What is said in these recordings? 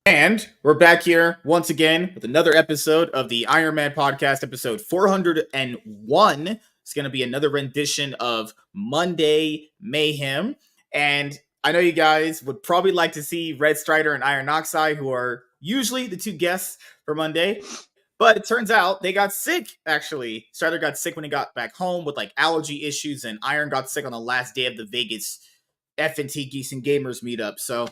And we're back here once again with another episode of the Iron Man podcast, episode 401. It's going to be another rendition of Monday Mayhem. And I know you guys would probably like to see Red Strider and Iron Oxide, who are usually the two guests for Monday. But it turns out they got sick, actually. Strider got sick when he got back home with like allergy issues, and Iron got sick on the last day of the Vegas F&T Geeks and Gamers meetup. So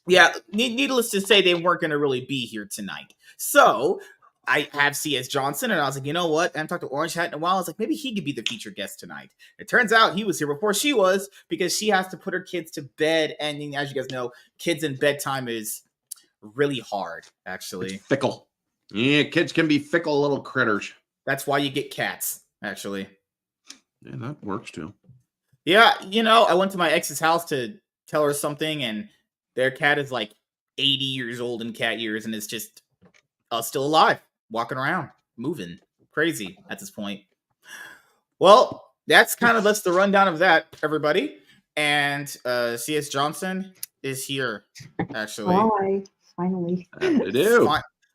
yeah, needless to say, they weren't going to really be here tonight. So I have C.S. Johnson, and I was like, you know what? I haven't talked to Orange Hat in a while. I was like, maybe he could be the featured guest tonight. It turns out he was here before she was because she has to put her kids to bed. And as you guys know, kids in bedtime is really hard, actually. It's fickle. Yeah, kids can be fickle little critters. That's why you get cats, actually. Yeah, that works too. Yeah, you know, I went to my ex's house to tell her something, and their cat is like 80 years old in cat years, and it's just still alive, walking around, moving. Crazy at this point. Well, that's the rundown of that, everybody. And C.S. Johnson is here, actually. Hi, finally. They do.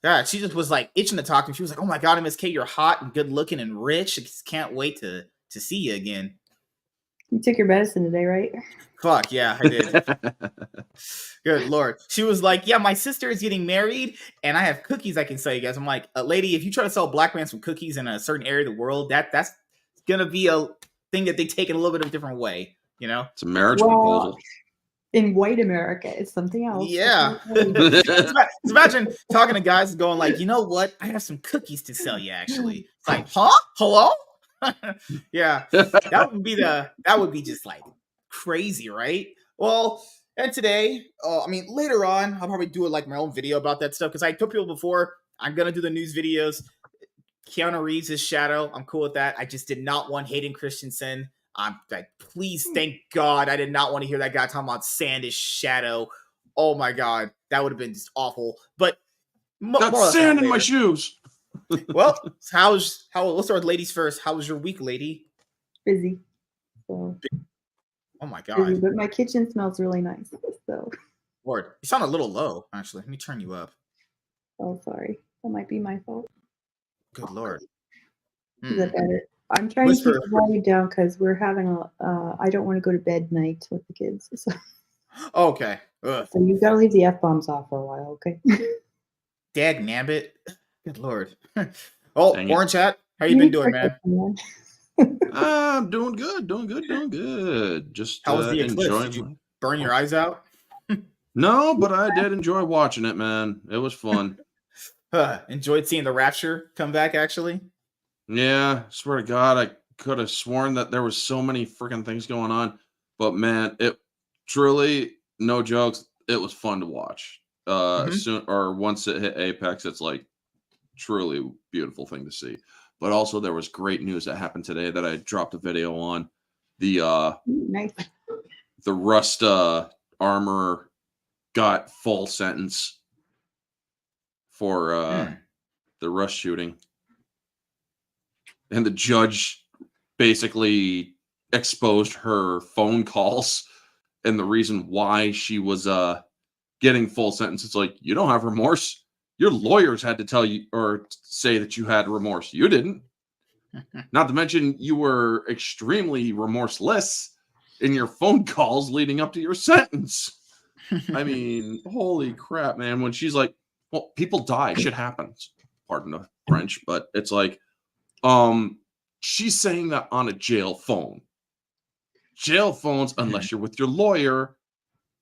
Yeah, she just was like itching to talk to me. She was like, oh my God, MSK, you're hot and good looking and rich. I just can't wait to see you again. You took your medicine today, right? Fuck, yeah, I did. Good Lord. She was like, yeah, my sister is getting married, and I have cookies I can sell you guys. I'm like, lady, if you try to sell black man some cookies in a certain area of the world, that's going to be a thing that they take in a little bit of a different way, you know? It's a marriage proposal. In white America, it's something else. Yeah. Imagine talking to guys and going like, you know what? I have some cookies to sell you, actually. It's like, huh? Hello? Yeah. That would be just like crazy, right? Well, and today, later on, I'll probably do like my own video about that stuff, because I told people before, I'm going to do the news videos. Keanu Reeves is Shadow. I'm cool with that. I just did not want Hayden Christensen. Please, thank God, I did not want to hear that guy talking about sand is Shadow. Oh my God, that would have been just awful. But got sand in my shoes. Well, let's start with ladies first. How was your week, lady? Busy. So. Oh my God. Busy, but my kitchen smells really nice. So. Lord, you sound a little low, actually. Let me turn you up. Oh, sorry. That might be my fault. Good Lord. Is that better? I'm trying to keep the volume down because we're having I don't want to go to bed night with the kids. So. Okay. Ugh. So you've got to leave the F-bombs off for a while, okay? Dag nabbit. Good Lord. Oh, Orange Hat, how you been doing, man? I'm doing good. Just how was the eclipse? Did you burn your eyes out? No, but I did enjoy watching it, man. It was fun. Enjoyed seeing the Rapture come back, actually? Yeah, swear to God, I could have sworn that there was so many freaking things going on. But man, it truly, no jokes, it was fun to watch. Once it hit Apex, it's like truly beautiful thing to see. But also there was great news that happened today that I dropped a video on. The nice. The Rust armor got full sentence for the Rust shooting. And the judge basically exposed her phone calls and the reason why she was getting full sentence. It's like, you don't have remorse. Your lawyers had to tell you or say that you had remorse. You didn't. Not to mention you were extremely remorseless in your phone calls leading up to your sentence. I mean, holy crap, man. When she's like, well, people die. Shit happens. Pardon the French, but it's like, she's saying that on a jail phone. Jail phones, unless you're with your lawyer,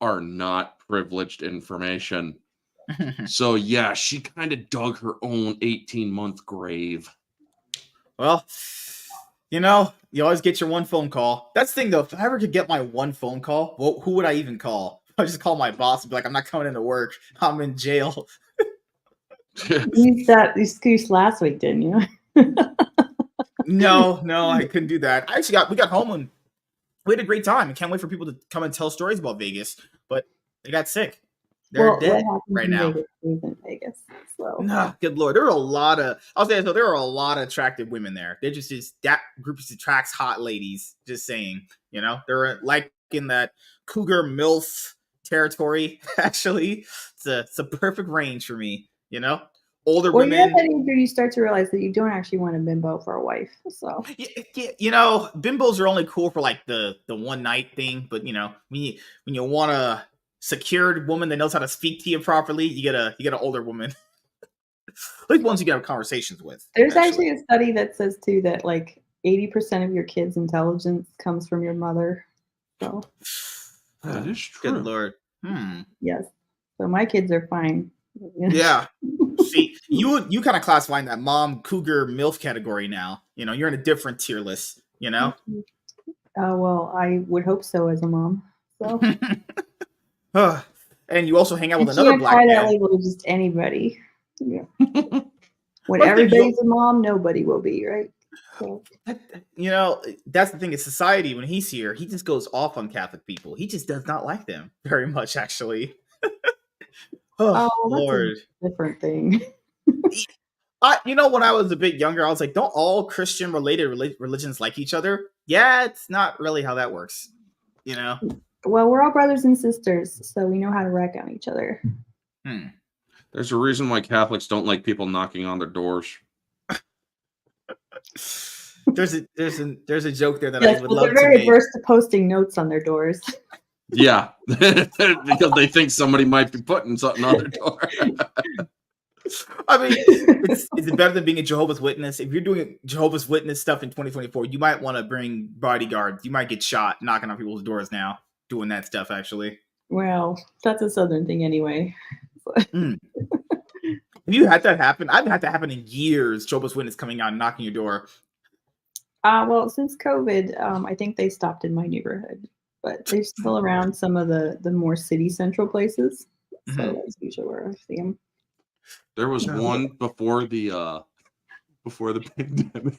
are not privileged information. So yeah, she kind of dug her own 18-month grave. Well, you know, you always get your one phone call. That's the thing, though. If I ever could get my one phone call, well, who would I even call? I'd just call my boss and be like, I'm not coming into work. I'm in jail. You used that excuse last week, didn't you? No, I couldn't do that. We got home and we had a great time. I can't wait for people to come and tell stories about Vegas, but they got sick. They're dead right now. Vegas, so. Nah, good Lord. There are a lot of, there are a lot of attractive women there. They're just that group just attracts hot ladies. Just saying, you know, they're like in that cougar MILF territory. Actually, it's a perfect range for me. Older Well, women. you're at that age where you start to realize that you don't actually want a bimbo for a wife. So bimbos are only cool for like the one night thing. But when you want a secured woman that knows how to speak to you properly, you get an older woman. Like ones you can have conversations with. There's actually a study that says too that like 80% of your kids' intelligence comes from your mother. So that is true. Good Lord. Yes. So my kids are fine. Yeah. See, you kind of classify in that mom cougar MILF category now. You're in a different tier list. Well, I would hope so as a mom. So. And you also hang out with another black man. man. That label to just anybody. Yeah. When everybody's a mom, nobody will be, right? So. That's the thing is society. When he's here, he just goes off on Catholic people. He just does not like them very much, actually. Lord, that's a different thing. When I was a bit younger, I was like, don't all Christian related religions like each other? Yeah, it's not really how that works. Well, we're all brothers and sisters, so we know how to wreck on each other. There's a reason why Catholics don't like people knocking on their doors. There's a joke there that I would love to make. They're very averse to posting notes on their doors. Yeah, because they think somebody might be putting something on their door. I mean, is it better than being a Jehovah's Witness? If you're doing Jehovah's Witness stuff in 2024, you might want to bring bodyguards. You might get shot knocking on people's doors now doing that stuff, actually. Well, that's a Southern thing anyway. Have you had that happen? I've had that happen in years. Jehovah's Witness coming out and knocking your door. Well, since COVID, I think they stopped in my neighborhood, but they're still around some of the more city central places. So that's usually where I see them. There was one before the pandemic.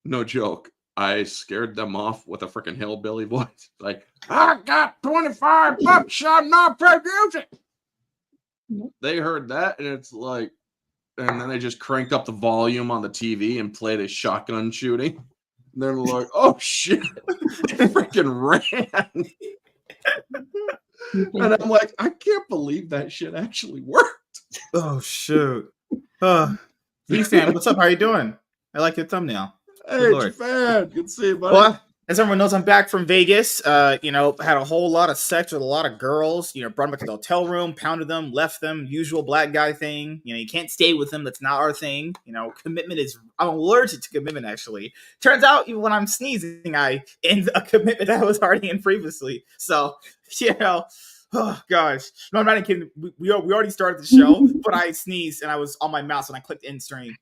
No joke. I scared them off with a freaking hillbilly voice. Like, I got 25 bucks, I'm not producing. They heard that, and it's like, and then they just cranked up the volume on the TV and played a shotgun shooting. And they're like, oh shit. They freaking ran. And I'm like, I can't believe that shit actually worked. Oh shoot. Ethan, what's up? How you doing? I like your thumbnail. Hey, Japan. Good to see you, buddy. Well, as everyone knows, I'm back from Vegas. Had a whole lot of sex with a lot of girls. Brought them back to the hotel room, pounded them, left them. Usual black guy thing. You can't stay with them. That's not our thing. Commitment is. I'm allergic to commitment. Actually, turns out even when I'm sneezing, I end a commitment that I was already in previously. So, oh gosh, no, I'm not even kidding. We already started the show, but I sneezed and I was on my mouse and I clicked end stream.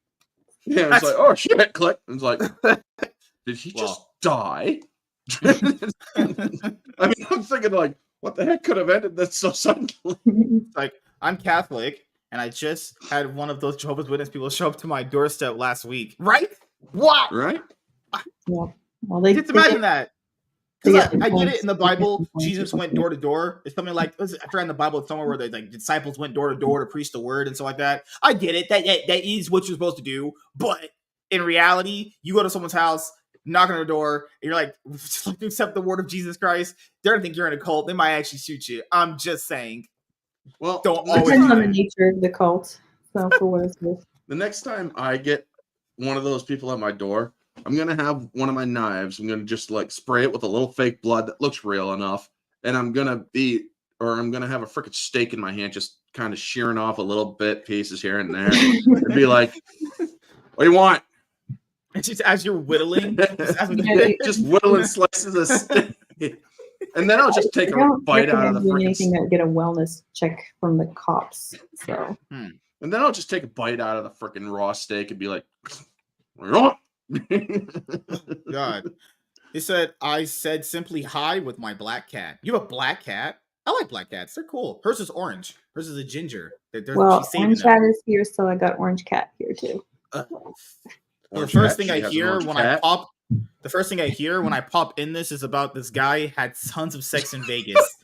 Yeah, it's like, oh shit, click. It's like, did he just die? I mean, I'm thinking like, what the heck could have ended this so suddenly? Like, I'm Catholic, and I just had one of those Jehovah's Witness people show up to my doorstep last week. Right? What? Right? Yeah. Well, just imagine that. Because I get it in the Bible, Jesus went door to door. It's something like, I forgot in the Bible, it's somewhere where the disciples went door to door to preach the word and stuff like that. I get it. That is what you're supposed to do. But in reality, you go to someone's house, knock on their door, and you're like, accept the word of Jesus Christ. They're going to think you're in a cult. They might actually shoot you. I'm just saying. Well, depends on the nature of the cult. So for what it's worth. The next time I get one of those people at my door, I'm going to have one of my knives. I'm going to just like spray it with a little fake blood that looks real enough. And I'm going to have a freaking steak in my hand, just kind of shearing off a little bit, pieces here and there. And be like, what do you want? And just as you're whittling, just whittling slices of steak. And then I'll just take a bite out of the freaking anything that would get a wellness check from the cops. So and then I'll just take a bite out of the freaking raw steak and be like, what do you want? God. He said, I said simply hi with my black cat. You have a black cat? I like black cats. They're cool. Hers is orange. Hers is a ginger. Well, orange cat is here, so I got orange cat here too. The first thing I hear when I pop in this is about this guy had tons of sex in Vegas.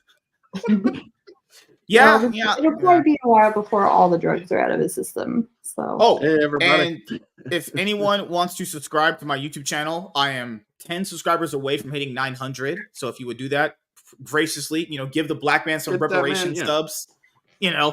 Yeah, It'll, yeah. it'll probably be a while before all the drugs are out of his system. So. Oh, Hey, everybody. and if anyone wants to subscribe to my YouTube channel, I am 10 subscribers away from hitting 900. So if you would do that graciously, give the black man some Get that reparation man, yeah. stubs. Yeah.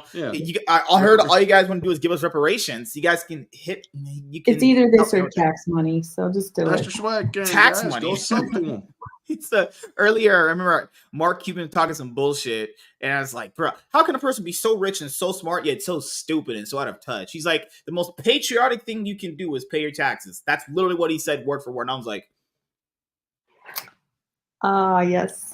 I heard all you guys want to do is give us reparations. You guys can hit. You can. It's either this or tax money, so just do Master it. Swag gang, Tax guys, money. Go sub to him. It's earlier. I remember Mark Cuban talking some bullshit, and I was like, "Bro, how can a person be so rich and so smart yet so stupid and so out of touch?" He's like, "The most patriotic thing you can do is pay your taxes." That's literally what he said, word for word. And I was like, Yes.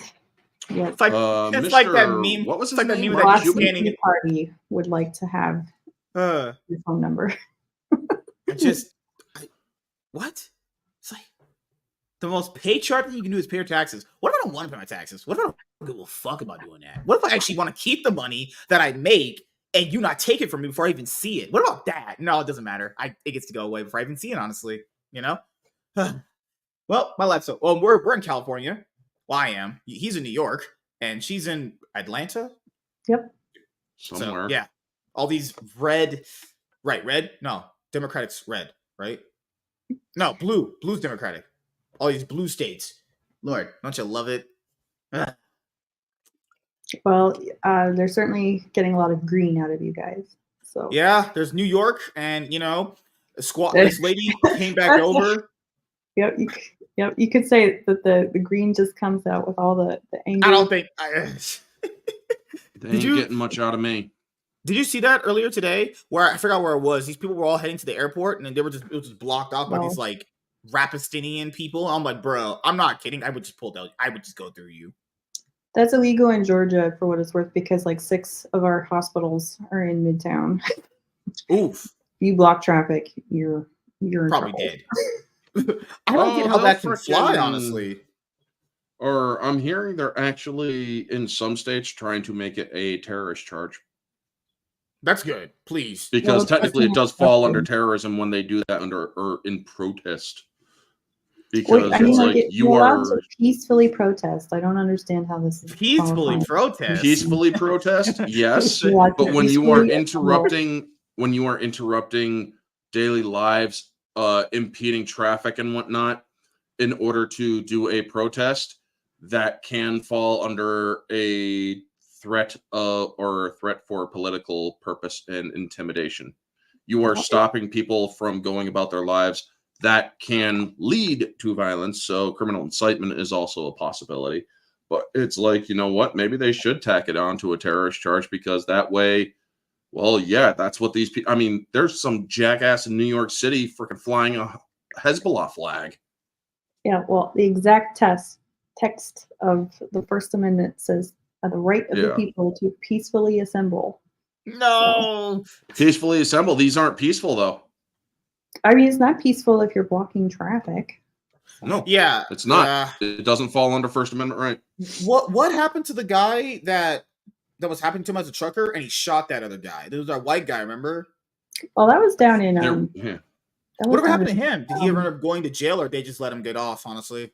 Yes. "It's like it's like that meme. What was his like that name? meme Lots that of you scanning it. party would like to have your phone number. What? It's like the most patriotic thing you can do is pay your taxes. What if I don't want to pay my taxes? What if I don't give a fuck about doing that? What if I actually want to keep the money that I make and you not take it from me before I even see it? What about that? No, it doesn't matter. It gets to go away before I even see it, honestly. Well, my life's we're in California. Well, I am. He's in New York, and she's in Atlanta. Yep. Somewhere. So, yeah. All these red. No, Democratic's red, right? No, blue. Blue's Democratic. All these blue states. Lord, don't you love it? Well, they're certainly getting a lot of green out of you guys. So yeah, there's New York, and this lady came back over. Yep, you could say that the green just comes out with all the anger. I don't think. They ain't getting much out of me. Did you see that earlier today? Where I forgot where it was. These people were all heading to the airport, and then it was just blocked off by these like Rapistinian people. I'm like, bro, I'm not kidding. I would just pull down. I would just go through you. That's illegal in Georgia, for what it's worth, because like 6 of our hospitals are in Midtown. Oof! You block traffic, you're probably dead. I don't get how that can fly, honestly. Or I'm hearing they're actually in some states trying to make it a terrorist charge. That's good, please. Because technically it does fall under terrorism when they do that or in protest. Because you are allowed to peacefully protest. I don't understand how this is peacefully protest. Peacefully protest, yes. But when you are interrupting daily lives, impeding traffic and whatnot, in order to do a protest, that can fall under a threat for political purpose and intimidation. You are stopping people from going about their lives. That can lead to violence. So criminal incitement is also a possibility. But it's like, you know what? Maybe they should tack it on to a terrorist charge, because that way, well, yeah, that's what these people. I mean, there's some jackass in New York City freaking flying a Hezbollah flag. Yeah, well, the exact text of the First Amendment says the right of the people to peacefully assemble. No. Peacefully assemble. These aren't peaceful, though. I mean, it's not peaceful if you're blocking traffic. No. Yeah. It's not. It doesn't fall under First Amendment right. What happened to the guy that was happening to him as a trucker, and he shot that other guy? There was that white guy, remember? Well, that was down in Whatever happened to him? Did he ever end up going to jail, or did they just let him get off, honestly?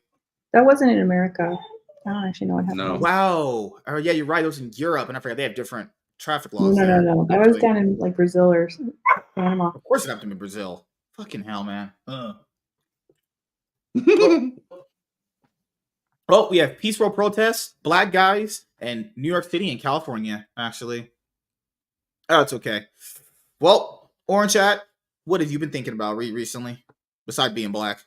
That wasn't in America. I don't actually know what happened. No. Wow. Oh, yeah, you're right. It was in Europe, and I forgot they have different traffic laws. No. That was down in like Brazil or Panama. Of course it happened in Brazil. Fucking hell, man. Oh, we have peaceful protests, black guys, and New York City and California, actually. Oh, it's okay. Well, Orange Chat, what have you been thinking about recently, besides being black?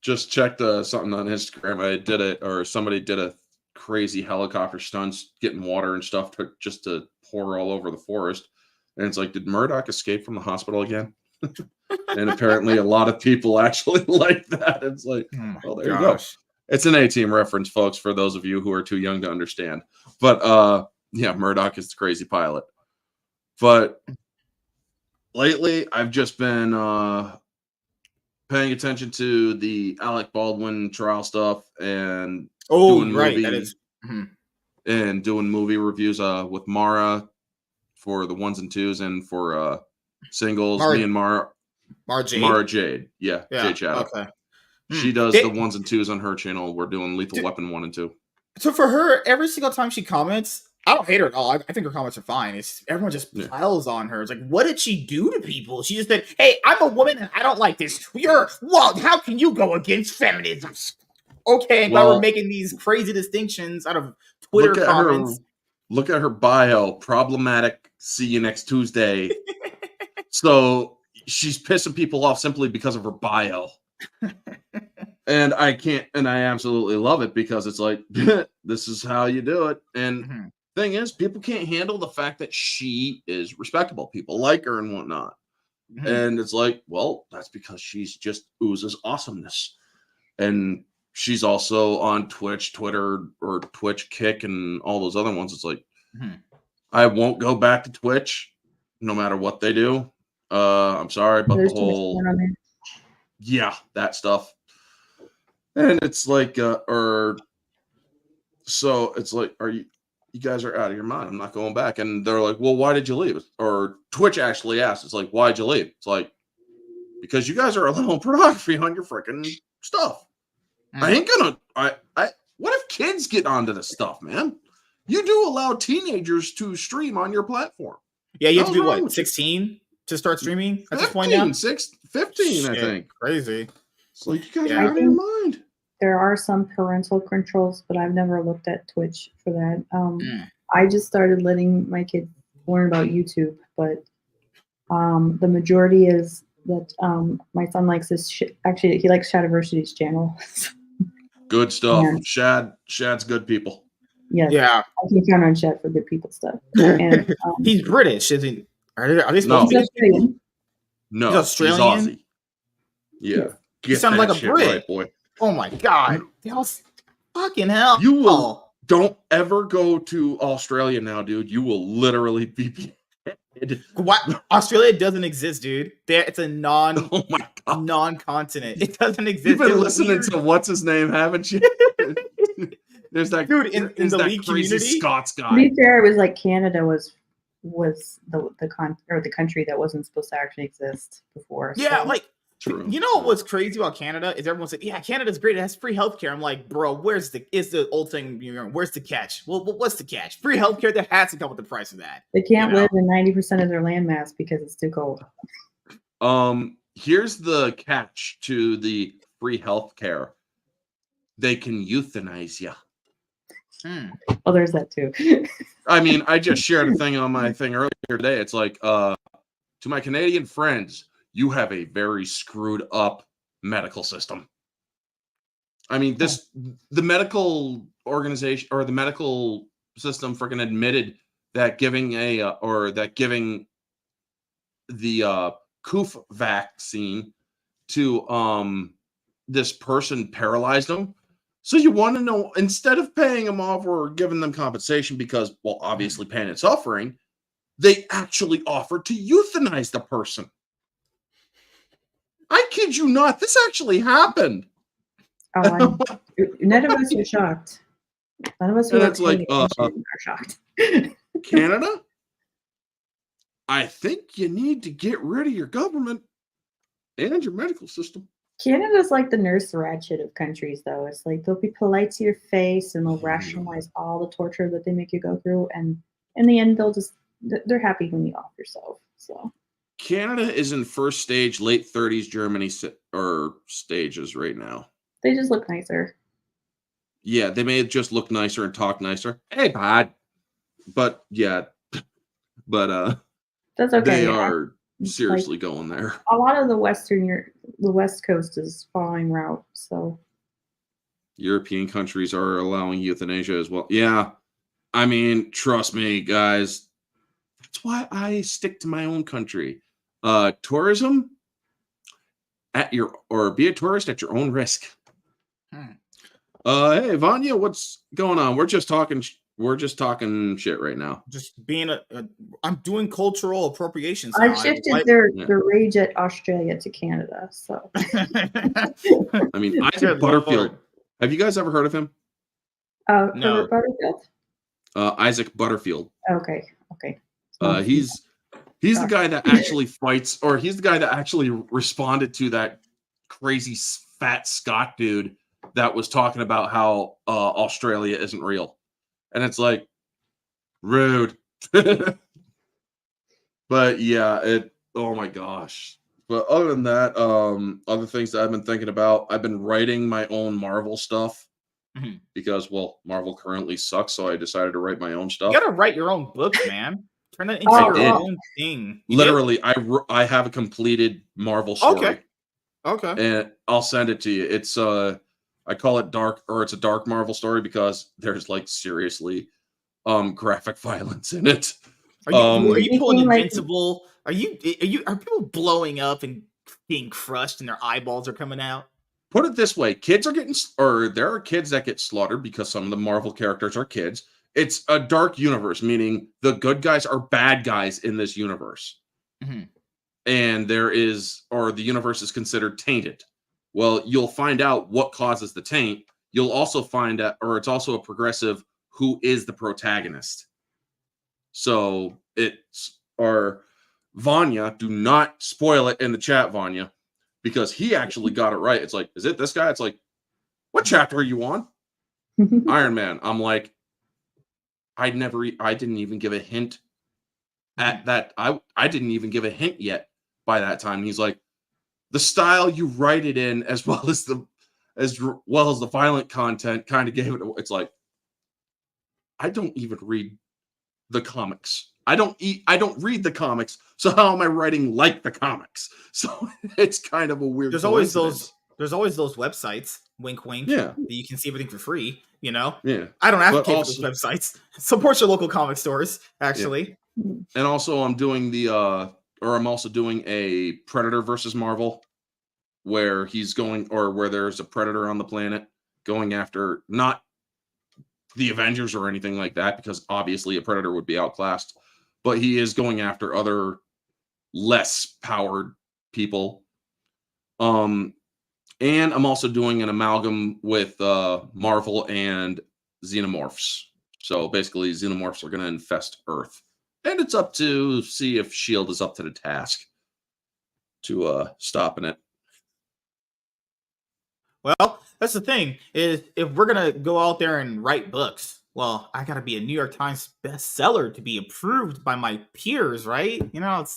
Just checked something on Instagram. Somebody did a crazy helicopter stunts, getting water and stuff just to pour all over the forest. And it's like, did Murdoch escape from the hospital again? And apparently a lot of people actually like that. It's like, well, there you go. It's an A-Team reference, folks, for those of you who are too young to understand. But yeah, Murdoch is the crazy pilot. But lately, I've just been paying attention to the Alec Baldwin trial stuff and doing movie reviews with Mara for the 1s and 2s, and for singles. Me and Mara Jade. Yeah, Jade Shadow. Okay. She does the 1s and 2s on her channel. We're doing Lethal Weapon 1 and 2. So for her, every single time she comments, I don't hate her at all. I think her comments are fine. It's everyone just piles on her. It's like, what did she do to people? She just said, "Hey, I'm a woman and I don't like this. How can you go against feminism?" Okay, but we're making these crazy distinctions out of Twitter comments. Look at her bio. Problematic. See you next Tuesday. So she's pissing people off simply because of her bio. And I absolutely love it because it's like, this is how you do it. And thing is, people can't handle the fact that she is respectable. People like her and whatnot. And it's like, well, that's because she's just oozes awesomeness. And she's also on Twitch, Twitter, or Twitch Kick, and all those other ones. It's like, I won't go back to Twitch no matter what they do. I'm sorry, but that stuff. And it's like, so it's like, you guys are out of your mind. I'm not going back. And they're like, well, why did you leave? Or Twitch actually asked, it's like, why'd you leave? It's like, because you guys are allowing pornography on your freaking stuff. I ain't gonna, what if kids get onto this stuff, man? You do allow teenagers to stream on your platform. Yeah, you have to be what, 16 to start streaming at this point now? 15, I think. Crazy. It's like, you guys are out of your mind. There are some parental controls, but I've never looked at Twitch for that. I just started letting my kids learn about YouTube, but the majority is that my son likes this. Actually, he likes Shadiversity's channel. Good stuff. Shad's good people. Yes. Yeah. I can count on Shad for good people stuff. And he's British, isn't he? Are they supposed to be Australian? No, he's Australian. He's Aussie. Yeah. You sound like a Brit, right, boy. Oh my god! Fucking hell! You will don't ever go to Australia now, dude. You will literally be beheaded. What? Australia doesn't exist, dude. It's a non-continent. It doesn't exist. You've been listening to what's his name, haven't you? There's that dude in the league community. Scots guy. To be fair, it was like Canada was the country that wasn't supposed to actually exist before. Yeah, so. like. True. You know what's crazy about Canada is everyone said, "Yeah, Canada's great. It has free healthcare." I'm like, bro, where's the old thing? Where's the catch? Well, what's the catch? Free healthcare that has to come with the price of that. They can't live in 90% of their landmass because it's too cold. Here's the catch to the free healthcare: they can euthanize you. Oh, there's that too. I mean, I just shared a thing on my thing earlier today. It's like, to my Canadian friends. You have a very screwed up medical system. I mean, the medical organization or the medical system freaking admitted that giving the COOF vaccine to this person paralyzed them. So you want to know, instead of paying them off or giving them compensation because, well, obviously pain and suffering, they actually offered to euthanize the person. I kid you not. This actually happened. Oh, none of us are shocked. None of us who are shocked. Canada? I think you need to get rid of your government and your medical system. Canada's like the nurse ratchet of countries, though. It's like they'll be polite to your face and they'll rationalize all the torture that they make you go through. And in the end, they're happy when you off yourself. So. Canada is in first stage, late 30s Germany or stages right now. They just look nicer. Yeah, they may just look nicer and talk nicer. Hey, bud. But yeah, that's okay. They are seriously going there. A lot of the West Coast is following route. So European countries are allowing euthanasia as well. Yeah, I mean, trust me, guys. That's why I stick to my own country. Tourism be a tourist at your own risk. Hey, Vanya, what's going on? We're just talking shit right now. Just being I'm doing cultural appropriation. I've shifted their rage at Australia to Canada. So I mean, Isaac Butterfield. Have you guys ever heard of him? No. Butterfield? Isaac Butterfield. Okay. He's the guy that actually fights, or he's the guy that actually responded to that crazy fat Scott dude that was talking about how Australia isn't real. And it's like, rude. But yeah, oh my gosh. But other than that, other things that I've been thinking about, I've been writing my own Marvel stuff because, well, Marvel currently sucks, so I decided to write my own stuff. You gotta write your own books, man. Turn that into your own thing. Literally, I have a completed Marvel story. Okay. And I'll send it to you. It's I call it dark, or it's a dark Marvel story because there's like seriously graphic violence in it. Are you pulling Invincible? Are people blowing up and being crushed and their eyeballs are coming out? Put it this way, there are kids that get slaughtered because some of the Marvel characters are kids. It's a dark universe, meaning the good guys are bad guys in this universe. And the universe is considered tainted. Well, you'll find out what causes the taint. You'll also find out, or it's also a progressive who is the protagonist. So Vanya, do not spoil it in the chat, Vanya, because he actually got it right. It's like, is it this guy? It's like, what chapter are you on? Iron Man. I'm like, I didn't even give a hint at that. I didn't even give a hint yet by that time. He's like, the style you write it in, as well as the violent content, kind of gave it. It's like, I don't even read the comics. I don't read the comics. So how am I writing like the comics? So it's kind of a weird. There's always those websites, wink, wink. Yeah, that you can see everything for free. You know. Yeah. I don't advocate for those websites. Support your local comic stores, actually. Yeah. And also, I'm also doing a Predator versus Marvel, where where there's a Predator on the planet going after not the Avengers or anything like that, because obviously a Predator would be outclassed, but he is going after other less powered people. And I'm also doing an amalgam with Marvel and Xenomorphs. So basically, Xenomorphs are going to infest Earth, and it's up to see if S.H.I.E.L.D. is up to the task to stopping it. Well, that's the thing, is if we're going to go out there and write books, well, I got to be a New York Times bestseller to be approved by my peers, right? You know, that's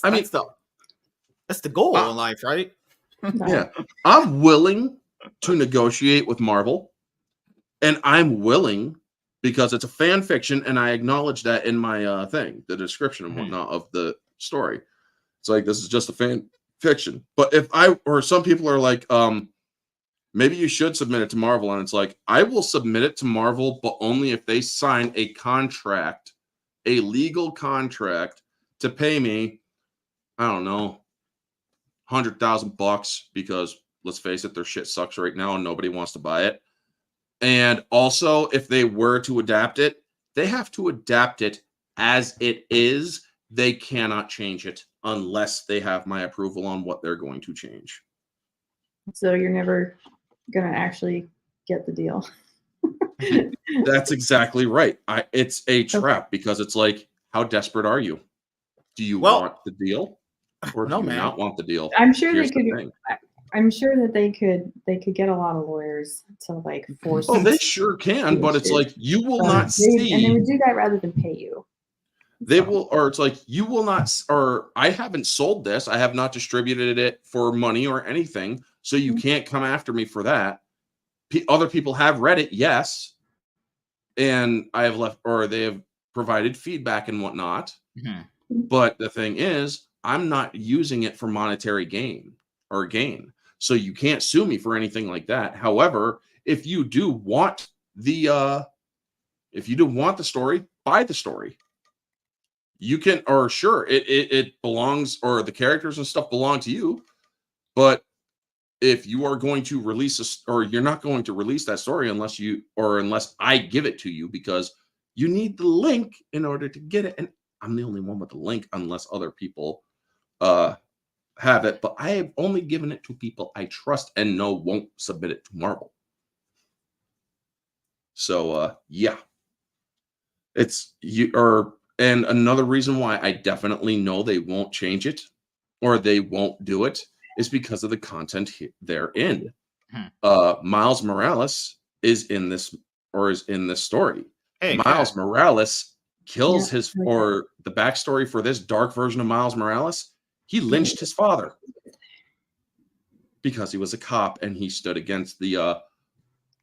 the goal in life, right? Yeah. I'm willing to negotiate with Marvel, and I'm willing because it's a fan fiction, and I acknowledge that in my the description and whatnot of the story. It's like, this is just a fan fiction. But some people are like, maybe you should submit it to Marvel. And it's like, I will submit it to Marvel, but only if they sign a contract, a legal contract to pay me, I don't know, $100,000, because let's face it, their shit sucks right now and nobody wants to buy it. And also, if they were to adapt it, they have to adapt it as it is. They cannot change it unless they have my approval on what they're going to change. So you're never going to actually get the deal. That's exactly right. It's a trap, because it's like, how desperate are you? Do you want the deal, or do you not want the deal? I'm sure they could. I'm sure that they could get a lot of lawyers to like force. Oh, they sure can, but it's like, you will not see. And they would do that rather than pay you. They will, or it's like, you will not, or I haven't sold this. I have not distributed it for money or anything. So you can't come after me for that. Other people have read it, yes. And I have they have provided feedback and whatnot. But the thing is, I'm not using it for monetary gain. So you can't sue me for anything like that. However, if you do want the story, buy the story. You can, or sure, it belongs, or the characters and stuff belong to you. But if you are going to release or you're not going to release that story unless I give it to you, because you need the link in order to get it. And I'm the only one with the link, unless other people have it. But I have only given it to people I trust and know won't submit it to Marvel. So yeah, and another reason why I definitely know they won't change it or they won't do it is because of the content therein. Miles Morales is in this story. Hey, Miles cat. Morales kills Yeah, or the backstory for this dark version of Miles Morales. He lynched his father because he was a cop and he stood against the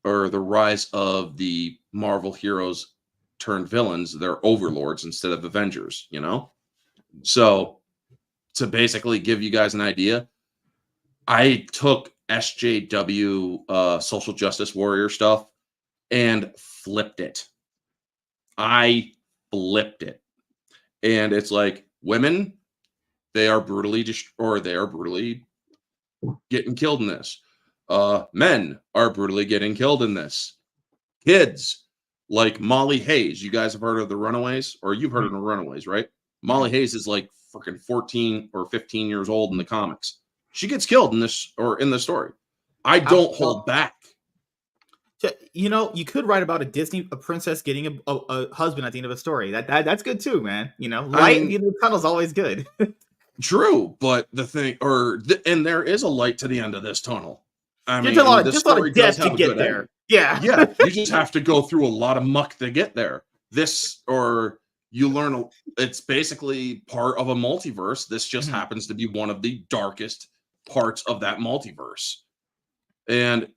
rise of the Marvel heroes turned villains. They're overlords instead of Avengers, you know? So to basically give you guys an idea, I took SJW social justice warrior stuff and flipped it. I flipped it. And it's like women, they are brutally getting killed in this. Men are brutally getting killed in this. Kids, like Molly Hayes. You guys have heard of the Runaways, or you've heard of the Runaways, right? Molly Hayes is like freaking 14 or 15 years old in the comics. She gets killed in this in the story. I don't hold back. You know, you could write about a princess getting a husband at the end of a story. That's good too, man. You know, light at the end of the tunnel is always good. True, but the thing, and there is a light to the end of this tunnel. I mean, a lot this of story does death have to a get good there. ending. Yeah, Yeah, you just have to go through a lot of muck to get there. You learn it's basically part of a multiverse. This just happens to be one of the darkest parts of that multiverse. And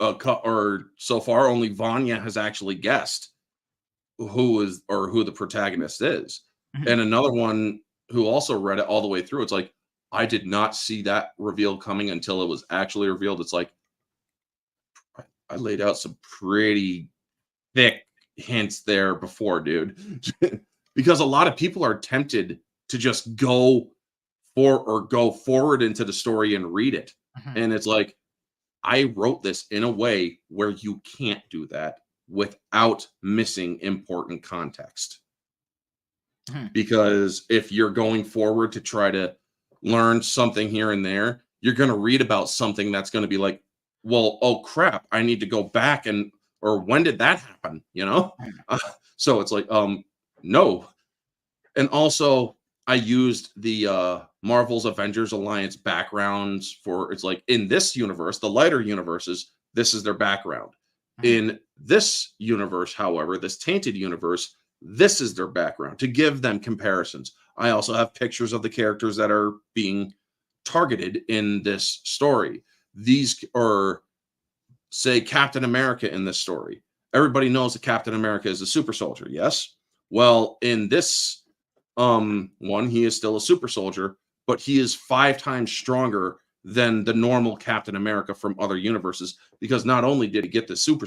so far, only Vanya has actually guessed who the protagonist is. And another one who also read it all the way through, it's like, I did not see that reveal coming until it was actually revealed. It's like, I laid out some pretty thick hints there before, dude. Because a lot of people are tempted to just go forward into the story and read it. And it's like, I wrote this in a way where you can't do that without missing important context. Because if you're going forward to try to learn something here and there, you're going to read about something that's going to be like, well, oh crap, I need to go back or when did that happen? You know? So it's like, no. And also I used the Marvel's Avengers Alliance backgrounds it's like in this universe, the lighter universes, this is their background. In this universe, however, this tainted universe, this is their background to give them comparisons. I also have pictures of the characters that are being targeted in this story. These are, say, Captain America in this story. Everybody knows that Captain America is a super soldier, yes? Well, in this one, he is still a super soldier, but he is 5 times stronger than the normal Captain America from other universes, because not only did he get the super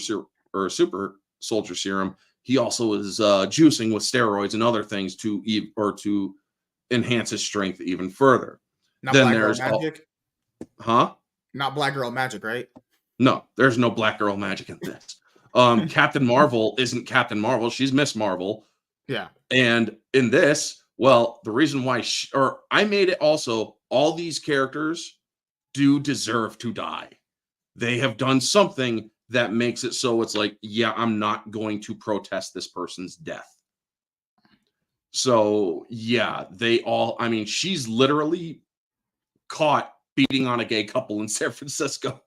soldier serum, he also is juicing with steroids and other things to enhance his strength even further. Not then Black there's Girl Magic. Not Black Girl Magic, right? No, there's no Black Girl Magic in this. Captain Marvel isn't Captain Marvel; she's Miss Marvel. Yeah. And in this, well, the reason why I made it also, all these characters do deserve to die. They have done something that makes it so it's like, yeah, I'm not going to protest this person's death. So, yeah, she's literally caught beating on a gay couple in San Francisco.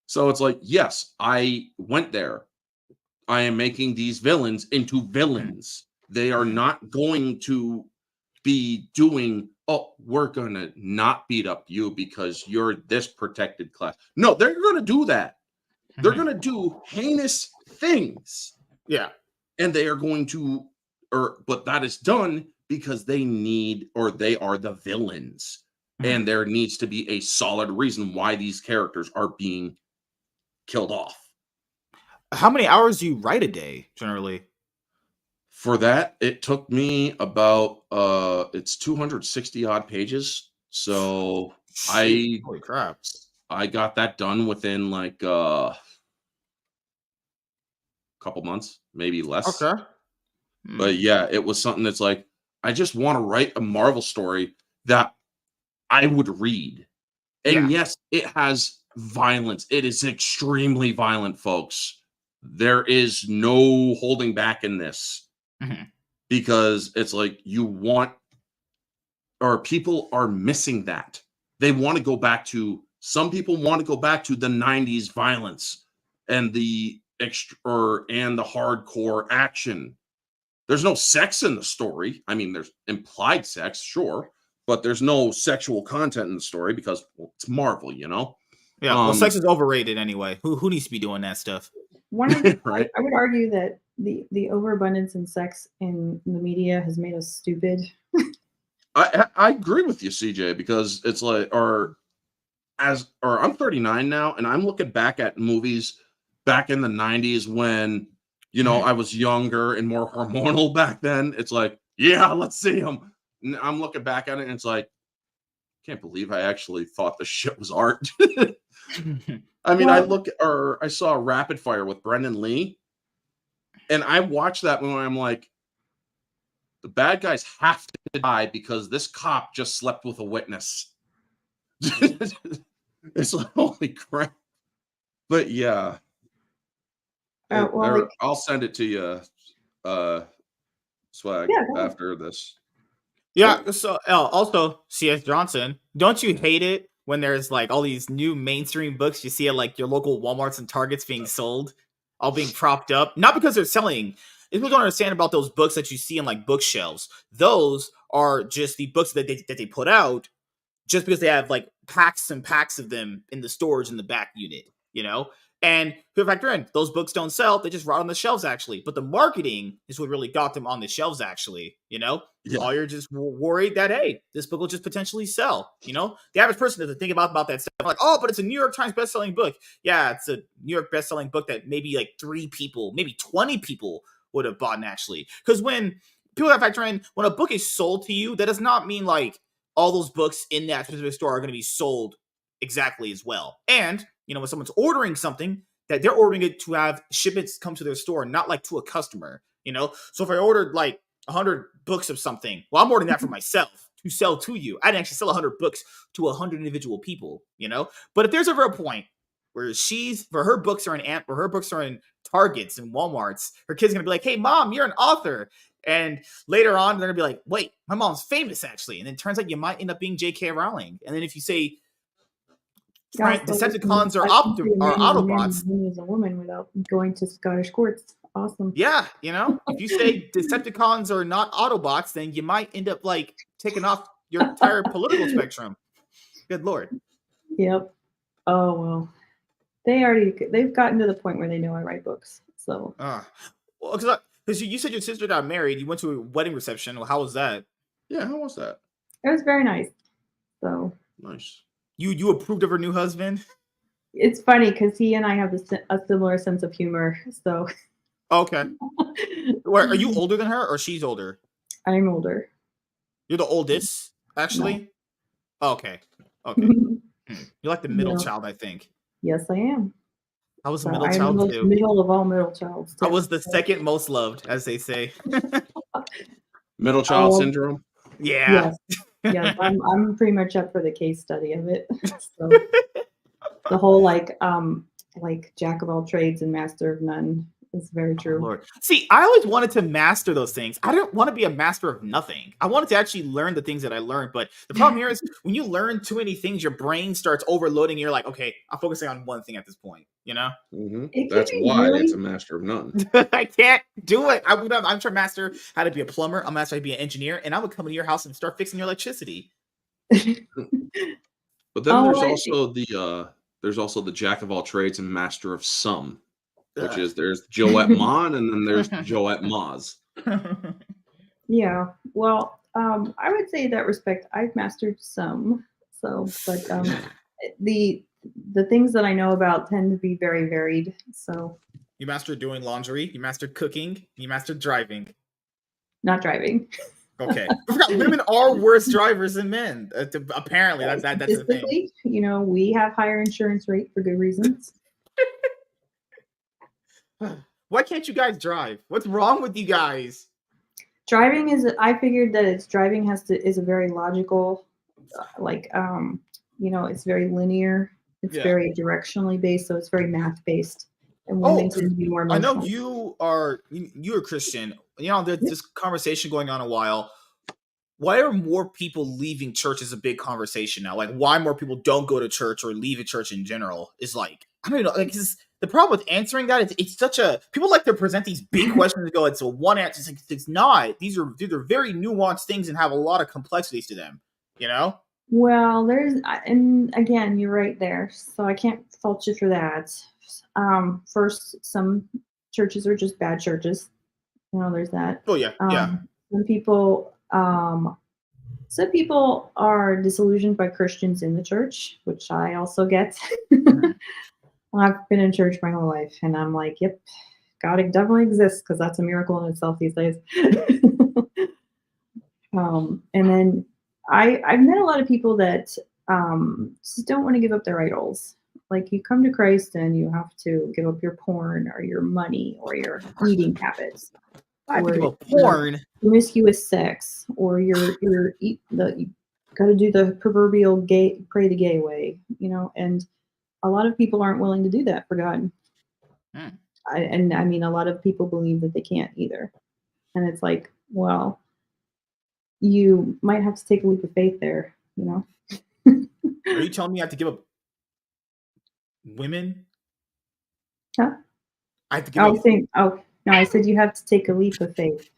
So it's like, yes, I went there. I am making these villains into villains. They are not going to be doing, oh, we're going to not beat up you because you're this protected class. No, they're going to do that. They're going to do heinous things. Yeah. And they are going to, but that is done because they are the villains. And there needs to be a solid reason why these characters are being killed off. How many hours do you write a day, generally? For that, it took me about, it's 260 odd pages. So holy crap. I got that done within like a couple months, maybe less. Okay. But yeah, it was something that's like, I just want to write a Marvel story that I would read. And yes, it has violence. It is extremely violent, folks. There is no holding back in this. Because it's like people are missing that. They want to go back to Some people want to go back to the 90s violence and the hardcore action. There's no sex in the story. I mean, there's implied sex, sure, but there's no sexual content in the story because it's Marvel, you know? Yeah, well, sex is overrated anyway. Who needs to be doing that stuff? Right? I would argue that the overabundance in sex in the media has made us stupid. I agree with you, CJ, because it's like, I'm 39 now, and I'm looking back at movies back in the 90s when, you know, I was younger and more hormonal back then. It's like, yeah, let's see them. And I'm looking back at it, and it's like, can't believe I actually thought the shit was art. I mean, I saw Rapid Fire with Brendan Lee, and I watched that when I'm like, the bad guys have to die because this cop just slept with a witness. It's like, holy crap. But yeah. I'll send it to you, Swag, after this. Yeah, so also, C.S. Johnson, don't you hate it when there's like all these new mainstream books you see at like your local Walmarts and Targets being sold, all being propped up? Not because they're selling. People don't understand about those books that you see in like bookshelves. Those are just the books that they put out just because they have like packs and packs of them in the storage in the back unit, you know? And people factor in, those books don't sell, they just rot on the shelves actually. But the marketing is what really got them on the shelves actually, you know? Yeah. All you're just worried that, hey, this book will just potentially sell, you know? The average person doesn't think about that stuff. Like, oh, but it's a New York Times bestselling book. Yeah, it's a New York bestselling book that maybe like 3 people, maybe 20 people would have bought actually. Because when people that factor in, when a book is sold to you, that does not mean like all those books in that specific store are going to be sold exactly as well. And, you know, when someone's ordering something, that they're ordering it to have shipments come to their store, not like to a customer, you know? So if I ordered like 100 books of something, well, I'm ordering that for myself to sell to you. I didn't actually sell 100 books to 100 individual people, you know? But if there's ever a point where her books are in Targets and Walmarts, her kid's going to be like, hey, Mom, you're an author. And later on, they're going to be like, wait, my mom's famous, actually. And then it turns out you might end up being J.K. Rowling. And then if you say Decepticons are Autobots. He is a woman without going to Scottish courts. Awesome. Yeah, you know, if you say Decepticons are not Autobots, then you might end up, like, taking off your entire political spectrum. Good Lord. Yep. Oh, well. They've gotten to the point where they know I write books. So. Well, because you said your sister got married. You went to a wedding reception. Well, how was that? Yeah, how was that? It was very nice. So. Nice. You approved of her new husband? It's funny because he and I have a similar sense of humor. So. Okay. Are you older than her or she's older? I'm older. You're the oldest, actually? No. Okay. You're like the middle child, I think. Yes, I am. I was the middle child too. I'm the middle of all middle childs. I was the second most loved, as they say. Middle child syndrome? Yeah. Yes, I'm pretty much up for the case study of it. So, the whole like jack of all trades and master of none is very true. Oh, Lord. See, I always wanted to master those things. I didn't want to be a master of nothing. I wanted to actually learn the things that I learned. But the problem here is when you learn too many things, your brain starts overloading. And you're like, okay, I'm focusing on one thing at this point. You know? Mm-hmm. That's why it's a master of none. I can't do it. I'm trying to master how to be a plumber. I'm master how to be an engineer, and I would come into your house and start fixing your electricity. But then there's also the jack of all trades and master of some. Which is there's Joette Mon and then there's Joette Maz. Yeah, well, I would say in that respect I've mastered some. So, but the things that I know about tend to be very varied. So you mastered doing laundry, you mastered cooking, you mastered driving. Not driving. Okay, I forgot women are worse drivers than men. Apparently, that's the thing. You know, we have higher insurance rate for good reasons. Why can't you guys drive? What's wrong with you guys? Driving I figured that is a very logical, it's very linear. It's very directionally based, so it's very math based. And women tend to be more emotional. I know you're Christian. You know, there's this conversation going on a while why are more people leaving church is a big conversation now. Like, why more people don't go to church or leave a church in general is like, I don't know. Like, the problem with answering that is it's such a people like to present these big questions and go, it's a one answer. It's like, it's not. These are very nuanced things and have a lot of complexities to them. You know? Well, and again, you're right there. So I can't fault you for that. First, some churches are just bad churches. You know, there's that. Oh yeah, yeah. Some people are disillusioned by Christians in the church, which I also get. I've been in church my whole life, and I'm like, yep, God definitely exists because that's a miracle in itself these days. And then I've met a lot of people that just don't want to give up their idols. Like, you come to Christ and you have to give up your porn or your money or your eating habits. I have to give up porn, promiscuous sex, or you got to do the proverbial pray the gay way, you know. And a lot of people aren't willing to do that for God. I mean, a lot of people believe that they can't either, and it's like, well, you might have to take a leap of faith there, you know. Are you telling me I have to give up women? Huh? I have to give up. No, I said you have to take a leap of faith.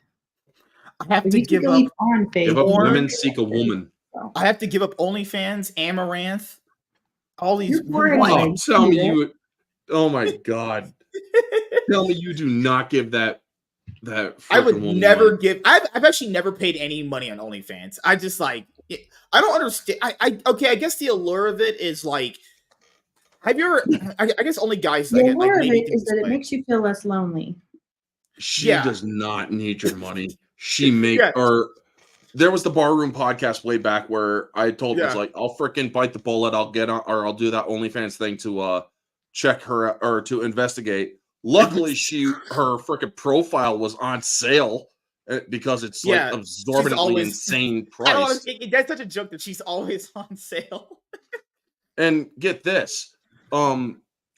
I have to give up on faith. Give up women, seek a woman. I have to give up OnlyFans, Amaranth, all these. Oh, tell me you. Oh my God! Tell me you do not give that. I would never give. I've actually never paid any money on OnlyFans. I just like. I don't understand. Okay. I guess the allure of it is like. Have you ever? I guess only guys. The allure of it is that it makes you feel less lonely. She does not need your money. She or there was the Barroom podcast way back where I told her, like, I'll freaking bite the bullet. I'll get on, or I'll do that OnlyFans thing to check her or to investigate. Luckily, her freaking profile was on sale because it's like absorbently insane price. That's such a joke that she's always on sale. And get this,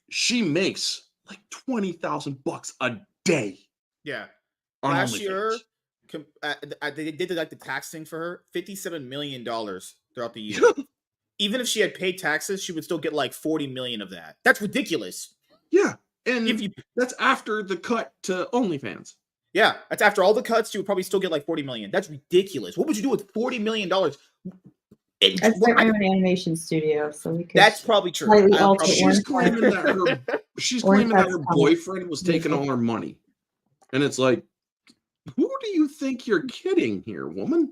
she makes like $20,000 a day. Yeah. Last year, they did like the tax thing for her, $57 million throughout the year. Even if she had paid taxes, she would still get like $40 million of that. That's ridiculous. Yeah, and that's after the cut to OnlyFans. Yeah, that's after all the cuts. She would probably still get like $40 million. That's ridiculous. What would you do with $40 million? That's my own animation studio, so we could. That's probably true. She's claiming that her boyfriend was taking all her money. And it's like, who do you think you're kidding here, woman?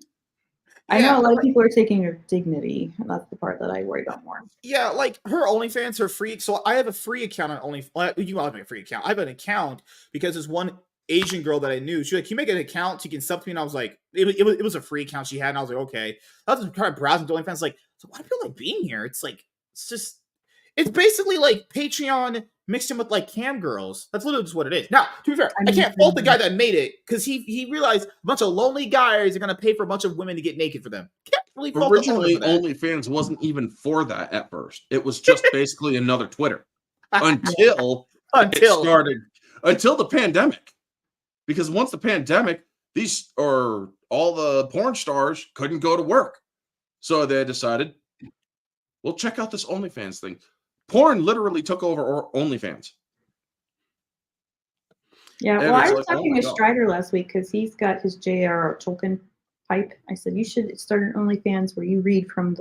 I know a lot of people are taking her dignity. And that's the part that I worry about more. Yeah, like her OnlyFans are free. So I have a free account on OnlyFans. Well, you have a free account. I have an account because there's one Asian girl that I knew. She's like, "Can you make an account? You can sub to me." And I was like, it was a free account she had. And I was like, okay. I was kind of browsing to OnlyFans. Like, so why do people like being here? It's like, it's basically like Patreon mixed in with like cam girls. That's literally just what it is. Now, to be fair, I can't fault the guy that made it because he realized a bunch of lonely guys are gonna pay for a bunch of women to get naked for them. Can't really fault Originally, OnlyFans wasn't even for that at first. It was just basically another Twitter until the pandemic. Because once the pandemic, all the porn stars couldn't go to work, so they decided, well, check out this OnlyFans thing. Porn literally took over OnlyFans. Yeah, well, I was talking to Strider last week because he's got his J.R.R. Tolkien pipe. I said, you should start an OnlyFans where you read from.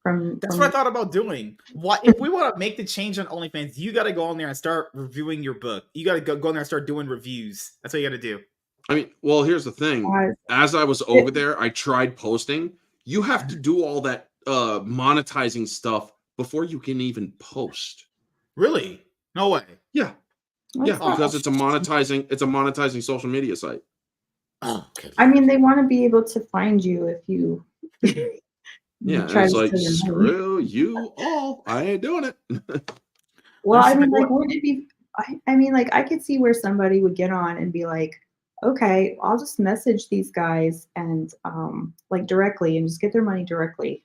That's what I thought about doing. If we want to make the change on OnlyFans, you got to go on there and start reviewing your book. You got to go on there and start doing reviews. That's what you got to do. I mean, well, here's the thing. As I was over there, I tried posting. You have to do all that monetizing stuff before you can even post. Really? No way. Yeah. Yeah, because it's a monetizing social media site. Oh, okay. I mean, they want to be able to find you if you yeah, it's like, screw you all. I ain't doing it. Well, I mean, like, wouldn't it be I mean, like, I could see where somebody would get on and be like, okay, I'll just message these guys and like directly and just get their money directly.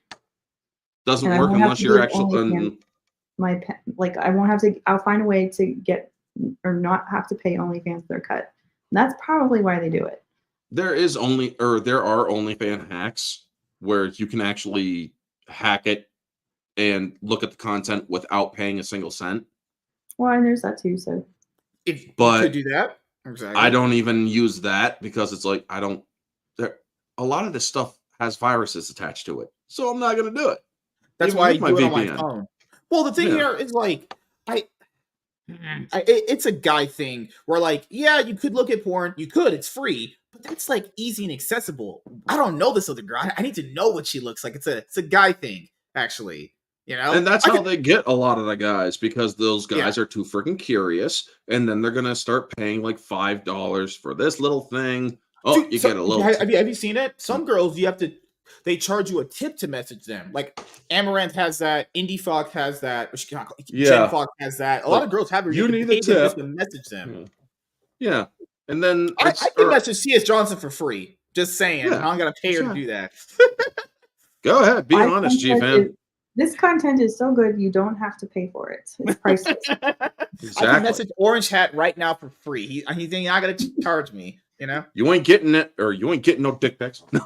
Doesn't work unless you're actually I won't have to. I'll find a way to get or not have to pay OnlyFans their cut. And that's probably why they do it. there are OnlyFans hacks where you can actually hack it and look at the content without paying a single cent. Well, and there's that too. So, If you But could do that, exactly. I don't even use that because it's like a lot of this stuff has viruses attached to it, so I'm not gonna do it. That's Even why I with my do it on my VPN. phone. Well, the thing Yeah. here is like, it's a guy thing where like, yeah, you could look at porn, it's free, but that's like easy and accessible. I don't know this other girl. I need to know what she looks like. It's a guy thing, actually. You know, And that's how they get a lot of the guys, because those guys Yeah. are too freaking curious, and then they're gonna start paying like $5 for this little thing. Oh, Dude, you get a little. Have you seen it? Some girls they charge you a tip to message them. Like Amaranth has that, Indie Fox has that, Jen Fox has that. A lot of girls have it. You need a pay them just tip. to message them. Yeah. And then I can message C.S. Johnson for free. Just saying. Yeah, I'm gonna pay her to do that. Go ahead, be honest, G-Fan. This content is so good, you don't have to pay for it. It's priceless. Exactly. I can message Orange Hat right now for free. He's not gonna charge me. You know, you ain't getting it, or you ain't getting no dick pics. No.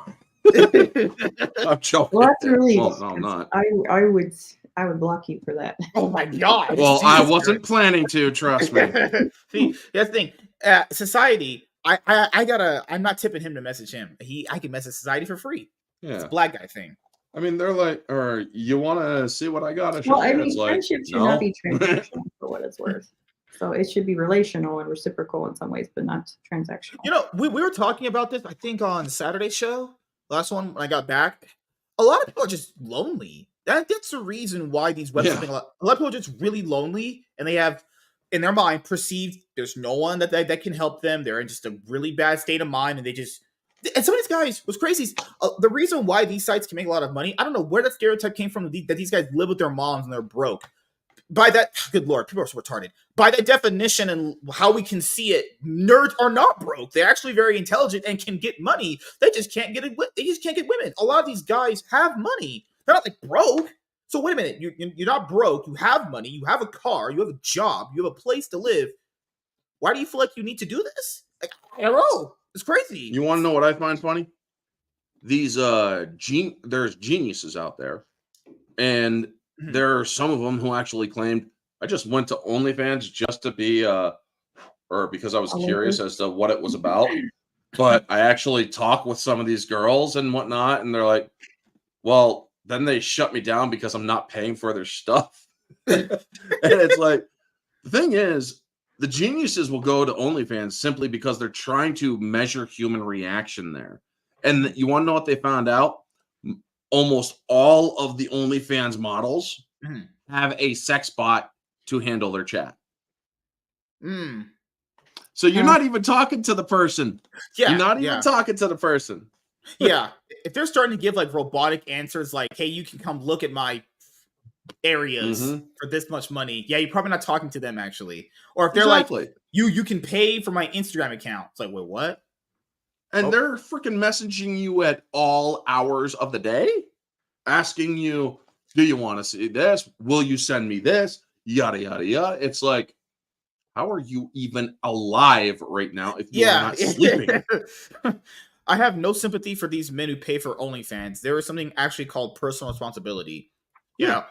I'm joking. Well, that's really. Well, no, I'm not. I would block you for that. Oh my god. Well, I wasn't planning to. Trust me. See, that's the thing. Society. I'm not tipping him to message him. I can message Society for free. Yeah. It's a black guy thing. I mean, they're like, or you want to see what I got? Well, I mean, friendship should not be transactional for what it's worth. So it should be relational and reciprocal in some ways, but not transactional. You know, we were talking about this, I think, on Saturday's show. Last one, when I got back. A lot of people are just lonely. That's the reason why these websites think a lot of people are just really lonely, and they have, in their mind, perceived there's no one that can help them. They're in just a really bad state of mind, and they just... And some of these guys was crazy. The reason why these sites can make a lot of money, I don't know where that stereotype came from, that these guys live with their moms and they're broke. By that, good lord, people are so retarded. By that definition and how we can see it, nerds are not broke. They're actually very intelligent and can get money. They just can't get it. They just can't get women. A lot of these guys have money. They're not like broke. So wait a minute, you're not broke. You have money. You have a car. You have a job. You have a place to live. Why do you feel like you need to do this? Like, I don't know. It's crazy. You want to know what I find funny? These there's geniuses out there, and there are some of them who actually claimed, I just went to OnlyFans just to be or because I was curious as to what it was about. But I actually talk with some of these girls and whatnot, and they're like, well, then they shut me down because I'm not paying for their stuff. And it's like, the thing is, the geniuses will go to OnlyFans simply because they're trying to measure human reaction there. And you want to know what they found out? Almost all of the OnlyFans models have a sex bot to handle their chat. So you're not even talking to the person. Yeah, you're not even talking to the person. Yeah. If they're starting to give like robotic answers like, hey, you can come look at my areas for this much money. Yeah, you're probably not talking to them actually. Or if they're like, you can pay for my Instagram account. It's like, wait, what? And they're freaking messaging you at all hours of the day, asking you, do you want to see this? Will you send me this? Yada, yada, yada. It's like, how are you even alive right now if you are not sleeping? I have no sympathy for these men who pay for OnlyFans. There is something actually called personal responsibility. You know?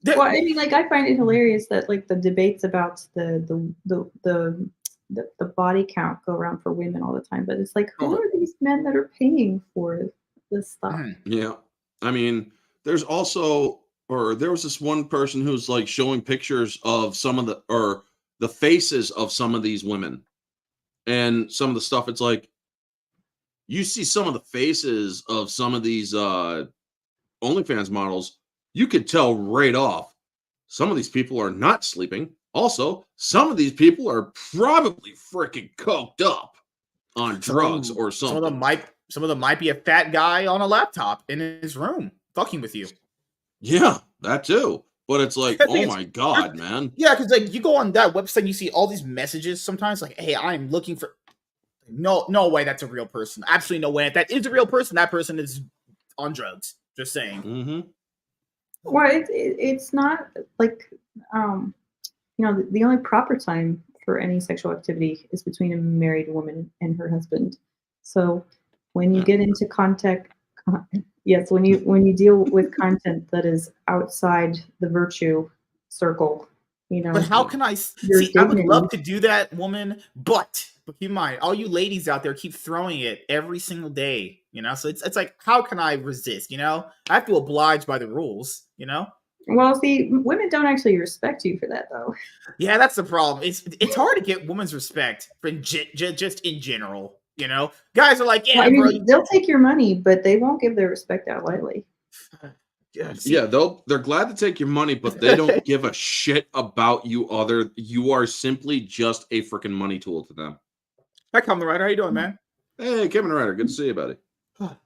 Well, I mean, like, I find it hilarious that like the debates about the body count go around for women all the time, but it's like, who are these men that are paying for this stuff? Yeah, I mean, there's also, or there was this one person who's like showing pictures of some of the faces of some of these women, and some of the stuff. It's like, you see some of the faces of some of these OnlyFans models, you could tell right off, some of these people are not sleeping. Also, some of these people are probably freaking coked up on drugs or something. Some of them might be a fat guy on a laptop in his room fucking with you. Yeah, that too. But it's like, oh my god, man. Yeah, because like you go on that website and you see all these messages sometimes like, hey, I'm looking for... No way that's a real person. Absolutely no way. If that is a real person, that person is on drugs. Just saying. Well, it's not like, you know, the only proper time for any sexual activity is between a married woman and her husband. So when you get into yes, when you deal with content that is outside the virtue circle, But how can I your see? I would dignity. love to do that, woman. But keep in mind, all you ladies out there keep throwing it every single day. So it's like, how can I resist? I have to oblige by the rules. Well, see, women don't actually respect you for that, though. Yeah, that's the problem. It's hard to get women's respect for just in general. Guys are like, yeah, Well, I mean, bro. they'll take your money, but they won't give their respect out lightly. Yeah, they're glad to take your money, but they don't give a shit about you. You are simply just a freaking money tool to them. Hi, Kamen Rider. How you doing, man? Hey, Kamen Rider. Good to see you, buddy.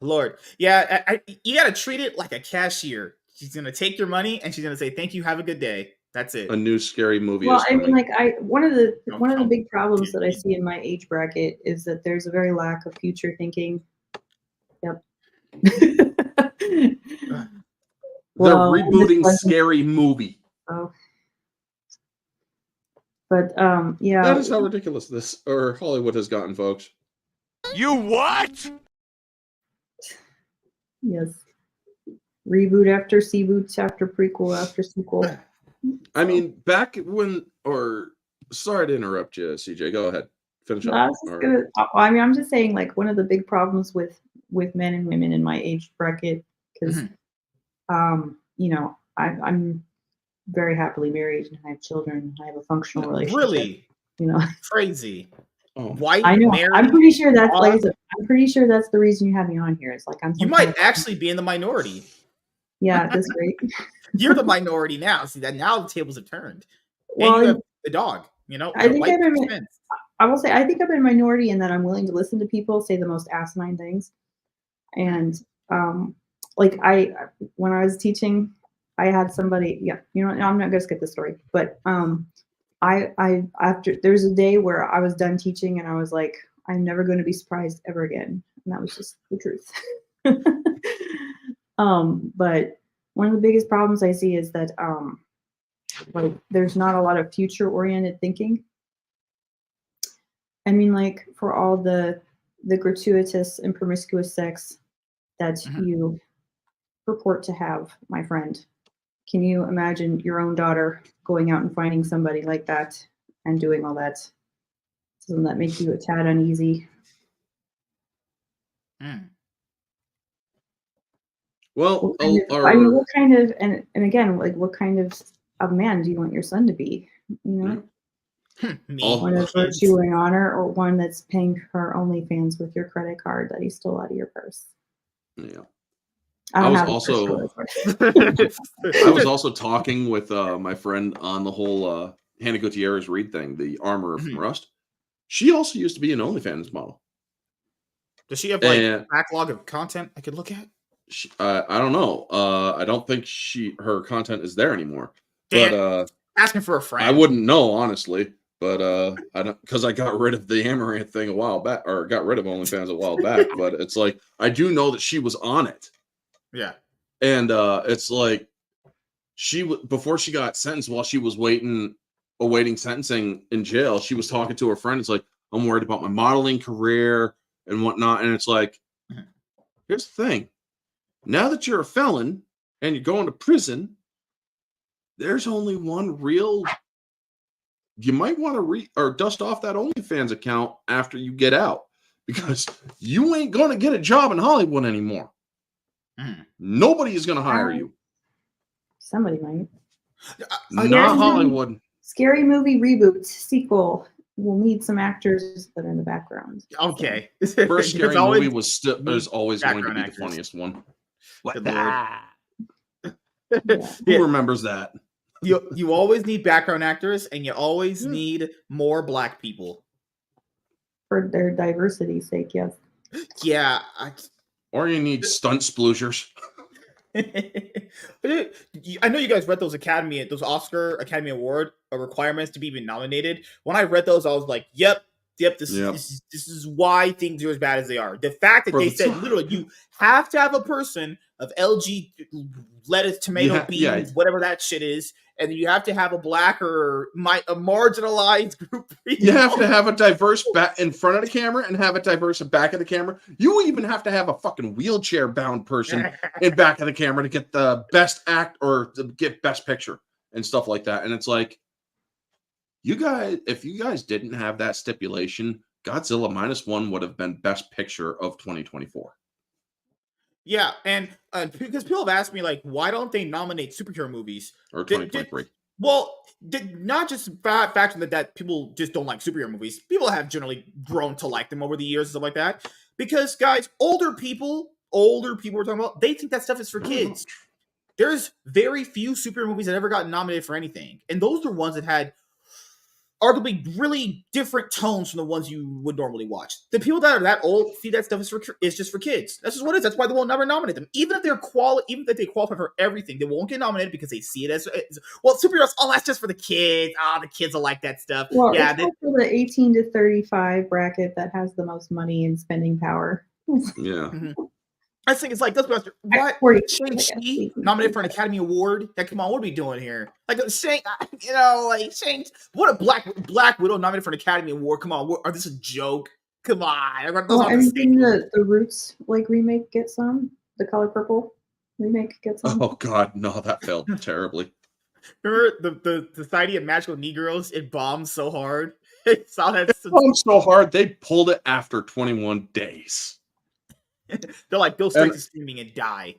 Lord, yeah, you gotta treat it like a cashier. She's gonna take your money and she's gonna say, "Thank you, have a good day." That's it. A new scary movie. Well, is I mean, coming. one of the big problems that I see in my age bracket is that there's a very lack of future thinking. Yep. They're rebooting Scary Movie. Oh. But yeah. That is how ridiculous this or Hollywood has gotten, folks. You what? Yes. Reboot after sequel after prequel after sequel. I mean, back when, or sorry to interrupt you, CJ. Go ahead, finish up. I'm just saying, like, one of the big problems with men and women in my age bracket, because, I'm very happily married and I have children. I have a functional relationship. Really, crazy. Oh. White, I know. married, I'm pretty sure that's I'm pretty sure that's the reason you have me on here. It's like you might actually be in the minority. Yeah, that's great. You're the minority now. See that now the tables have turned. Well, and you have the dog. I think I will say I think I'm in minority in that I'm willing to listen to people say the most asinine things. And when I was teaching, I had somebody. Yeah, I'm not gonna skip the story, but after there's a day where I was done teaching and I was like, I'm never going to be surprised ever again, and that was just the truth. But one of the biggest problems I see is that there's not a lot of future oriented thinking. I mean, like, for all the gratuitous and promiscuous sex that you purport to have, my friend, can you imagine your own daughter going out and finding somebody like that and doing all that? Doesn't that make you a tad uneasy? Well, what kind of and again, like, what kind of man do you want your son to be? One of virtue and honor, or one that's paying for OnlyFans with your credit card that he stole out of your purse? Yeah. I was also talking with my friend on the whole Hannah Gutierrez Reed thing, the armor from Rust. She also used to be an OnlyFans model. Does she have a backlog of content I could look at? I don't know. I don't think her content is there anymore. Damn, but asking for a friend. I wouldn't know, honestly. But I don't, because I got rid of the Amaranth thing a while back, or got rid of OnlyFans a while back. But it's like I do know that she was on it. Yeah. And it's like before she got sentenced, while she was awaiting sentencing in jail, she was talking to her friend. It's like, I'm worried about my modeling career and whatnot. And it's like, here's the thing. Now that you're a felon and you're going to prison, there's only one real. You might want to dust off that OnlyFans account after you get out, because you ain't going to get a job in Hollywood anymore. Nobody is going to hire you. Somebody might. Not Hollywood. Scary Movie reboot sequel will need some actors that are in the background. Okay. First Scary Movie is always going to be the funniest one. What? Who remembers that? You always need background actors, and you always need more Black people. For their diversity's sake, yes. Yeah. Or you need stunt sploogers. I know you guys read those Oscar Academy Award requirements to be even nominated. When I read those, I was like, yep, Yep, this is why things are as bad as they are. The fact that they said literally you have to have a person of LG lettuce, tomato, beans, whatever that shit is, and you have to have a black or a marginalized group. You have to have a diverse back in front of the camera and have a diverse back of the camera. You even have to have a fucking wheelchair bound person in back of the camera to get the best act or to get best picture and stuff like that. And it's like, you guys, if you guys didn't have that stipulation, Godzilla -1 would have been best picture of 2024. Yeah, and because people have asked me, like, why don't they nominate superhero movies? Or 2023. Not just fact that people just don't like superhero movies. People have generally grown to like them over the years and stuff like that. Because, guys, older people we're talking about, they think that stuff is for kids. There's very few superhero movies that ever got nominated for anything. And those are ones that had arguably really different tones from the ones you would normally watch. The people that are that old see that stuff is just for kids. That's just what it is. That's why they will never nominate them. Even if they qualify for everything, they won't get nominated because they see it as superheroes. Oh, that's just for the kids. The kids will like that stuff. Well, yeah, it's for the 18 to 35 bracket that has the most money and spending power. Yeah. I think it's like that's what Shang-Chi nominated for an Academy Award. Like, come on, what are we doing here? Like Shang, what a Black Widow nominated for an Academy Award. Come on, are this a joke? Come on. Have you seen the Roots remake get some? The Color Purple remake get some? Oh God, no, that failed terribly. Remember the Society of Magical Negroes? It bombed so hard. It bombed so hard they pulled it after 21 days. They're like, go straight to streaming and die.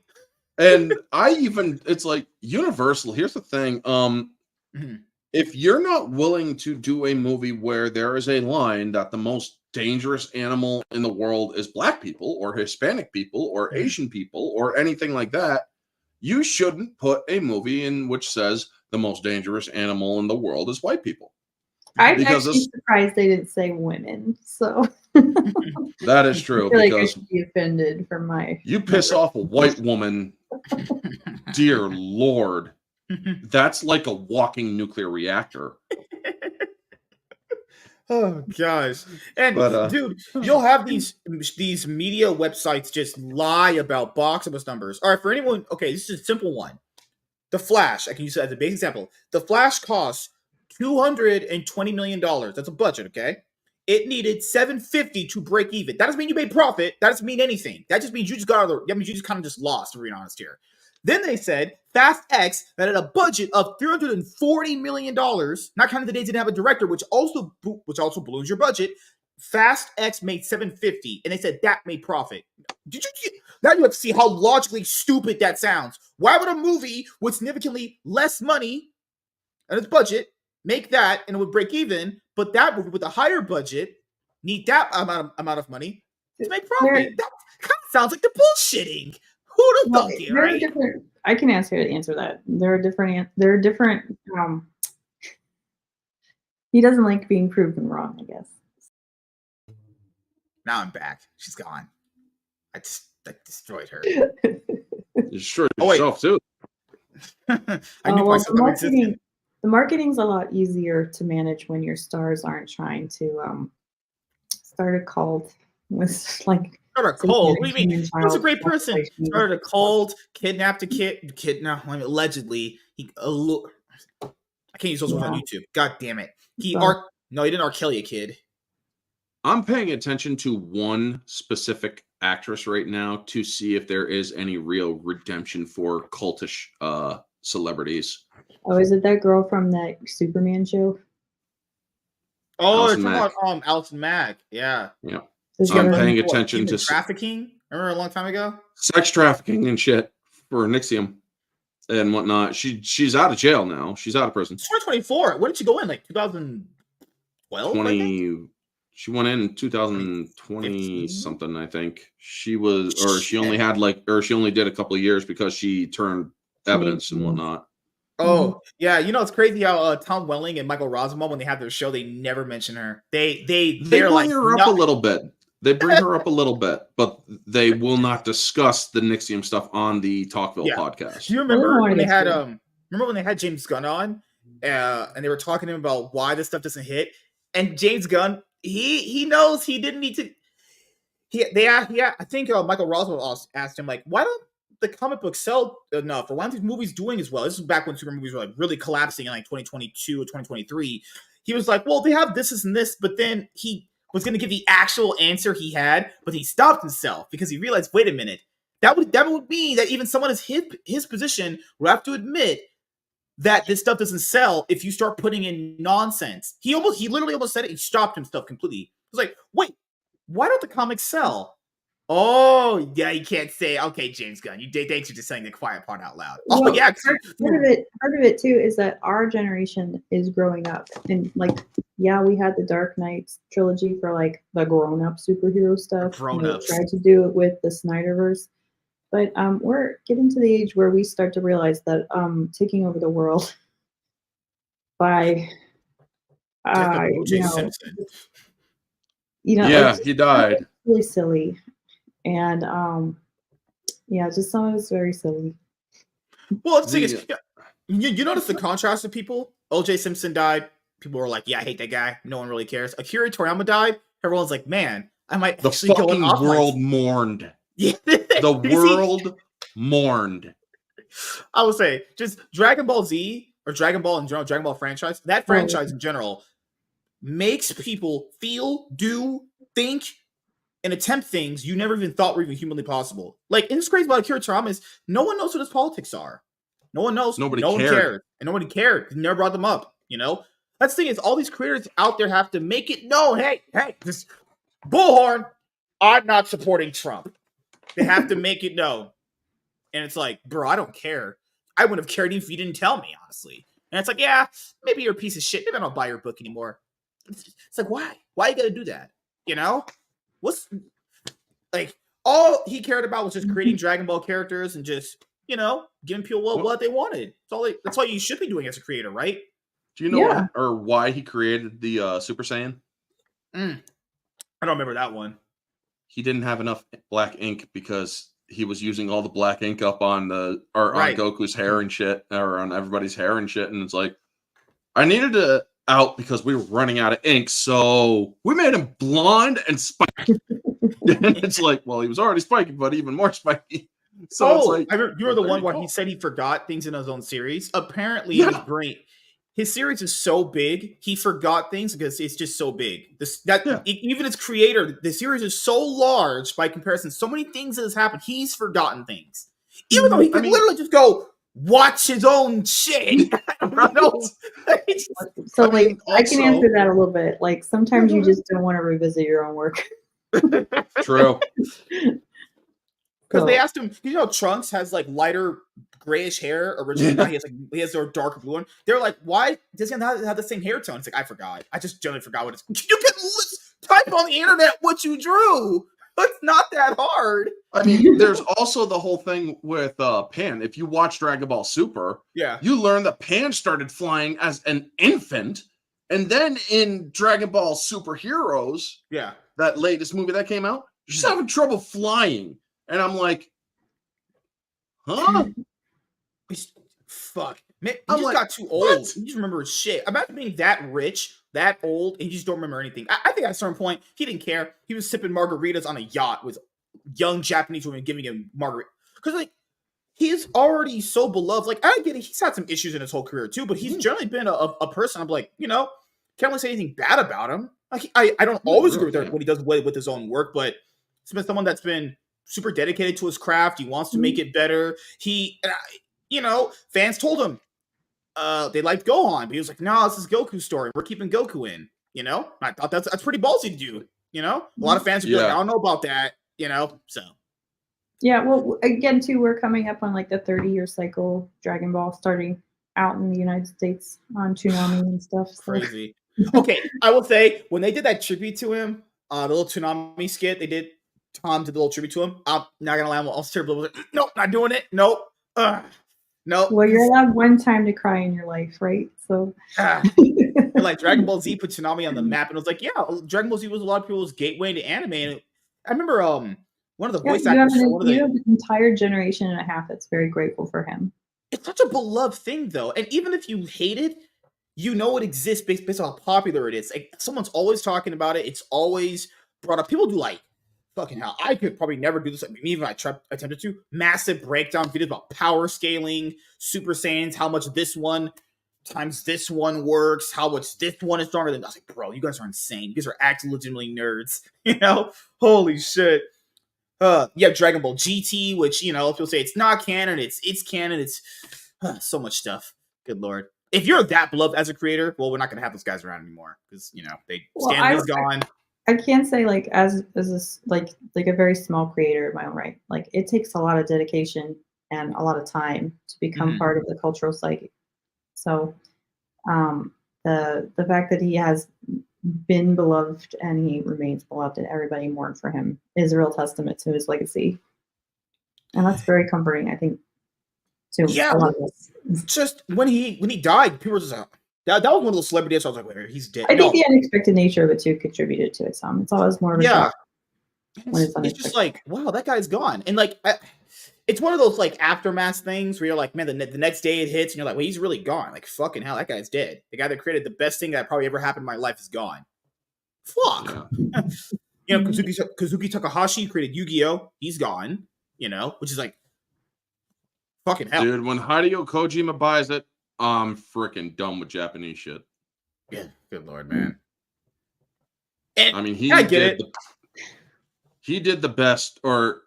And it's like Universal. Here's the thing. If you're not willing to do a movie where there is a line that the most dangerous animal in the world is Black people or Hispanic people or Asian people or anything like that, you shouldn't put a movie in which says the most dangerous animal in the world is white people. I'm actually surprised they didn't say women. So that is true. I feel like I should be offended for my. You piss off a white woman, dear Lord, that's like a walking nuclear reactor. Oh gosh! And dude, you'll have these media websites just lie about box office numbers. All right, for anyone, okay, this is a simple one. The Flash, I can use it as a basic example. The Flash costs $220 million. That's a budget, okay? It needed $750 to break even. That doesn't mean you made profit. That doesn't mean anything. That just means you just kind of just lost, to be honest here. Then they said Fast X that had a budget of $340 million, not counting the days it didn't have a director, which also balloons your budget. Fast X made $750, and they said that made profit. Now you have to see how logically stupid that sounds. Why would a movie with significantly less money and its budget make that and it would break even, but that movie with a higher budget need that amount of money to make profit? That kind of sounds like the bullshitting. Who the fuck here, right? I can answer that. There are different. He doesn't like being proven wrong, I guess. Now I'm back. She's gone. I destroyed her. You destroyed yourself too. I knew myself existed. The marketing's a lot easier to manage when your stars aren't trying to start a cult with like. Start a cult? What do you mean? He was a great person. Started a cult, kidnapped a kid. Allegedly, I can't use those words on YouTube. God damn it. He didn't R. Kelly a kid. I'm paying attention to one specific actress right now to see if there is any real redemption for cultish celebrities. Oh, is it that girl from that Superman show? Oh, it's about Allison Mack. Yeah. Yeah. I'm paying attention to trafficking. Remember a long time ago? Sex trafficking and shit for Nixium and whatnot. She's out of jail now. She's out of prison. 2024. When did she go in? Like 2012? She went in 2020 something, I think. She only did a couple of years because she turned evidence and whatnot. Oh, yeah. You know, it's crazy how Tom Welling and Michael Rosenbaum, when they have their show, they never mention her. They bring her up a little bit. They bring her up a little bit, but they will not discuss the Nixium stuff on the Talkville podcast. Do you remember when they had James Gunn on, and they were talking to him about why this stuff doesn't hit? And James Gunn, he knows he didn't need to. I think Michael Roswell asked him like, why don't the comic books sell enough, or why aren't these movies doing as well? This is back when super movies were like really collapsing in like 2022 or 2023. He was like, well, they have this and this, but then he was going to give the actual answer he had, but he stopped himself because he realized, wait a minute, that would mean that even someone in his position will have to admit that this stuff doesn't sell if you start putting in nonsense. He literally almost said it. He stopped himself completely. He was like, wait, why don't the comics sell? Oh, yeah, you can't say, okay, James Gunn, thanks for just saying the quiet part out loud. Well, Oh, yeah. Part of it too is that our generation is growing up. And like, yeah, we had the Dark Knight trilogy for like the grown-up superhero stuff. Grown-ups. Tried to do it with the Snyderverse. But we're getting to the age where we start to realize that taking over the world by O.J. Simpson. Yeah, he died. Really silly. And yeah, just some of it's very silly. Well, the thing is, you notice the contrast of people. O.J. Simpson died. People were like, yeah, I hate that guy. No one really cares. Akira Toriyama died. Everyone's like, man, I might the actually fucking world mourned. Yeah. The world mourned. I would say just Dragon Ball Z or Dragon Ball in general, Dragon Ball franchise, that franchise in general makes people feel, do, think, and attempt things you never even thought were even humanly possible. Like, and it's crazy about Akira Toriyama is no one knows what his politics are. No one knows. Nobody no cared. one cared. And nobody cared. He never brought them up, you know? That's the thing is all these creators out there have to make it known, hey, this bullhorn, I'm not supporting Trump. They have to make it known. And it's like, bro, I don't care. I wouldn't have cared if you didn't tell me, honestly. And it's like, yeah, maybe you're a piece of shit. Maybe I don't buy your book anymore. It's like, why? Why you gotta do that? You know? What's like all he cared about was just creating Dragon Ball characters and just, you know, giving people what they wanted. That's all you should be doing as a creator, right? Do you know why he created the Super Saiyan? I don't remember that one. He didn't have enough black ink because he was using all the black ink up on on Goku's hair and shit, or on everybody's hair and shit. And it's like, I needed to out because we were running out of ink, so we made him blonde and spiky. And it's like, well, he was already spiky, but even more spiky. So it's like, I remember, you were the one where he said he forgot things in his own series. Apparently, his brain. His series is so big, he forgot things because it's just so big. Even its creator, the series is so large by comparison. So many things that has happened, he's forgotten things. Even though he could literally just go watch his own shit. I don't know. So, I can answer that a little bit. Like, sometimes you just don't want to revisit your own work. True. Because they asked him, you know, Trunks has like lighter grayish hair originally. Now he has their darker blue one. They're like, why does he not have the same hair tone? It's like, I forgot. I just generally forgot what it's. You can type on the internet what you drew. It's not that hard. I mean, there's also the whole thing with Pan. If you watch Dragon Ball Super, you learn that Pan started flying as an infant, and then in Dragon Ball Super Heroes, that latest movie that came out, she's having trouble flying. And I'm like, huh? Fuck. Man, he just got too old. What? You just remember his shit. Imagine being that rich, that old, and you just don't remember anything. I think at a certain point, he didn't care. He was sipping margaritas on a yacht with young Japanese women giving him margarita. Because, like, he's already so beloved. Like, I get it. He's had some issues in his whole career, too. But he's generally been a person, I'm like, you know, can't really say anything bad about him. Like, I don't always agree with what he does with his own work, but he's been someone that's been super dedicated to his craft. He wants to make it better. You know, fans told him they liked Gohan, but he was like, no, this is Goku's story. We're keeping Goku in, you know? I thought that's pretty ballsy to do, you know? A lot of fans would be like, I don't know about that, you know? So. Yeah, well, again, too, we're coming up on like the 30-year cycle Dragon Ball starting out in the United States on Toonami and stuff. So. Crazy. Okay, I will say, when they did that tribute to him, the little Toonami skit, they did, Tom did a little tribute to him. I'm not going to lie, I'll terrible. Nope, not doing it. Nope. Nope. Well, you're allowed one time to cry in your life, right? So, and like Dragon Ball Z put Toonami on the map, and it was like, yeah, Dragon Ball Z was a lot of people's gateway to anime. And I remember one of the voice actors. You have an entire generation and a half that's very grateful for him. It's such a beloved thing, though, and even if you hate it, you know it exists based on how popular it is. Like someone's always talking about it. It's always brought up. People do like fucking hell. I could probably never do this. I mean, even if I attempted to. Massive breakdown videos about power scaling, Super Saiyans, how much this one times this one works, how much this one is stronger than. I was like, bro, you guys are insane. You guys are actually legitimately nerds. You know, holy shit. Yeah, Dragon Ball GT, which people say it's not canon. It's canon. It's so much stuff. Good lord. If you're that beloved as a creator, well, we're not gonna have those guys around anymore because Stanley's gone. I can't say like as this like a very small creator in my own right. Like it takes a lot of dedication and a lot of time to become part of the cultural psyche. So the fact that he has been beloved and he remains beloved and everybody mourned for him is a real testament to his legacy. And that's very comforting, I think. Yeah, just when he died, people were just like, that was one of those celebrities. I was like, wait, he's dead. I think the unexpected nature of it too contributed to it some. It's always more of a shock when it's just like, wow, that guy's gone. And like it's one of those like aftermath things where you're like, man, the next day it hits and you're like, well, he's really gone. Like fucking hell, that guy's dead. The guy that created the best thing that probably ever happened in my life is gone. Fuck. Yeah. Kazuki Takahashi created Yu-Gi-Oh! He's gone. Which is like fucking hell. Dude, when Hideo Kojima buys it, I'm freaking done with Japanese shit. Yeah, good lord, man. I mean, he did the best, or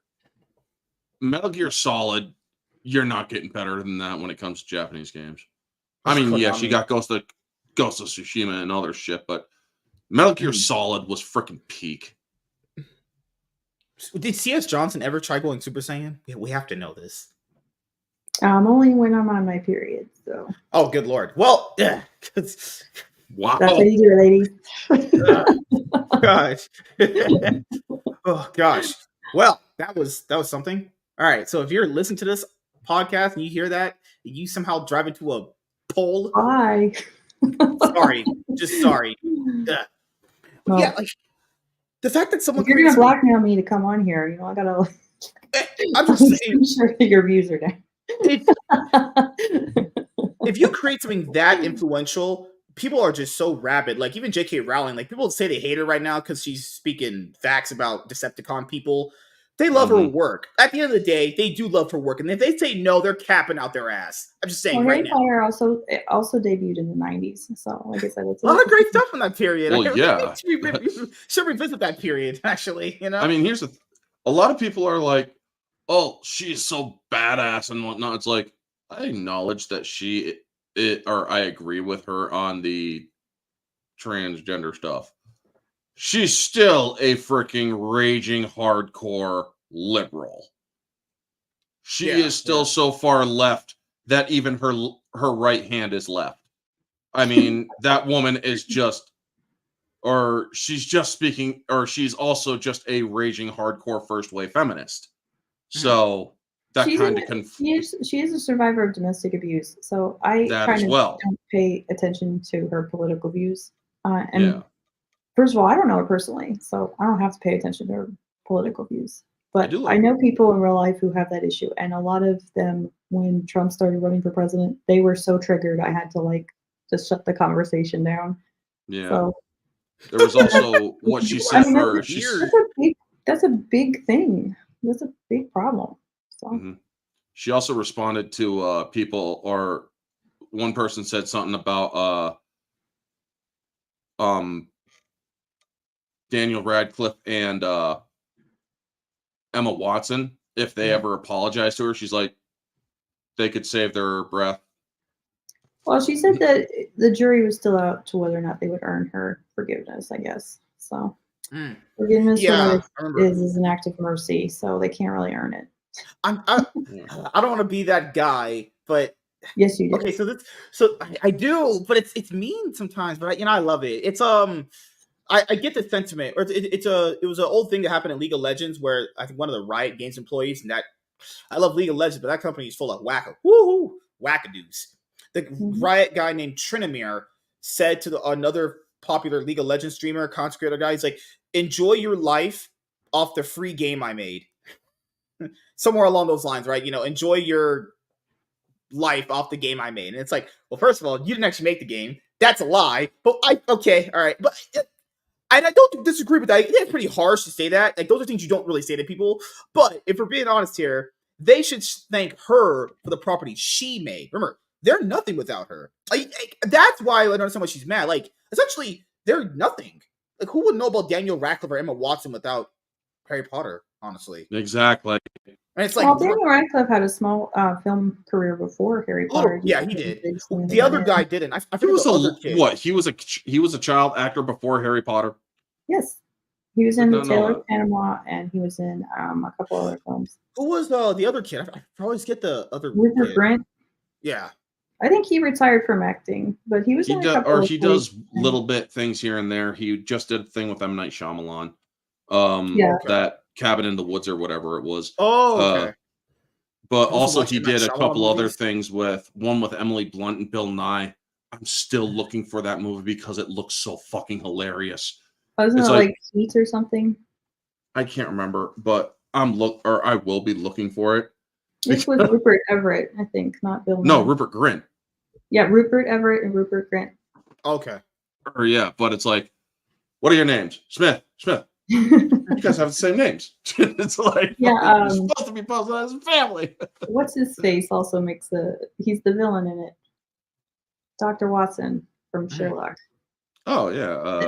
Metal Gear Solid, you're not getting better than that when it comes to Japanese games. I mean, yes, you got Ghost of Tsushima and other shit, but Metal Gear Solid was freaking peak. Did C.S. Johnson ever try going Super Saiyan? Yeah, we have to know this. Only when I'm on my period, so. Oh, good lord. Well, yeah. Wow. That's how you do it, ladies. Gosh. Oh, gosh. Well, that was something. All right. So if you're listening to this podcast and you hear that, you somehow drive into a pole. Bye. Sorry. Just sorry. Yeah. Well, yeah, like the fact that someone if you're gonna blackmail me to come on here, I gotta. I'm just saying. Sure your views are down. If you create something that influential, people are just so rabid. Like even J.K. Rowling, like people say they hate her right now because she's speaking facts about Decepticon people. They love her work. At the end of the day, they do love her work, and if they say no, they're capping out their ass. I'm just saying right now. Harry Potter also debuted in the '90s, so like I said, it's a lot of great stuff in that period. Well, yeah, should revisit that period. Actually, I mean, here's a lot of people are like, "Oh, she's so badass and whatnot." It's like I acknowledge that I agree with her on the transgender stuff. She's still a freaking raging hardcore liberal. She is still so far left that even her right hand is left. I mean, that woman is just, or she's just speaking, or she's also just a raging hardcore first wave feminist. So that kind of she is a survivor of domestic abuse. So I kind of don't pay attention to her political views. First of all, I don't know her personally, so I don't have to pay attention to her political views. But I know people in real life who have that issue, and a lot of them, when Trump started running for president, they were so triggered I had to just shut the conversation down. Yeah. So there was also what she said for that's a big thing. That's a big problem. So she also responded to people, or one person said something about Daniel Radcliffe and Emma Watson, if they ever apologize to her, she's like, they could save their breath. Well, she said that the jury was still out to whether or not they would earn her forgiveness, I guess. So forgiveness is an act of mercy, so they can't really earn it. I don't want to be that guy, but yes, you do. Okay, so I do, but it's mean sometimes, but I love it. It's I get the sentiment, or it was an old thing that happened in League of Legends where I think one of the Riot Games employees, and that I love League of Legends, but that company is full of wackadoos. The Riot guy named Trinamir said to another popular League of Legends streamer, content creator guy, he's like, enjoy your life off the free game I made. Somewhere along those lines, right? Enjoy your life off the game I made. And it's like, well, first of all, you didn't actually make the game. that's a lie. But okay, all right. But and I don't disagree with that. I think it's pretty harsh to say that. Like, those are things you don't really say to people. But if we're being honest here, they should thank her for the property she made. Remember, they're nothing without her. That's why I don't understand why she's mad. Like, essentially, they're nothing. Like, who would know about Daniel Radcliffe or Emma Watson without Harry Potter, honestly? Exactly. And it's like, well, Daniel Radcliffe had a small film career before Harry Potter. yeah, he did. The other guy didn't. I He was the other kid. what? He was a child actor before Harry Potter. Yes, he was in The Tailor of Panama, and he was in a couple other films. Who was the other kid? I always get the other Rupert Grint. Yeah, I think he retired from acting, but he was in a couple of he does little bit things here and there. He just did a thing with M. Night Shyamalan. That Cabin in the Woods or whatever it was. Oh, okay. But also he did a couple other things with Emily Blunt and Bill Nye. I'm still looking for that movie because it looks so fucking hilarious. Wasn't it like Heat or something? I can't remember, but I will be looking for it. This was Rupert Everett, I think, not Bill Nye. No, Rupert Grint. Yeah, Rupert Everett and Rupert Grint. Okay. Or yeah, but it's like, what are your names? Smith. You guys have the same names. It's like, yeah, you're supposed to be posted as a family. What's his face also makes he's the villain in it. Dr. Watson from Sherlock. Oh yeah.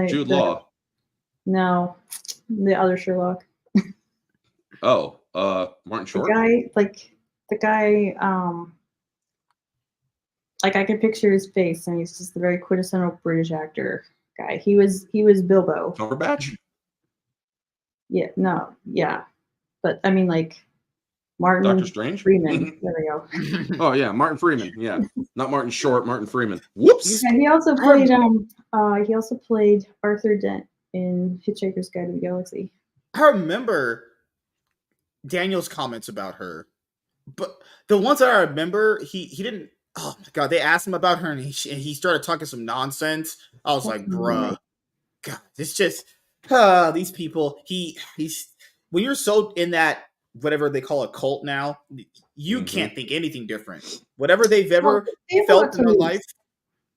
Jude Law. No, the other Sherlock. Oh, Martin Short. The guy, like I can picture his face, and he's just the very quintessential British actor guy. He was Bilbo. Cumberbatch? Yeah, no, yeah. But I mean, like, Martin Doctor Strange? Freeman. There we go. Oh yeah, Martin Freeman. Yeah. Not Martin Short, Martin Freeman. Whoops. And he also played Arthur Dent in Hitchhiker's Guide to the Galaxy. I remember Daniel's comments about her, but the ones that I remember, he didn't. Oh my god! They asked him about her, and he started talking some nonsense. I was like, bruh, God, it's just these people. He's when you're so in that whatever they call a cult now, you can't think anything different. Whatever they've ever felt in their life,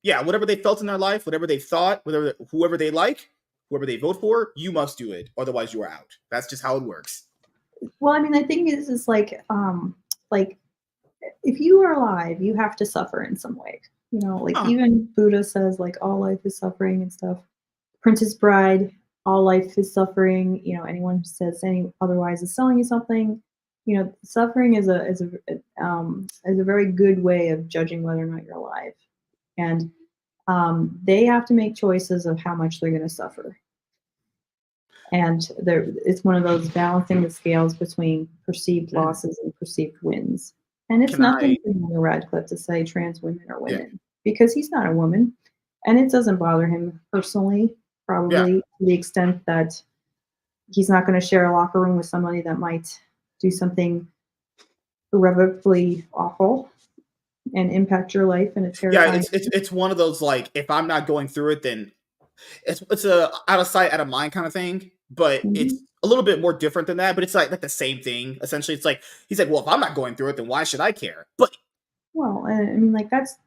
yeah, whatever they felt in their life, whatever they thought, whoever they like, whoever they vote for, you must do it. Otherwise, you are out. That's just how it works. Well, I mean, the thing is like if you are alive, you have to suffer in some way. You know, like even Buddha says, like, all life is suffering and stuff. Princess Bride, all life is suffering. You know, anyone who says any otherwise is selling you something. You know, suffering is a very good way of judging whether or not you're alive. And they have to make choices of how much they're going to suffer. And it's one of those balancing the scales between perceived losses and perceived wins. And it's nothing for Daniel Radcliffe to say trans women are women, because he's not a woman. And it doesn't bother him personally, probably to the extent that he's not going to share a locker room with somebody that might do something irrevocably awful and impact your life in a terrifying it's one of those, like, if I'm not going through it, then it's a out of sight, out of mind kind of thing. But it's a little bit more different than that. But it's like the same thing. Essentially, it's like he's like, well, if I'm not going through it, then why should I care? But well, I mean, like that's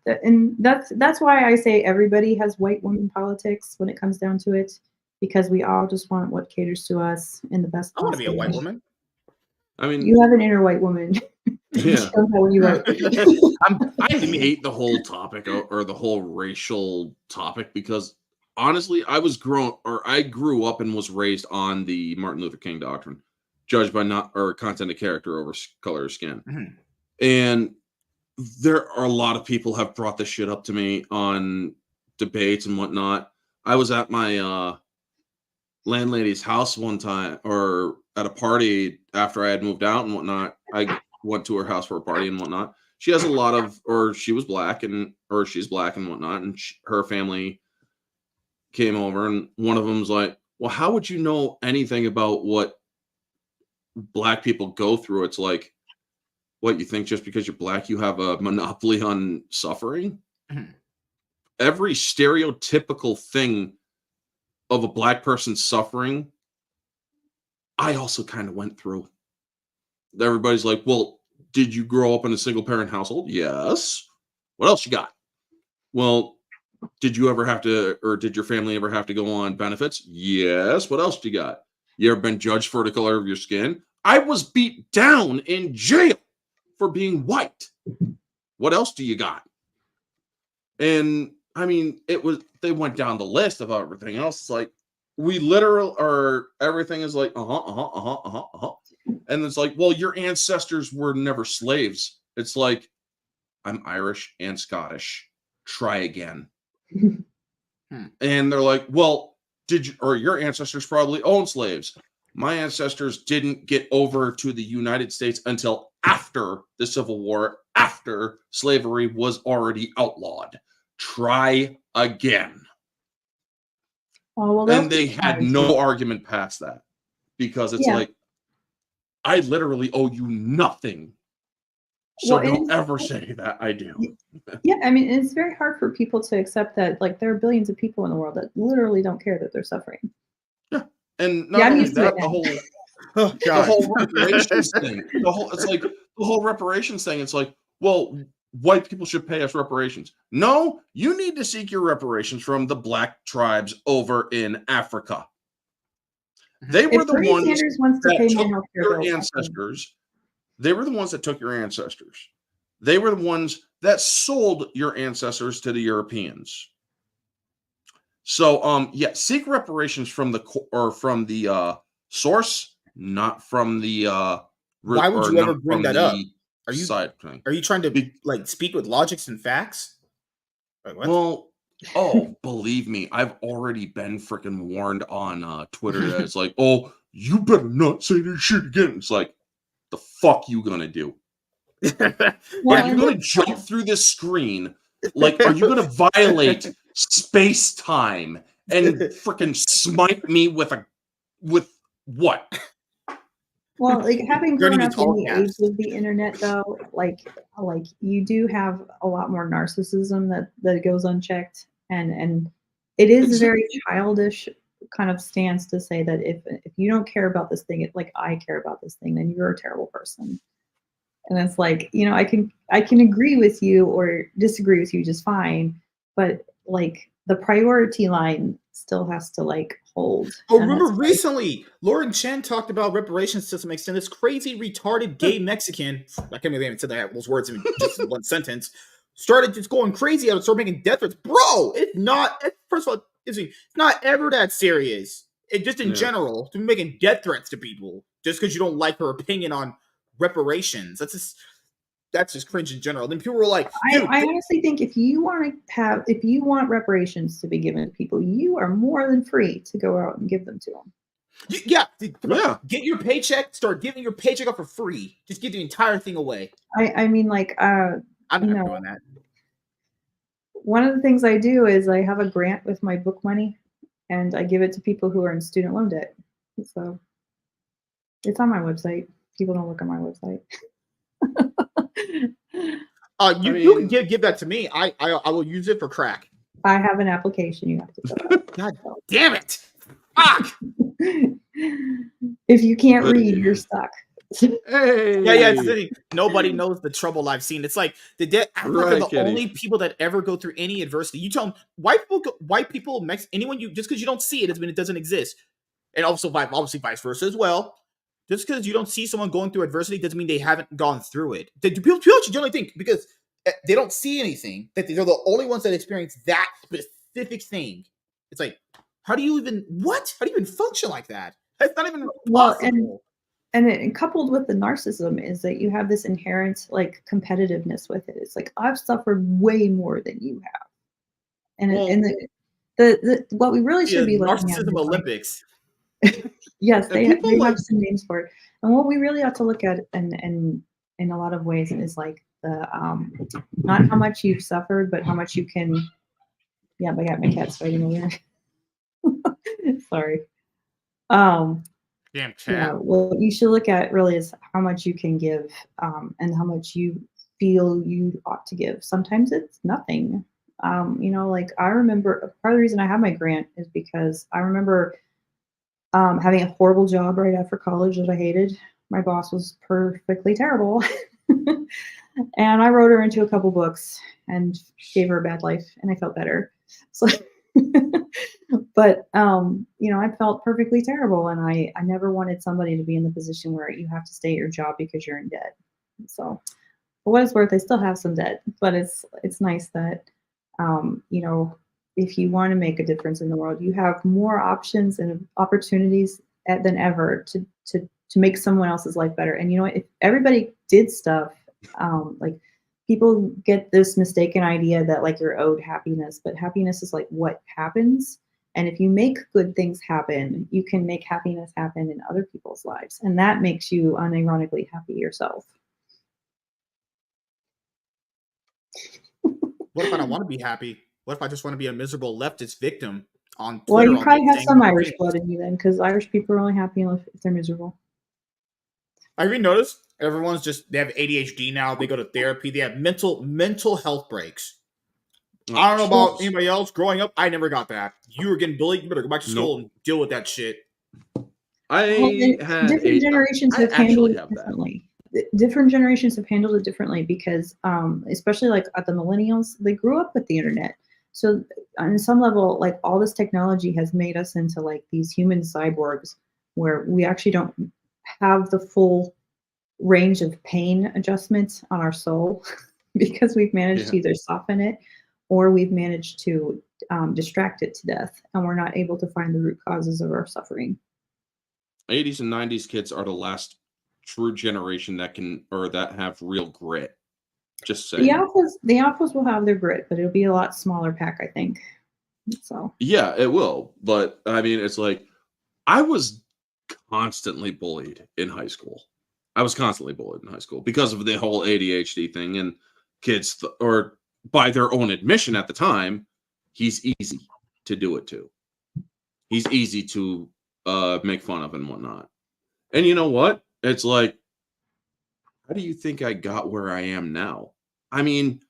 why I say everybody has white woman politics when it comes down to it, because we all just want what caters to us in the best. I want to be a white woman. I mean, you have an inner white woman. Yeah. I hate the whole topic or the whole racial topic, because honestly, I grew up and was raised on the Martin Luther King doctrine, judged by content of character over color of skin. Mm-hmm. And there are a lot of people have brought this shit up to me on debates and whatnot. I was at my landlady's house one time, or at a party after I had moved out and whatnot. I went to her house for a party and whatnot. She has she was black she's black and whatnot. And her family came over, and one of them's like, well, how would you know anything about what black people go through? It's like, what, you think just because you're black, you have a monopoly on suffering? Mm-hmm. Every stereotypical thing of a black person suffering, I also kind of went through. Everybody's like, well, did you grow up in a single parent household? Yes. What else you got? Well, did you ever have to, or did your family ever have to go on benefits? Yes. What else do you got? You ever been judged for the color of your skin? I was beat down in jail for being white. What else do you got? And I mean, they went down the list of everything else. It's like, we literally are, everything is like, and it's like, well, your ancestors were never slaves. It's like, I'm Irish and Scottish. Try again. And they're like, well, your ancestors probably owned slaves. My ancestors didn't get over to the United States until after the Civil War, after slavery was already outlawed. Try again. Oh, well, And they had no argument past that, because it's like, I literally owe you nothing. So don't ever say that I do. Yeah, I mean, it's very hard for people to accept that, like, there are billions of people in the world that literally don't care that they're suffering. Yeah. And not only that, the whole reparations thing. The whole reparations thing. It's like, well, white people should pay us reparations. No, you need to seek your reparations from the black tribes over in Africa. They were the ones that took your ancestors. They were the ones that took your ancestors. They were the ones that sold your ancestors to the Europeans. So, seek reparations from the source, not from the. Why would you ever bring that up? Are you trying to speak with logics and facts? Like, what? Well, believe me, I've already been freaking warned on Twitter that it's like, oh, you better not say this shit again. It's like, the fuck you gonna do? Are you gonna jump through this screen? Like, are you gonna violate space time and freaking smite me with what? Well, like, having grown up in the age of the internet, though, like you do have a lot more narcissism that goes unchecked, and it is a very childish kind of stance to say that if you don't care about this thing, like I care about this thing, then you're a terrible person. And it's like, I can agree with you or disagree with you just fine, but like the priority line still has to hold. Oh, remember recently, Lauren Chen talked about reparations to some extent. This crazy, retarded, gay Mexican, I can't believe I even said those words in just one sentence, started just going crazy and started making death threats. Bro, it's not, first of all, it's not ever that serious. It just in general, to be making death threats to people just because you don't like her opinion on reparations. That's just cringe in general. Then people were like, I honestly think if you want reparations to be given to people, you are more than free to go out and give them to them. Yeah. Get your paycheck, start giving your paycheck up for free. Just give the entire thing away. I mean, I'm not doing that. One of the things I do is I have a grant with my book money, and I give it to people who are in student loan debt. So it's on my website. People don't look on my website. You can give that to me. I will use it for crack. I have an application you have to fill out. God damn it! Fuck! If you can't read, you're stuck. Hey. Yeah. Nobody knows the trouble I've seen. It's like the only people that ever go through any adversity. You tell them white people, anyone just because you don't see it doesn't mean it doesn't exist, and also obviously vice versa as well. Just because you don't see someone going through adversity doesn't mean they haven't gone through it. People should generally think, because they don't see anything, that they're the only ones that experience that specific thing. It's like, how do you even function like that? That's not even possible. And coupled with the narcissism is that you have this inherent competitiveness with it. It's like, I've suffered way more than you have. And the what we really should be looking at narcissism Olympics. Yes, they have some names for it. And what we really ought to look at in a lot of ways is like the not how much you've suffered, but how much you can. Yeah, I got my cats fighting over here. Sorry. Damn cat. Yeah, what you should look at really is how much you can give, and how much you feel you ought to give. Sometimes it's nothing. I remember part of the reason I have my grant is because I remember having a horrible job right after college that I hated. My boss was perfectly terrible. And I wrote her into a couple books and gave her a bad life, and I felt better. So, but I felt perfectly terrible, and I never wanted somebody to be in the position where you have to stay at your job because you're in debt. So, for what it's worth, I still have some debt, but it's nice that if you want to make a difference in the world, you have more options and opportunities than ever to make someone else's life better. And if everybody did stuff, like people get this mistaken idea that like you're owed happiness, but happiness is like what happens. And if you make good things happen, you can make happiness happen in other people's lives. And that makes you unironically happy yourself. What if I don't want to be happy? What if I just want to be a miserable leftist victim on Twitter? Well, you probably have some Irish things? blood in you then, because Irish people are only happy if they're miserable. Have you noticed everyone's they have ADHD now? They go to therapy. They have mental health breaks. I don't know about anybody else. Growing up, I never got that. You were getting bullied. You better go back to school and deal with that shit. Different generations have handled it differently. Different generations have handled it differently because, especially like at the millennials, they grew up with the internet. So on some level, like all this technology has made us into like these human cyborgs where we actually don't have the full range of pain adjustments on our soul because we've managed to either soften it or we've managed to distract it to death, and we're not able to find the root causes of our suffering. 80s and 90s kids are the last true generation that have real grit. Just saying. The alphas will have their grit, but it'll be a lot smaller pack, I think. So yeah, it will. But I mean, it's like I was constantly bullied in high school. Because of the whole ADHD thing, and kids, or by their own admission at the time, he's easy to do it to. He's easy to make fun of and whatnot. And you know what? It's like, how do you think I got where I am now? I mean,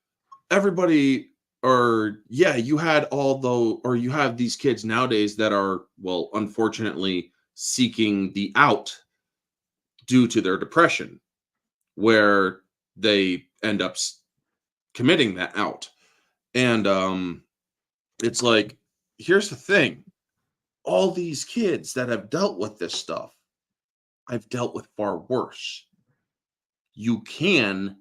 everybody, you have these kids nowadays that are, well, unfortunately seeking the out due to their depression, where they end up committing that out. And it's like, here's the thing. All these kids that have dealt with this stuff, I've dealt with far worse. You can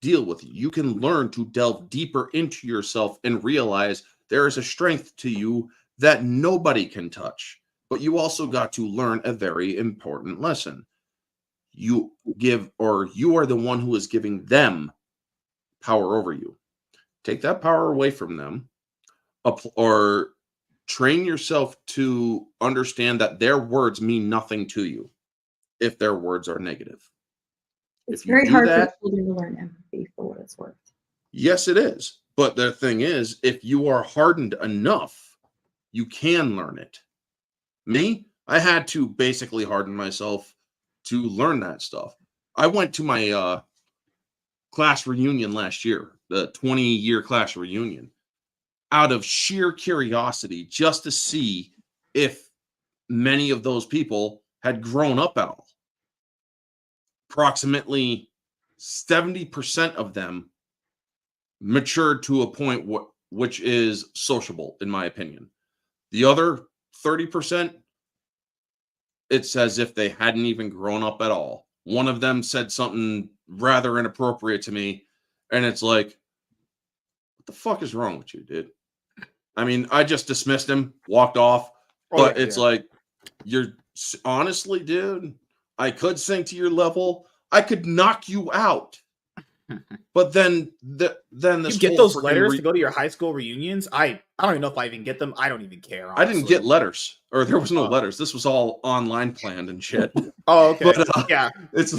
deal with it. You can learn to delve deeper into yourself and realize there is a strength to you that nobody can touch. But you also got to learn a very important lesson. You are the one who is giving them power over you. Take that power away from them, or train yourself to understand that their words mean nothing to you if their words are negative. It's very hard for children to learn empathy, for what it's worth. Yes, it is. But the thing is, if you are hardened enough, you can learn it. Me, I had to basically harden myself to learn that stuff. I went to my class reunion last year, the 20-year class reunion, out of sheer curiosity, just to see if many of those people had grown up at all. Approximately 70% of them matured to a point which is sociable, in my opinion. The other 30%, it's as if they hadn't even grown up at all. One of them said something rather inappropriate to me, and it's like, what the fuck is wrong with you, dude? I mean, I just dismissed him, walked off, but it's like, you're honestly, dude, I could sink to your level. I could knock you out. But then this you get those letters to go to your high school reunions. I don't even know if I even get them. I don't even care. Honestly. I didn't get letters, or there was no letters. This was all online planned and shit. Oh, okay. But, yeah, it's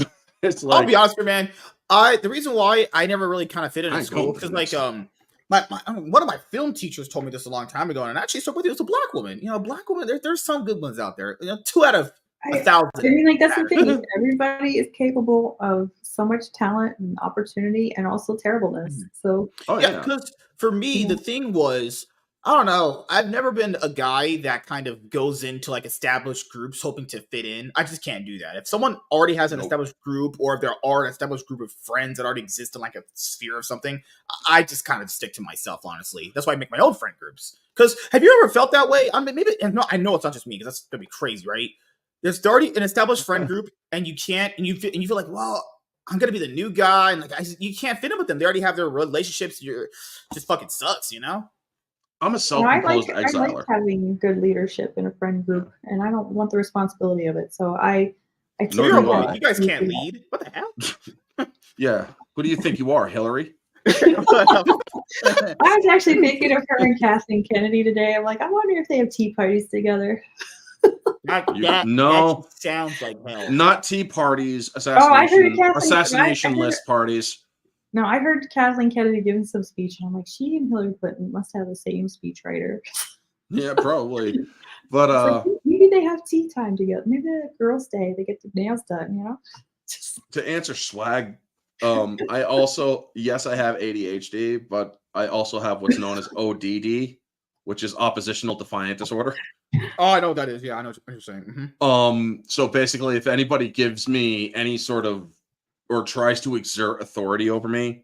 like, I'll be honest with you, man. The reason why I never really kind of fit in school because like one of my film teachers told me this a long time ago, and I actually stuck with it. It was a black woman. Black women. There's some good ones out there. 2 out of 1,000. I mean, like that's the thing. Everybody is capable of so much talent and opportunity, and also terribleness. So because for me, the thing was, I don't know. I've never been a guy that kind of goes into like established groups hoping to fit in. I just can't do that. If someone already has an Nope. established group, or if there are an established group of friends that already exist in like a sphere of something, I just kind of stick to myself, honestly. That's why I make my own friend groups. Because have you ever felt that way? I mean, maybe, and no, I know it's not just me, because that's gonna be crazy, right? There's already an established friend group, and you can't, and you feel like, well, I'm gonna be the new guy, and like you can't fit in with them. They already have their relationships. You're just fucking sucks, you know. I'm a No, I self-imposed like exiler. having good leadership in a friend group, and I don't want the responsibility of it. So I No, You're a do woman. I. You guys can't lead. What the hell? Yeah. Who do you think you are, Hillary? I was actually thinking of her and Kathleen Kennedy today. I'm like, I wonder if they have tea parties together. No. That sounds like hell. Not tea parties, I heard Kathleen- assassination I heard- list parties. No, I heard Kathleen Kennedy giving some speech, and I'm like, she and Hillary Clinton must have the same speechwriter. Yeah, probably. But It's like, maybe they have tea time together. Maybe the girls' day, they get their nails done, you know? to answer swag, I also, yes, I have ADHD, but I also have what's known as ODD, which is oppositional defiant disorder. Oh, I know what that is. Yeah, I know what you're saying. Mm-hmm. So basically, if anybody gives me any sort of or tries to exert authority over me,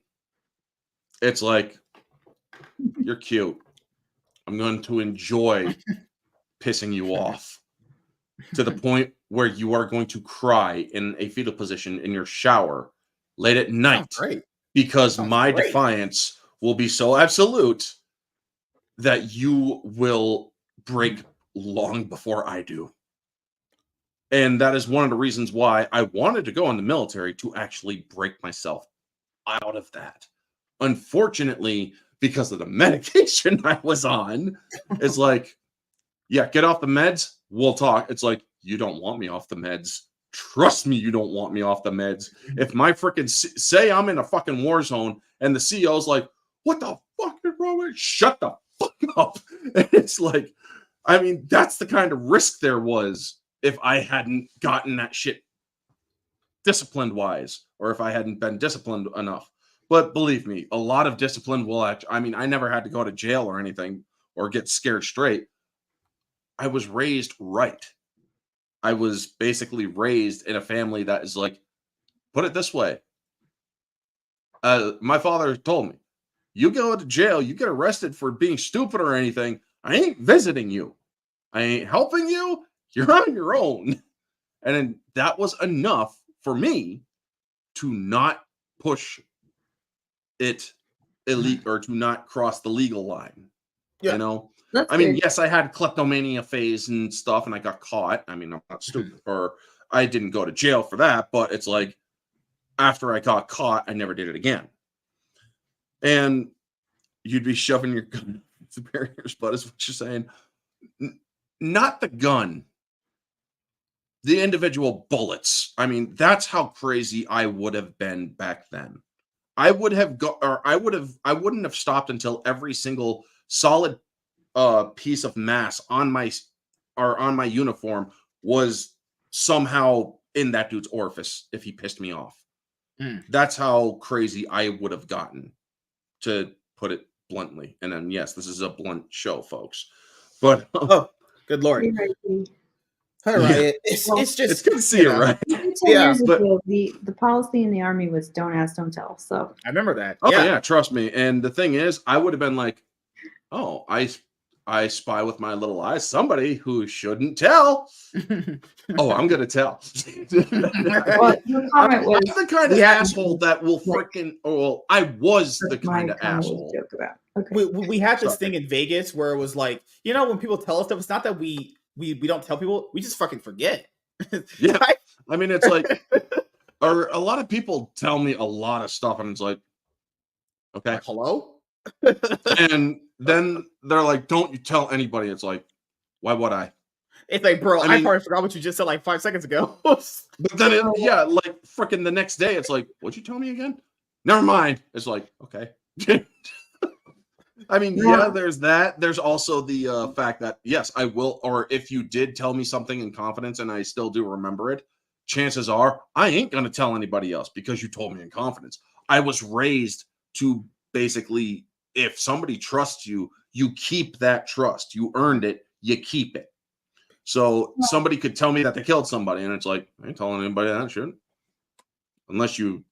it's like, you're cute. I'm going to enjoy pissing you off to the point where you are going to cry in a fetal position in your shower late at night because my defiance will be so absolute that you will break long before I do. And that is one of the reasons why I wanted to go in the military, to actually break myself out of that. Unfortunately, because of the medication I was on, it's like, yeah, get off the meds, we'll talk. It's like, you don't want me off the meds. Trust me, you don't want me off the meds. If my freaking, say I'm in a fucking war zone and the CEO's like, what the fuck is wrong with you? Shut the fuck up. And it's like, I mean, that's the kind of risk there was if I hadn't gotten that shit disciplined wise, or if I hadn't been disciplined enough. But believe me, a lot of discipline will act. I mean, I never had to go to jail or anything or get scared straight. I was raised right. I was basically raised in a family that is like, put it this way. My father told me, you go to jail, you get arrested for being stupid or anything, I ain't visiting you. I ain't helping you. You're on your own. And that was enough for me to not push it illegal, or to not cross the legal line. Yeah. You know? That's I mean, good. yes, I had kleptomania phase and stuff, and I got caught. I mean, I'm not stupid, or I didn't go to jail for that, but it's like, after I got caught, I never did it again. And you'd be shoving your gun to barriers, but is what you're saying. Not the gun, the individual bullets. I mean, that's how crazy I would have been back then. I wouldn't have stopped until every single solid piece of mass on my uniform was somehow in that dude's orifice if he pissed me off. That's how crazy I would have gotten, to put it bluntly. And then, yes, this is a blunt show, folks. But oh, good lord! All right, it's just, it's good to see you, right? 10 years ago, the policy in the Army was don't ask, don't tell. So I remember that. Oh yeah, trust me. And the thing is, I would have been like, oh, I spy with my little eyes somebody who shouldn't tell. Oh, I'm gonna tell. well, your comment was, I'm the kind of asshole that will freaking. Oh, well, I was the kind of asshole. Joke about. Okay. We had this thing in Vegas where it was like, you know, when people tell us stuff, it's not that we don't tell people, we just fucking forget. Yeah, I mean, it's like, or a lot of people tell me a lot of stuff, and it's like, okay, like, hello. And then they're like, don't you tell anybody. It's like, why would I? It's like, bro, I probably forgot what you just said like 5 seconds ago. But then, like freaking the next day, it's like, what'd you tell me again? Never mind. It's like, okay. I mean, yeah, there's that. There's also the fact that, yes, I will, or if you did tell me something in confidence and I still do remember it, chances are I ain't going to tell anybody else because you told me in confidence. I was raised to basically, if somebody trusts you, you keep that trust. You earned it, you keep it. So somebody could tell me that they killed somebody, and it's like, I ain't telling anybody that shit. Unless you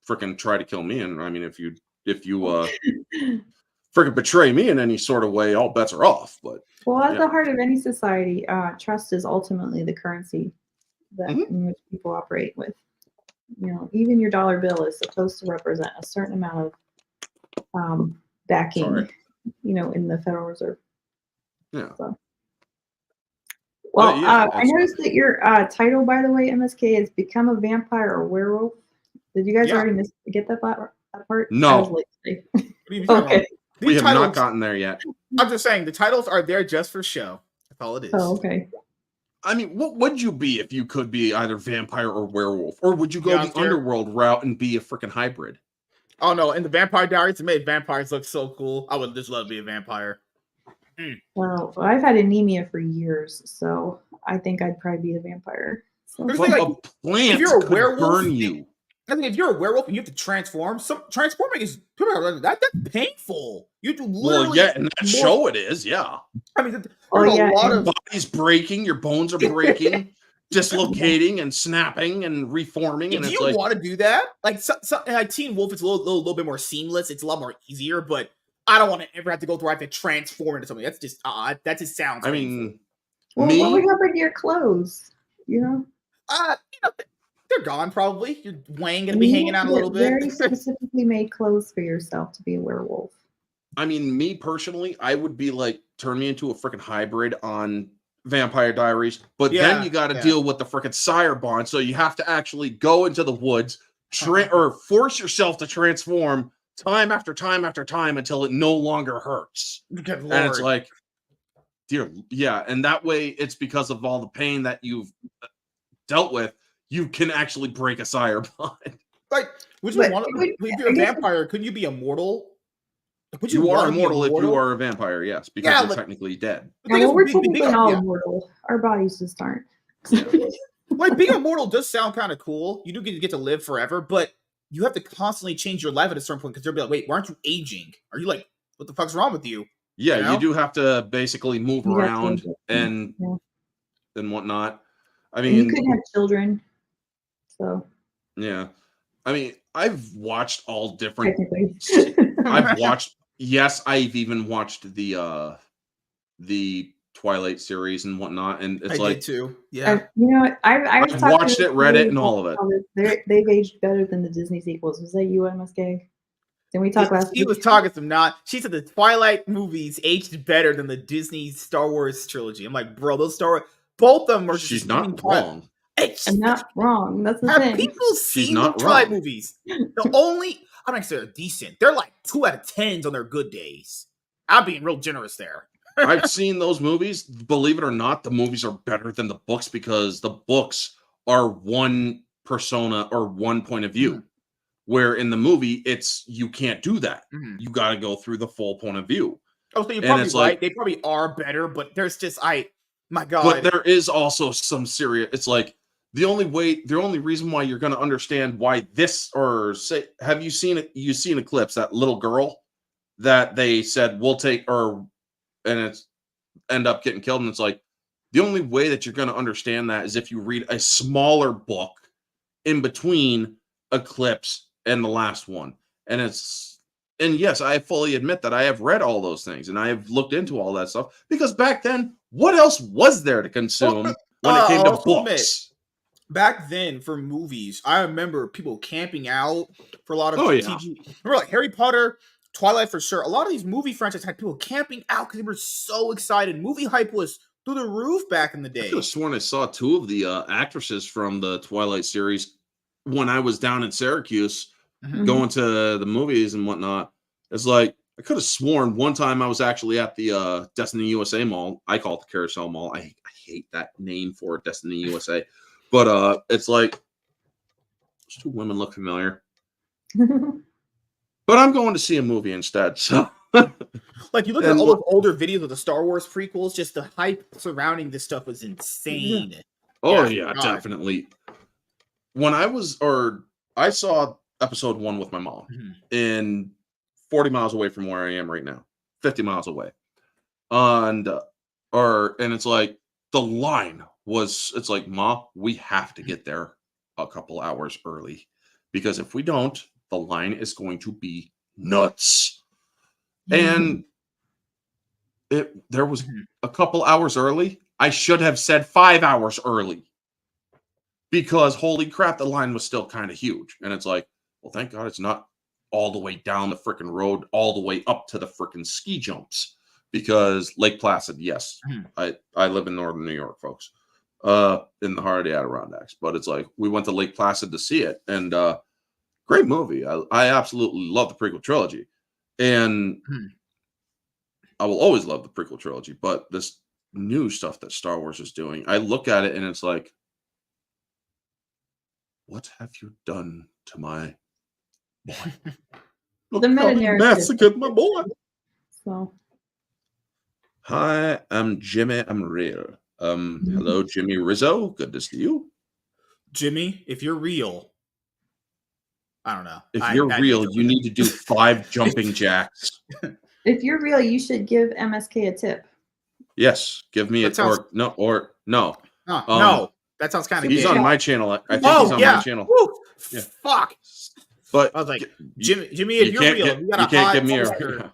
freaking try to kill me. And I mean, if you freaking betray me in any sort of way, all bets are off. But well, at the heart of any society, trust is ultimately the currency that in which people operate with. You know, even your dollar bill is supposed to represent a certain amount of backing, you know, in the Federal Reserve. Yeah. So. Well, yeah, I noticed that your title, by the way, MSK, is Become a Vampire or Werewolf. Did you guys already get that part? No. Okay. We have not gotten there yet. I'm just saying, the titles are there just for show. That's all it is. Oh, okay. I mean, what would you be if you could be either vampire or werewolf? Or would you go the underworld route and be a freaking hybrid? Oh, no. In the Vampire Diaries, it made vampires look so cool. I would just love to be a vampire. Well, I've had anemia for years, so I think I'd probably be a vampire. So. But like, a plant if you're a werewolf, burn you. I think if you're a werewolf and you have to transform, transforming is that's painful. You do literally. Well, yeah, in that show it is, yeah. I mean, there's a lot of bodies breaking, your bones are breaking, dislocating and snapping and reforming. And if it's you like, want to do that, like Teen Wolf, it's a little bit more seamless. It's a lot more easier, but I don't want to ever have to go through. I have to transform into something. That's just that just sounds. I mean, well, what would happen to your clothes? You know, they're gone probably. Your wang gonna be hanging out a little bit. Very specifically made clothes for yourself to be a werewolf. I mean, me personally, I would be like, turn me into a freaking hybrid on Vampire Diaries, but then you got to deal with the freaking sire bond, so you have to actually go into the woods, or force yourself to transform time after time after time until it no longer hurts. Good Lord. And it's like, and that way it's because of all the pain that you've dealt with, you can actually break a sire bond. Like, would you want to? If you're a vampire, couldn't you be immortal? You are immortal if you are a vampire, yes, because you're technically dead. Well, we're technically all immortal. Our bodies just aren't. Like, being immortal does sound kind of cool. You do get to live forever, but you have to constantly change your life at a certain point because they'll be like, wait, why aren't you aging? Are you like, what the fuck's wrong with you? Yeah, you do have to basically move around and whatnot. I mean, you could have children. So yeah, I mean, I've watched all different. I've watched. Yes, I've even watched the Twilight series and whatnot, and it's I did too. Yeah, you know, I've watched it, read it, and all of it. They've aged better than the Disney sequels. Was that you, MSK? Did we talk last week? She was talking some not. She said the Twilight movies aged better than the Disney Star Wars trilogy. I'm like, bro, those both of them are. She's not wrong. I'm not wrong. That's the thing. People seen the Twilight movies? The only, I'm not saying they're decent. They're like 2 out of 10s on their good days. I'm being real generous there. I've seen those movies. Believe it or not, the movies are better than the books because the books are one persona or one point of view. Where in the movie, you can't do that. You got to go through the full point of view. Oh, so you're probably right. Like, they probably are better, but there's just, my God. But there is also some serious, it's like, the only reason why you're going to understand why this, or say, have you seen it? You've seen Eclipse, that little girl that they said we'll take, and it's end up getting killed. And it's like, the only way that you're going to understand that is if you read a smaller book in between Eclipse and the last one. And yes, I fully admit that I have read all those things and I have looked into all that stuff because back then, what else was there to consume when it came to books? Back then, for movies, I remember people camping out for a lot of TV. Remember, like Harry Potter, Twilight for sure. A lot of these movie franchises had people camping out because they were so excited. Movie hype was through the roof back in the day. I could have sworn I saw 2 of the actresses from the Twilight series when I was down in Syracuse going to the movies and whatnot. It's like, I could have sworn one time I was actually at the Destiny USA Mall. I call it the Carousel Mall. I hate that name for it, Destiny USA. But it's like, those 2 women look familiar. But I'm going to see a movie instead. So, like, you look at all those older videos of the Star Wars prequels, just the hype surrounding this stuff was insane. Oh, yeah, definitely. When I saw episode 1 with my mom in 40 miles away from where I am right now, 50 miles away. and it's like the line was, it's like, Ma, we have to get there a couple hours early, because if we don't, the line is going to be nuts. And there was a couple hours early. I should have said 5 hours early, because holy crap, the line was still kind of huge. And it's like, well, thank God it's not all the way down the freaking road, all the way up to the freaking ski jumps, because Lake Placid, yes, I live in northern New York, folks, in the heart of the Adirondacks. But it's like, we went to Lake Placid to see it, and great movie. I absolutely love the prequel trilogy, and I will always love the prequel trilogy. But this new stuff that Star Wars is doing, I look at it and it's like, what have you done to my boy? The meta-narrative. Massacred my boy. So, hi, I'm Jimmy. I'm real. Hello, Jimmy Rizzo. Good to see you. Jimmy, if you're real, I don't know. If you're real, you need to do 5 jumping jacks. if you're real, you should give MSK a tip. Yes, give me That it. Or no. No, that sounds kind of. He's on my channel. I think he's on my channel. Woo! Yeah. Fuck. But I was like, Jimmy, if you're real, you got a hot sister.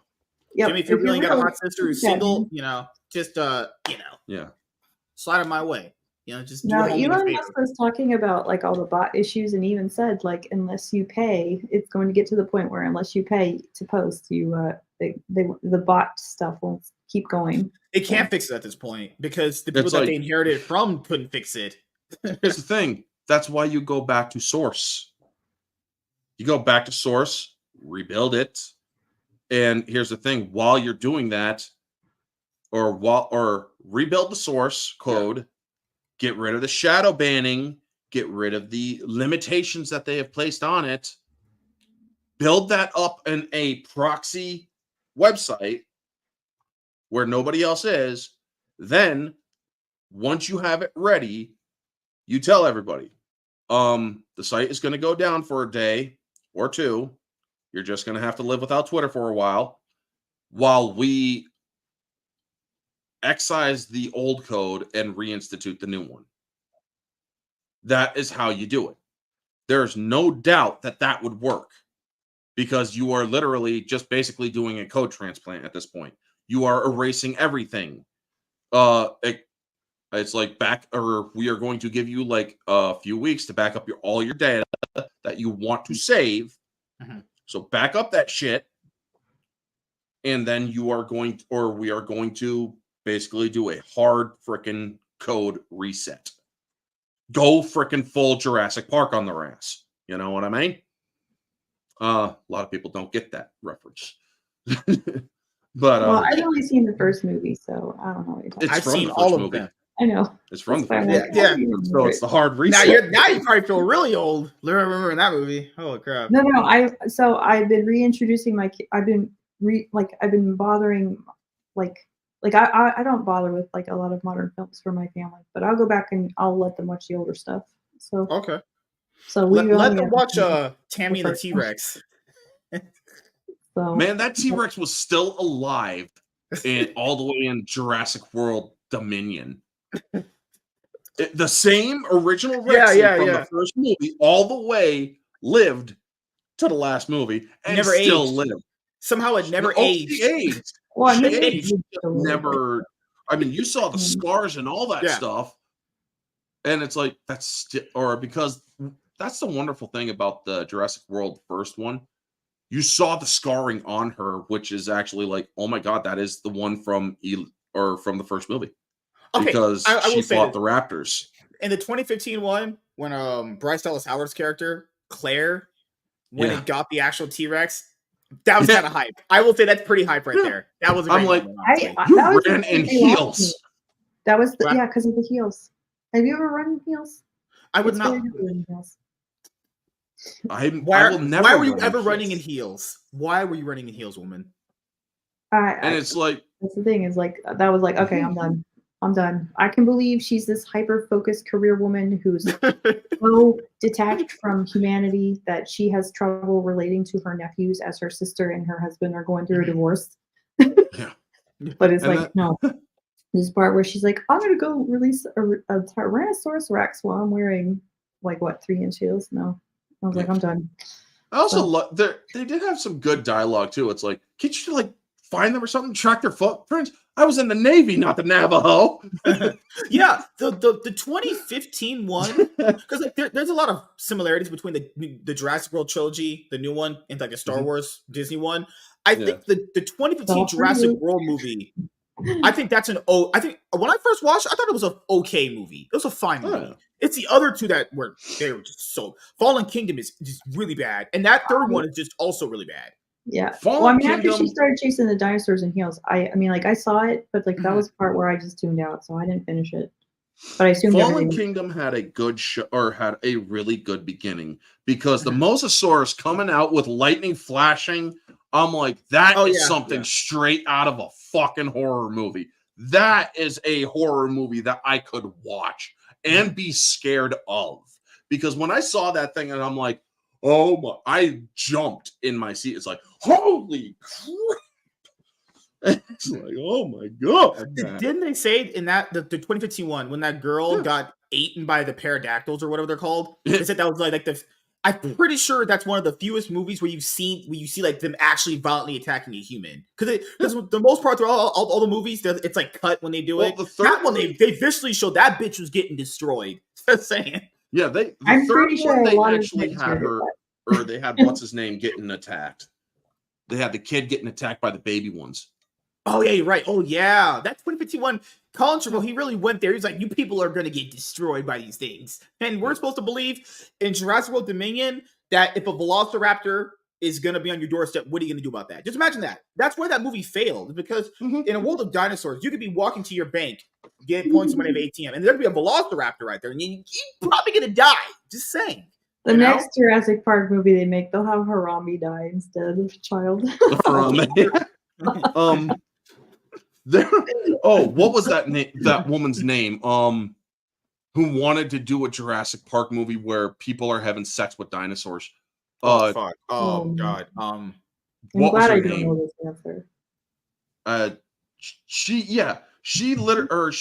Jimmy, if you're real, you got a hot sister who's single. You know, just slide it my way. You know, just now Elon Musk was talking about like all the bot issues, and even said like, unless you pay, it's going to get to the point where unless you pay to post, you the bot stuff won't keep going. It can't fix it at this point, because the people that they inherited from couldn't fix it. Here's the thing. That's why you go back to source. You go back to source, rebuild it. And here's the thing. While you're doing that, or rebuild the source code, get rid of the shadow banning, get rid of the limitations that they have placed on it, build that up in a proxy website where nobody else is. Then once you have it ready, you tell everybody, the site is going to go down for a day or two. You're just going to have to live without Twitter for a while we excise the old code and reinstitute the new one. That is how you do it. There's no doubt that would work, because you are literally just basically doing a code transplant at this point. You are erasing everything. It's like we are going to give you like a few weeks to back up all your data that you want to save. So back up that shit, and then we are going to basically do a hard frickin' code reset. Go frickin' full Jurassic Park on their ass. You know what I mean? A lot of people don't get that reference. But I've only seen the first movie, so I don't know. I've seen all of them. I know. It's from the first movie. Yeah. So it's the hard reset. Now you probably feel really old. Remember that movie? Holy crap! No. I've been reintroducing I've been bothering I don't bother with like a lot of modern films for my family, but I'll go back and I'll let them watch the older stuff. So okay. So let them watch Tammy and the T-Rex. So man, that T-Rex was still alive and all the way in Jurassic World Dominion. The same original Rex from the first movie all the way lived to the last movie and never still aged. lived. Somehow it never aged. Well, never. I mean, you saw the scars and all that stuff, and it's like because that's the wonderful thing about the Jurassic World first one. You saw the scarring on her, which is actually like, oh my god, that is the one from the first movie. Okay, because she fought the raptors. In the 2015 one, when Bryce Dallas Howard's character, Claire, when it got the actual T-Rex, that was kind of hype. I will say that's pretty hype right there. That was a great moment, you ran in heels. That was because of the heels. Have you ever run in heels? I would not. I will never. Why were you ever running in heels? Why were you running in heels, woman? It's like that's the thing. Is like that was like, okay, I'm done. I'm done. I can believe she's this hyper-focused career woman who's so detached from humanity that she has trouble relating to her nephews as her sister and her husband are going through a divorce. Yeah. But it's And like, no. This part where she's like, I'm gonna go release a Tyrannosaurus Rex while I'm wearing 3-inch heels. No, I was like, I'm done. I also they did have some good dialogue too. It's like, can't you find them or something, track their footprints? I was in the Navy, not the Navajo. Yeah, the 2015 one, because there's a lot of similarities between the Jurassic World trilogy, the new one, and the Star Wars Disney one. I think the 2015 Jurassic World movie, I think that's I think when I first watched, I thought it was an okay movie. It was a fine movie. Yeah. It's the other two they were just so. Fallen Kingdom is just really bad, and that third one is just also really bad. Yeah. After she started chasing the dinosaurs in heels, I saw it, but that was the part where I just tuned out, so I didn't finish it. But I assumed Fallen Kingdom had a good show, or had a really good beginning, because the Mosasaurus coming out with lightning flashing, I'm like, that is something straight out of a fucking horror movie. That is a horror movie that I could watch and be scared of. Because when I saw that thing, and I'm like, oh my, I jumped in my seat. It's like, holy crap. It's like, oh my God. Didn't they say in that the 2015 one, when that girl got eaten by the pterodactyls or whatever they're called? They said that was like the. I'm pretty sure that's one of the fewest movies where you see them actually violently attacking a human. Because the most part through all the movies, it's cut when they do it. That one they visually showed that bitch was getting destroyed. Just saying. Yeah, I'm pretty sure they actually had her, or they had what's his name getting attacked. They had the kid getting attacked by the baby ones. Oh yeah, you're right. Oh yeah, that 2051 Colin Trevorrow, he really went there. He's like, you people are gonna get destroyed by these things, and we're supposed to believe in Jurassic World Dominion that if a Velociraptor is gonna be on your doorstep, what are you gonna do about that? Just imagine that. That's where that movie failed, because in a world of dinosaurs, you could be walking to your bank, get points of money of ATM, and there'd be a Velociraptor right there, and you're probably gonna die. Just saying. The next Jurassic Park movie they make, they'll have Harambe die instead of a child. What was that name? That woman's name? Who wanted to do a Jurassic Park movie where people are having sex with dinosaurs? Fuck! Oh God! What was her name? She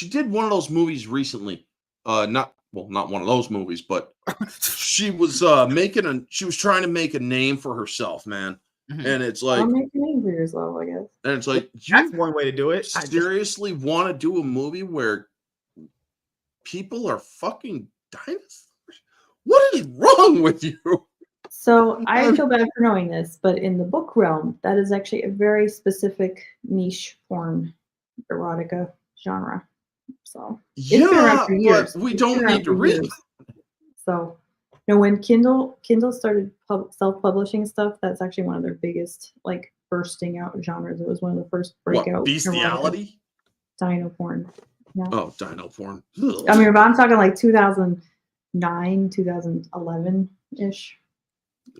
did one of those movies recently. Not one of those movies, but she was she was trying to make a name for herself, man. And it's like, I'll make a name for yourself, I guess. And it's like, that's one way to do it. Seriously want to do a movie where people are fucking dinosaurs? What is wrong with you? So I feel bad for knowing this, but in the book realm, that is actually a very specific niche porn erotica genre. So it's been around for years. But we don't need to read. So when Kindle started self-publishing stuff, that's actually one of their biggest bursting out genres. It was one of the first breakout. Bestiality? Dino porn. Yeah. Oh, dino porn. Ugh. I mean, if I'm talking 2009, 2011 ish.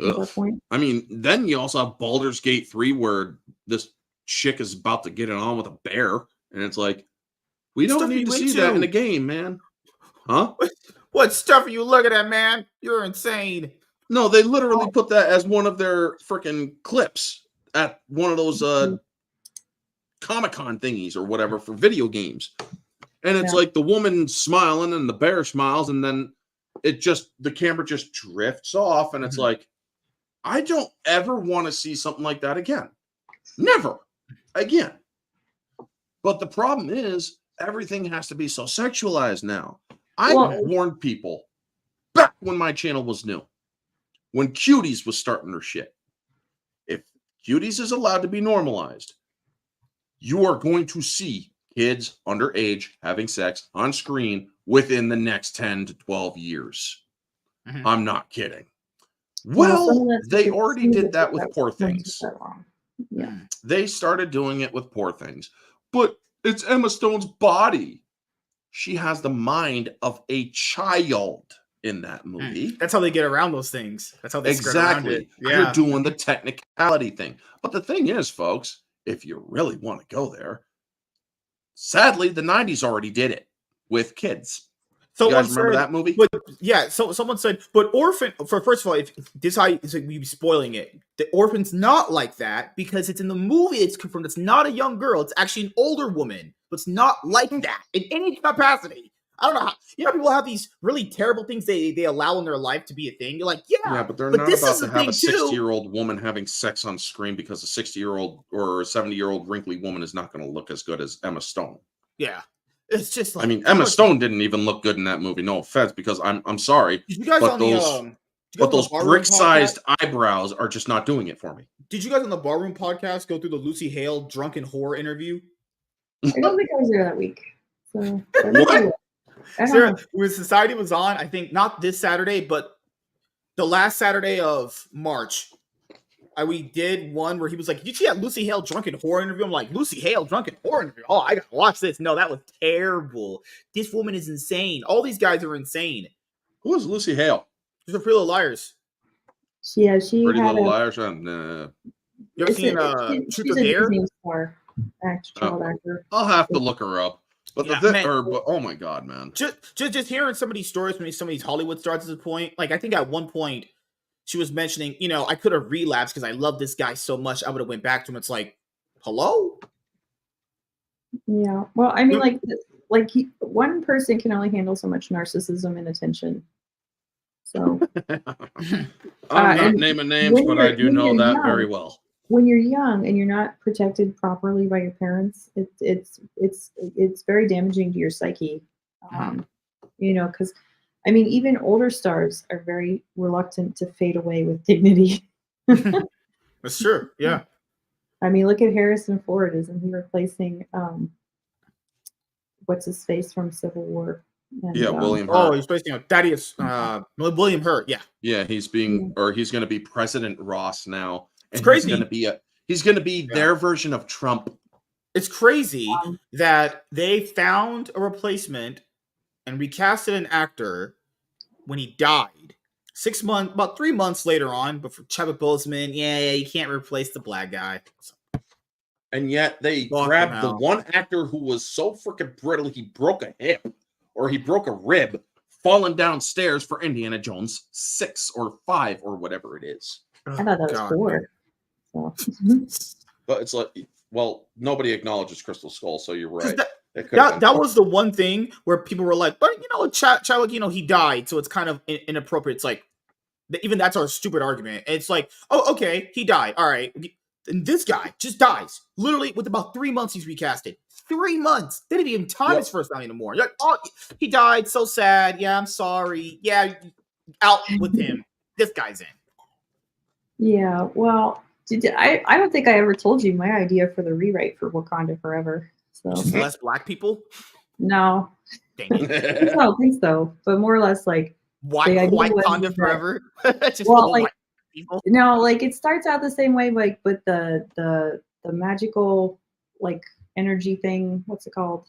At that point. I mean, then you also have Baldur's Gate 3, where this chick is about to get it on with a bear, and it's like, we don't need to see that in a game, man. Huh? What stuff are you looking at, man? You're insane. No, they literally put that as one of their freaking clips at one of those Comic-Con thingies or whatever for video games. And it's like the woman smiling and the bear smiles, and then the camera just drifts off, and it's like, I don't ever want to see something like that again. Never again. But the problem is, everything has to be so sexualized now. I warned people back when my channel was new, when Cuties was starting their shit. If Cuties is allowed to be normalized, you are going to see kids underage having sex on screen within the next 10 to 12 years. I'm not kidding. Well, they already did that with Poor Things. Yeah. They started doing it with Poor Things. But it's Emma Stone's body. She has the mind of a child in that movie. That's how they get around those things. That's how they skirt around it. Yeah. You're doing the technicality thing. But the thing is, folks, if you really want to go there, sadly, the 90s already did it with kids. You guys remember that movie? So someone said, but Orphan, first of all, if this is how you'd be spoiling it. The orphan's not like that because it's in the movie. It's confirmed it's not a young girl. It's actually an older woman, but it's not like that in any capacity. I don't know how, people have these really terrible things they allow in their life to be a thing. You're like, Yeah, but they're not about to have a 60-year-old woman having sex on screen because a 60-year-old or a 70-year-old wrinkly woman is not going to look as good as Emma Stone. Yeah. It's just like, I mean, Emma Stone didn't even look good in that movie. No offense, because I'm sorry, did you guys but on those brick-sized eyebrows are just not doing it for me. Did you guys on the Barroom podcast go through the Lucy Hale drunken horror interview? I don't think I was there that week. So What? Sarah, when Society was on, I think not this Saturday, but the last Saturday of March, we did one where he was like, "Did you see that Lucy Hale drunken horror interview?" I'm like, "Lucy Hale drunken horror interview? Oh, I gotta watch this." No, that was terrible. This woman is insane. All these guys are insane. Who is Lucy Hale? She's a Pretty Little Liars. Yeah, she Pretty had Little a, Liars. You ever seen Truth or she's a Dare? Disney star, child actor. I'll have to look her up. But Yeah, but oh my god, man! Just hearing some of these stories from some of these Hollywood stars at this point, like I think at one point she was mentioning, I could have relapsed because I love this guy so much. I would have went back to him. It's like, hello? Yeah. Well, I mean, one person can only handle so much narcissism and attention. So I'm not naming names, but I do know that very well. When you're young and you're not protected properly by your parents, it's very damaging to your psyche. Because I mean, even older stars are very reluctant to fade away with dignity. That's true. Yeah. I mean, look at Harrison Ford. Isn't he replacing what's his face from Civil War? And, William Hurt. Oh, he's replacing Thaddeus William Hurt. Yeah. Yeah, he's going to be President Ross now. It's crazy. He's going to be their version of Trump. It's crazy that they found a replacement and recasted an actor when he died. About 3 months later on, but for Chadwick Boseman, you can't replace the black guy. And yet they grabbed the one actor who was so freaking brittle he broke a hip or he broke a rib falling downstairs for Indiana Jones 6 or 5 or whatever it is. I thought that was 4. So. But it's like, well, nobody acknowledges Crystal Skull, so you're right. That was the one thing where people were like, but Chadwick, he died, so it's kind of inappropriate. It's like, even that's our stupid argument. It's like, oh, okay, he died. All right. And this guy just dies. Literally, with about 3 months, he's recasted. 3 months. They didn't even time his first time anymore. You're like, oh, he died. So sad. Yeah, I'm sorry. Yeah, out with him. This guy's in. Yeah, well, I don't think I ever told you my idea for the rewrite for Wakanda Forever. So just less black people? No. Dang it. I don't think so. But more or less like white Wakanda Forever. Just white people. No, it starts out the same way, with the magical energy thing. What's it called?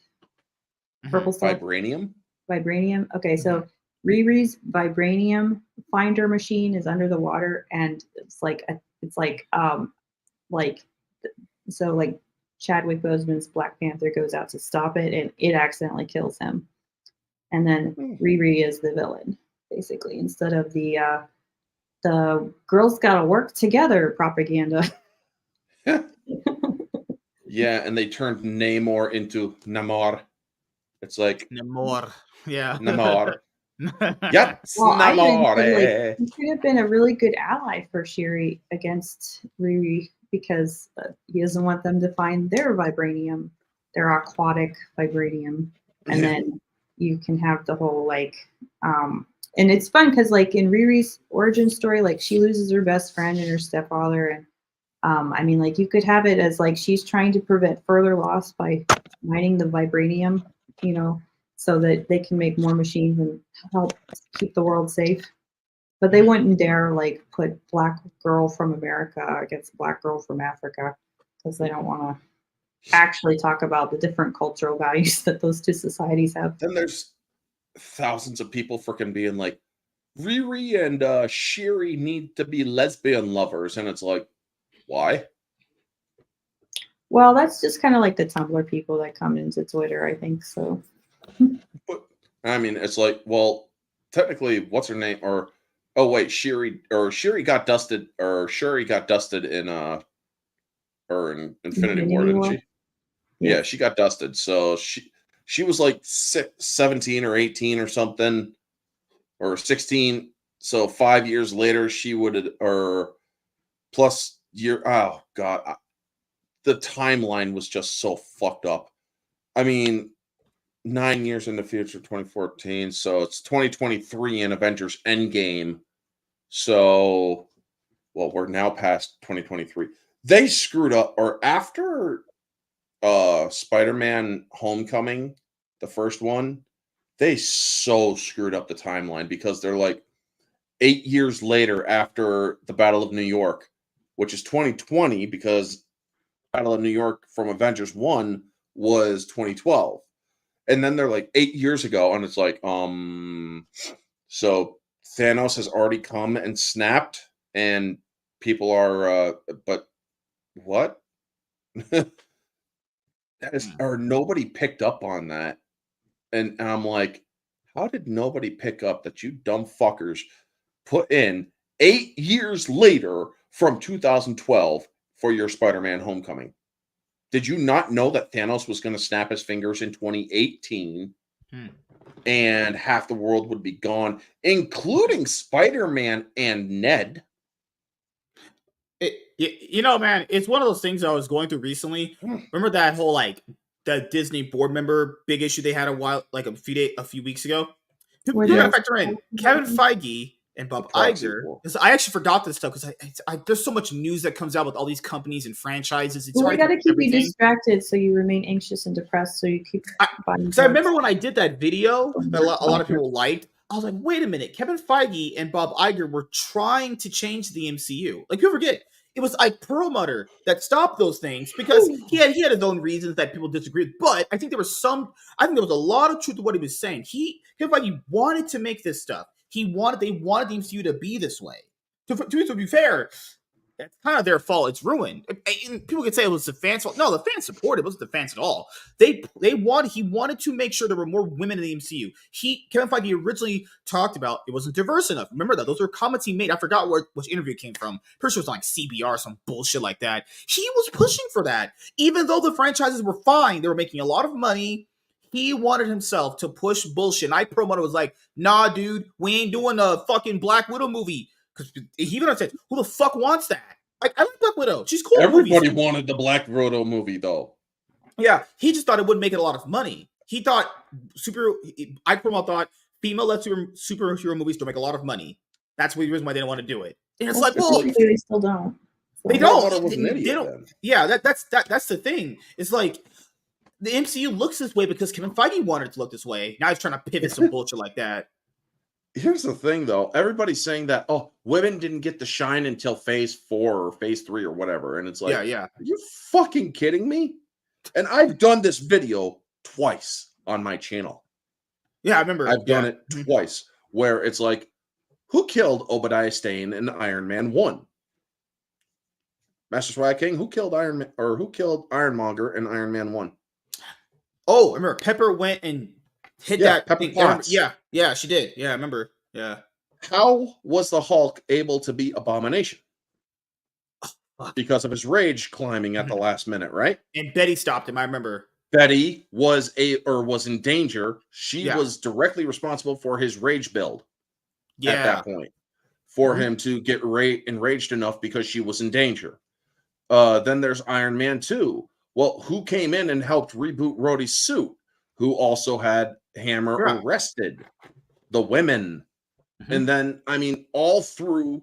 Purple stuff. Vibranium. Okay, so Riri's vibranium finder machine is under the water, and Chadwick Boseman's Black Panther goes out to stop it, and it accidentally kills him. And then Riri is the villain, basically, instead of the girls gotta work together propaganda. Yeah, and they turned Namor into Namor. It's like Namor. Yeah. Namor. Yep. Well, Namor. He could have been a really good ally for Shuri against Riri because he doesn't want them to find their vibranium, their aquatic vibranium, and then you can have the whole and it's fun because in Riri's origin story, she loses her best friend and her stepfather, and you could have it as she's trying to prevent further loss by mining the vibranium, so that they can make more machines and help keep the world safe. But they wouldn't dare put black girl from America against black girl from Africa because they don't want to actually talk about the different cultural values that those two societies have. Then there's thousands of people freaking being like, Riri and Shuri need to be lesbian lovers, and it's like, why? Well, that's just kind of the Tumblr people that come into Twitter, I think so. But I mean, it's like, well, technically, what's her name? Or Oh wait, Shuri got dusted in in Infinity War, didn't she? Yeah, she got dusted. So she was like 17 or 18 or something, or 16. So 5 years later, she would, or plus year. Oh God, the timeline was just so fucked up. I mean, 9 years in the future, 2014. So it's 2023 in Avengers Endgame. So, well, we're now past 2023. They screwed up, or after Spider-Man Homecoming, the first one, they so screwed up the timeline because they're like 8 years later after the Battle of New York, which is 2020 because Battle of New York from Avengers 1 was 2012. And then they're like 8 years ago, and it's like, so Thanos has already come and snapped, and people are, but what? Or nobody picked up on that. And I'm like, how did nobody pick up that you dumb fuckers put in 8 years later from 2012 for your Spider-Man Homecoming? Did you not know that Thanos was going to snap his fingers in 2018 and half the world would be gone, including Spider-Man and Ned? Man, it's one of those things I was going through recently. Remember that whole like the Disney board member big issue they had a few weeks ago? Factor in Kevin Feige and Bob Iger. I actually forgot this stuff because there's so much news that comes out with all these companies and franchises. We got to keep you distracted so you remain anxious and depressed. So you keep buying. Because I remember when I did that video, that a lot of people liked. I was like, wait a minute, Kevin Feige and Bob Iger were trying to change the MCU. Like, people forget, it was Ike Perlmutter that stopped those things because he had his own reasons that people disagreed with. But I think there was a lot of truth to what he was saying. Kevin Feige wanted to make this stuff. They wanted the MCU to be this way. To be fair, that's kind of their fault. It's ruined. And people could say it was the fans' fault. No, the fans supported it. It wasn't the fans at all. He wanted to make sure there were more women in the MCU. Kevin Feige originally talked about it wasn't diverse enough. Remember that? Those were comments he made. I forgot which interview it came from. Pretty sure it was like CBR, some bullshit like that. He was pushing for that. Even though the franchises were fine, they were making a lot of money. He wanted himself to push bullshit. And Ike Perlmutter was like, nah, dude, we ain't doing a fucking Black Widow movie. Because he even said, who the fuck wants that? I like Black Widow. She's cool. Everybody wanted the Black Widow movie, though. Yeah, he just thought it wouldn't make it a lot of money. He thought Ike Perlmutter thought female-led superhero movies don't make a lot of money. That's the reason why they didn't want to do it. And it's like, well, they still don't. They don't. They don't. Yeah, that's the thing. It's like the MCU looks this way because Kevin Feige wanted it to look this way. Now he's trying to pivot some bullshit like that. Here's the thing, though. Everybody's saying that, women didn't get to shine until phase 4 or phase 3 or whatever. And it's like, yeah. Are you fucking kidding me? And I've done this video twice on my channel. Yeah, I remember. I've done it twice, where it's like, who killed Obadiah Stane in Iron Man 1? Master Swag King, who killed Ironmonger in Iron Man 1? Oh, I remember Pepper went and hit that Pepper thing. Potts. Yeah, she did. Yeah, I remember. Yeah. How was the Hulk able to beat Abomination? Because of his rage climbing at the last minute, right? And Betty stopped him. I remember. Betty was in danger. She was directly responsible for his rage build at that point, for him to get enraged enough because she was in danger. Then there's Iron Man 2. Well, who came in and helped reboot Rhodey's suit? Who also had Hammer arrested? The women. And then, I mean, all through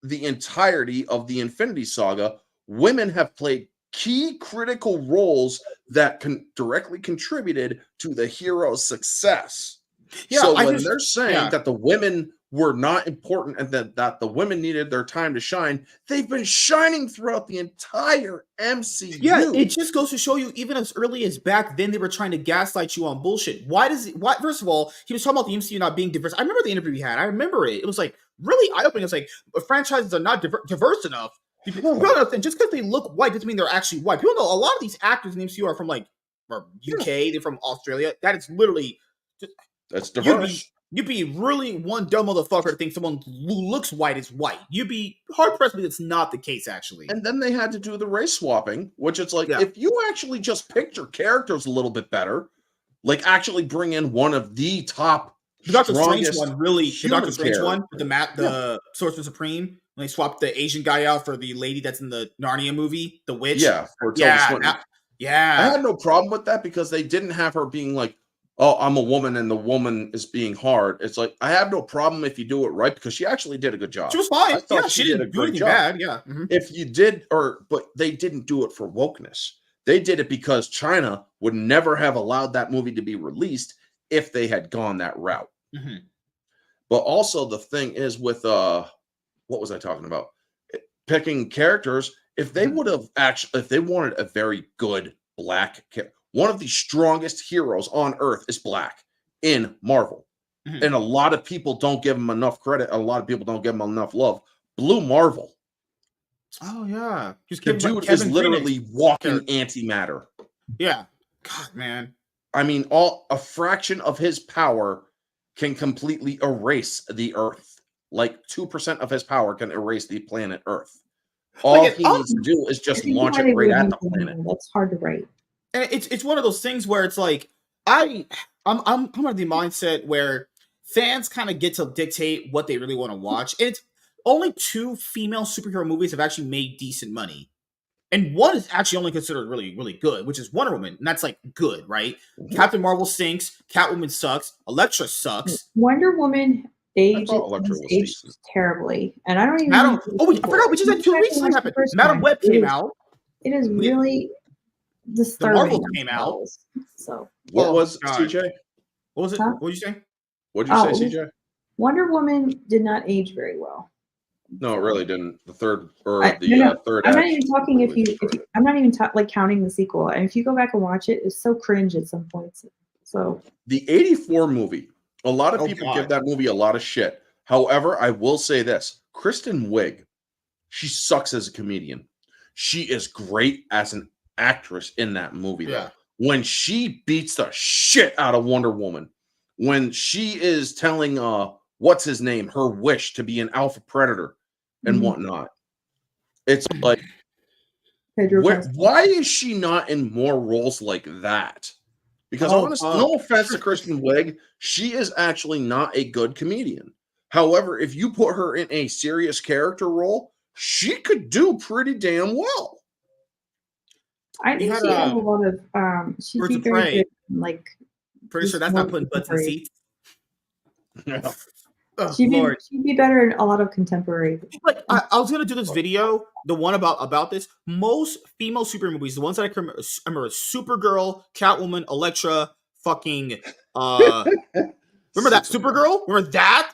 the entirety of the Infinity Saga, women have played key critical roles that directly contributed to the hero's success. Yeah, so when they're saying that the women were not important and that the women needed their time to shine, they've been shining throughout the entire MCU. Yeah, it just goes to show you, even as early as back then, they were trying to gaslight you on bullshit. Why? First of all, he was talking about the MCU not being diverse. I remember the interview he had. I remember it. It was like really eye-opening. It's like franchises are not diverse enough. And just because they look white doesn't mean they're actually white. People know a lot of these actors in the MCU are from like UK, they're from Australia. That is literally that's diverse. You'd be really one dumb motherfucker to think someone who looks white is white. You'd be hard pressed because it's not the case, actually. And then they had to do the race swapping, which it's like, Yeah. if you actually just picked your characters a little bit better, like actually bring in one of the top The Doctor Strange strongest one, really, the Doctor human Strange care. one with the Sorcerer Supreme, when they swapped the Asian guy out for the lady that's in the Narnia movie, the witch. Yeah, for Tilda Swinton. Yeah. I had no problem with that because they didn't have her being like, oh, I'm a woman and the woman is being hard. It's like, I have no problem if you do it right because she actually did a good job. She was fine. I thought Yeah, she didn't do anything bad. Yeah. Mm-hmm. If you did, but they didn't do it for wokeness. They did it because China would never have allowed that movie to be released if they had gone that route. Mm-hmm. But also the thing is with what was I talking about? Picking characters. If they would have actually, if they wanted a very good black character, one of the strongest heroes on earth is black in Marvel. Mm-hmm. And a lot of people don't give him enough credit. A lot of people don't give him enough love. Blue Marvel. Oh, yeah. The dude is literally walking antimatter. Yeah. God, man. I mean, a fraction of his power can completely erase the Earth. Like 2% of his power can erase the planet Earth. All he needs to do is just launch it right at the planet. That's hard to write. And it's one of those things where it's like I'm of the mindset where fans kind of get to dictate what they really want to watch. And it's only 2 female superhero movies have actually made decent money. And one is actually only considered really, really good, which is Wonder Woman. And that's like good, right? Mm-hmm. Captain Marvel stinks. Catwoman sucks. Elektra sucks. Wonder Woman aged terribly. And I don't even know. I forgot we just had 2 weeks when happened. Madam Web came out. It is really disturbing. The Marvel came out. So what was CJ? What was it? Huh? What did you say? What did you say, CJ? Wonder Woman did not age very well. No, it really didn't. The third third. I'm not even talking if you I'm not even counting the sequel. And if you go back and watch it, it's so cringe at some points. So the 84 movie, a lot of people give that movie a lot of shit. However, I will say this: Kristen Wiig, she sucks as a comedian. She is great as an actress in that movie. Yeah. Though. When she beats the shit out of Wonder Woman, when she is telling what's his name, her wish to be an alpha predator and whatnot. It's like, why is she not in more roles like that? Because honestly, no offense to Kristen Wiig, she is actually not a good comedian. However, if you put her in a serious character role, she could do pretty damn well. I think she has a lot of she'd be very good, like pretty sure that's not putting butts in seats. Yeah. Oh, she'd be better in a lot of contemporary. Like I was gonna do this video, the one about this. Most female super movies, the ones that I remember, Supergirl, Catwoman, Elektra, fucking remember that Supergirl? Remember that?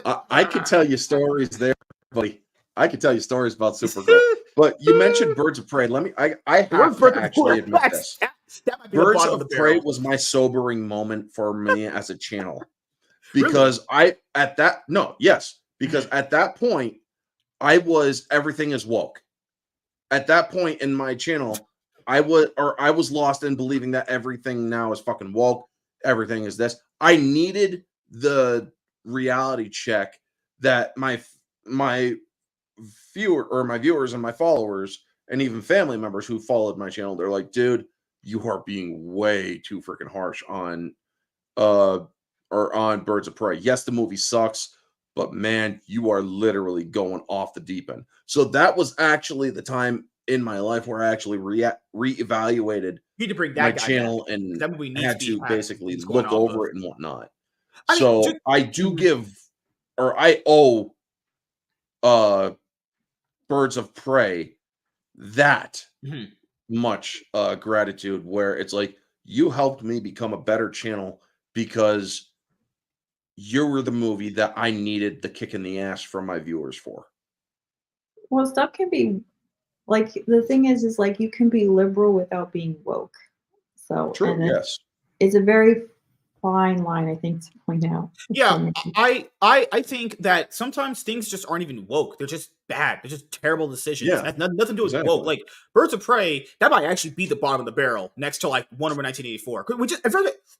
I could tell you stories there, buddy. I could tell you stories about Supergirl. But you mentioned Birds of Prey. I have to actually admit this. Birds of Prey was my sobering moment for me as a channel. Because really? At that point, I was everything is woke. At that point in my channel, I was lost in believing that everything now is fucking woke. Everything is this. I needed the reality check that my viewers and my followers and even family members who followed my channel, they're like, dude, you are being way too freaking harsh on Birds of Prey. Yes, the movie sucks, but man, you are literally going off the deep end. So that was actually the time in my life where I actually reevaluated my channel and had to basically look over it and whatnot. So I do I owe Birds of Prey that much gratitude, where it's like, you helped me become a better channel because you were the movie that I needed the kick in the ass from my viewers for. Well, stuff can be like, the thing is like, you can be liberal without being woke. So true, yes. It's a very fine line, I think, to point out. Yeah, For me. I think that sometimes things just aren't even woke. They're just bad. They're just terrible decisions. Yeah, It has nothing to do with exactly. woke. Like Birds of Prey, that might actually be the bottom of the barrel next to like Wonder Woman 1984.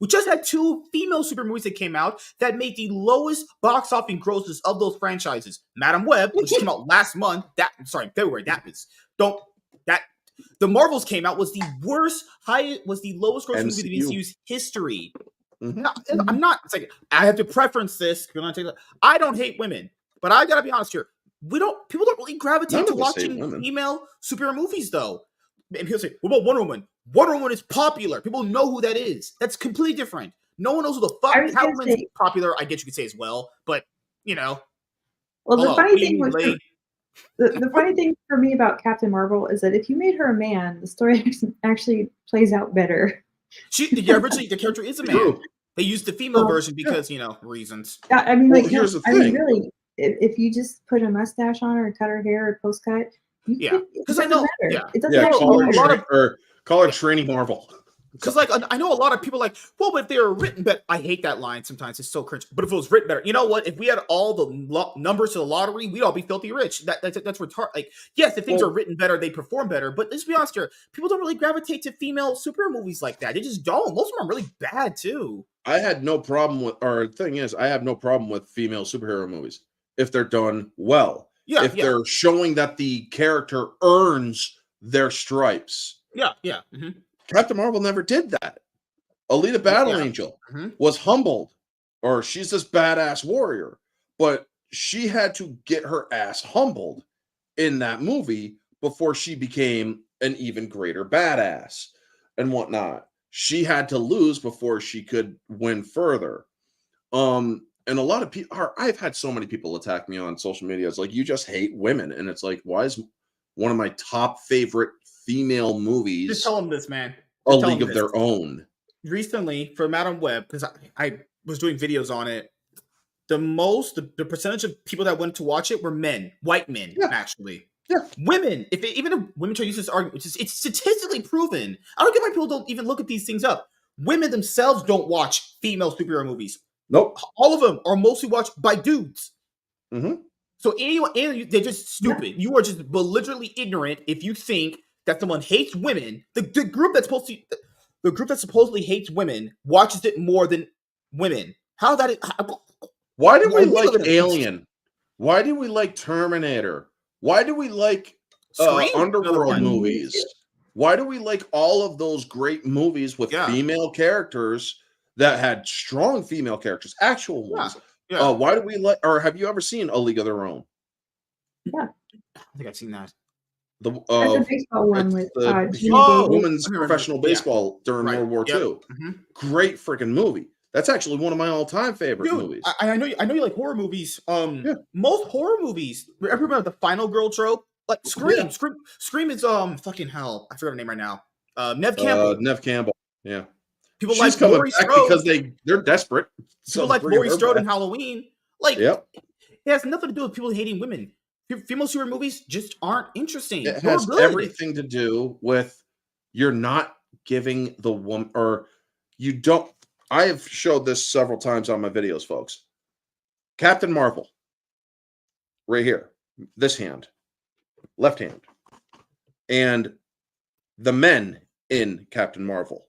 We just had 2 female super movies that came out that made the lowest box office grosses of those franchises. Madam Web, which came out last month. February. The Marvels came out, was the lowest grossing movie in the MCU's history. Mhm. No, I'm not. It's like I have to preference this. I don't hate women, but I gotta be honest here. People don't really gravitate None to of us hate watching women. female superhero movies, though. And people say, "What about Wonder Woman?" Wonder Woman is popular. People know who that is. That's completely different. No one knows who the fuck I was gonna Catwoman's say- popular. I guess you could say as well, but you know. Well, the hello, funny what do thing you was, mean, the funny thing for me about Captain Marvel is that if you made her a man, the story actually plays out better. Originally, the character is a man. True. They used the female version because reasons. Yeah, I mean, Well, like, here's the I mean, thing. really, if you just put a mustache on her and cut her hair or post cut, Yeah, because I know. Matter. Yeah, It doesn't Yeah, actually call her, matter. call her Trini Marvel. Because like I know a lot of people like, well, but if they were written better, I hate that line sometimes. It's so cringe. But if it was written better, you know what? If we had all the numbers to the lottery, we'd all be filthy rich. That's retarded. Like, yes, if things are written better, they perform better. But let's be honest here, people don't really gravitate to female superhero movies like that. They just don't. Most of them are really bad too. I had no problem with, or the thing is, I have no problem with female superhero movies if they're done well. Yeah, if they're showing that the character earns their stripes. Yeah. Captain Marvel never did that. Alita Battle Angel was humbled, or she's this badass warrior, but she had to get her ass humbled in that movie before she became an even greater badass and whatnot. She had to lose before she could win further. And a lot of people I've had so many people attack me on social media. It's like, you just hate women. And it's like, why is one of my top favorite female movies Just tell them this, man. A League of Their Own? Recently, for Madam Web, because I was doing videos on it, the percentage of people that went to watch it were men, white men, actually. Yeah. Women, even if women try to use this argument, it's statistically proven. I don't get why people don't even look at these things up. Women themselves don't watch female superhero movies. Nope. All of them are mostly watched by dudes. Mm-hmm. So they're just stupid. Yeah. You are just belligerently ignorant if you think that someone hates women. The group that supposedly hates women watches it more than women. How that is? Why do we like Alien? Why do we like Terminator? Why do we like Underworld movies? Why do we like all of those great movies with female characters that had strong female characters, actual ones? Yeah. Why do we like, or have you ever seen A League of Their Own? Yeah. I think I've seen that. The baseball one with women's professional baseball during World War II. Mm-hmm. Great freaking movie. That's actually one of my all-time favorite movies. I know you like horror movies. Most horror movies. Remember the final girl trope? Like Scream. Yeah. Scream is fucking hell. I forgot her name right now. Nev Campbell. Nev Campbell. Yeah. People She's coming Laurie back Strode because they're desperate. People like Laurie Strode in Halloween. Like, it has nothing to do with people hating women. Female super movies just aren't interesting. It has everything to do with you're not giving the woman, or you don't. I have showed this several times on my videos, folks. Captain Marvel, right here, this hand, left hand, and the men in Captain Marvel.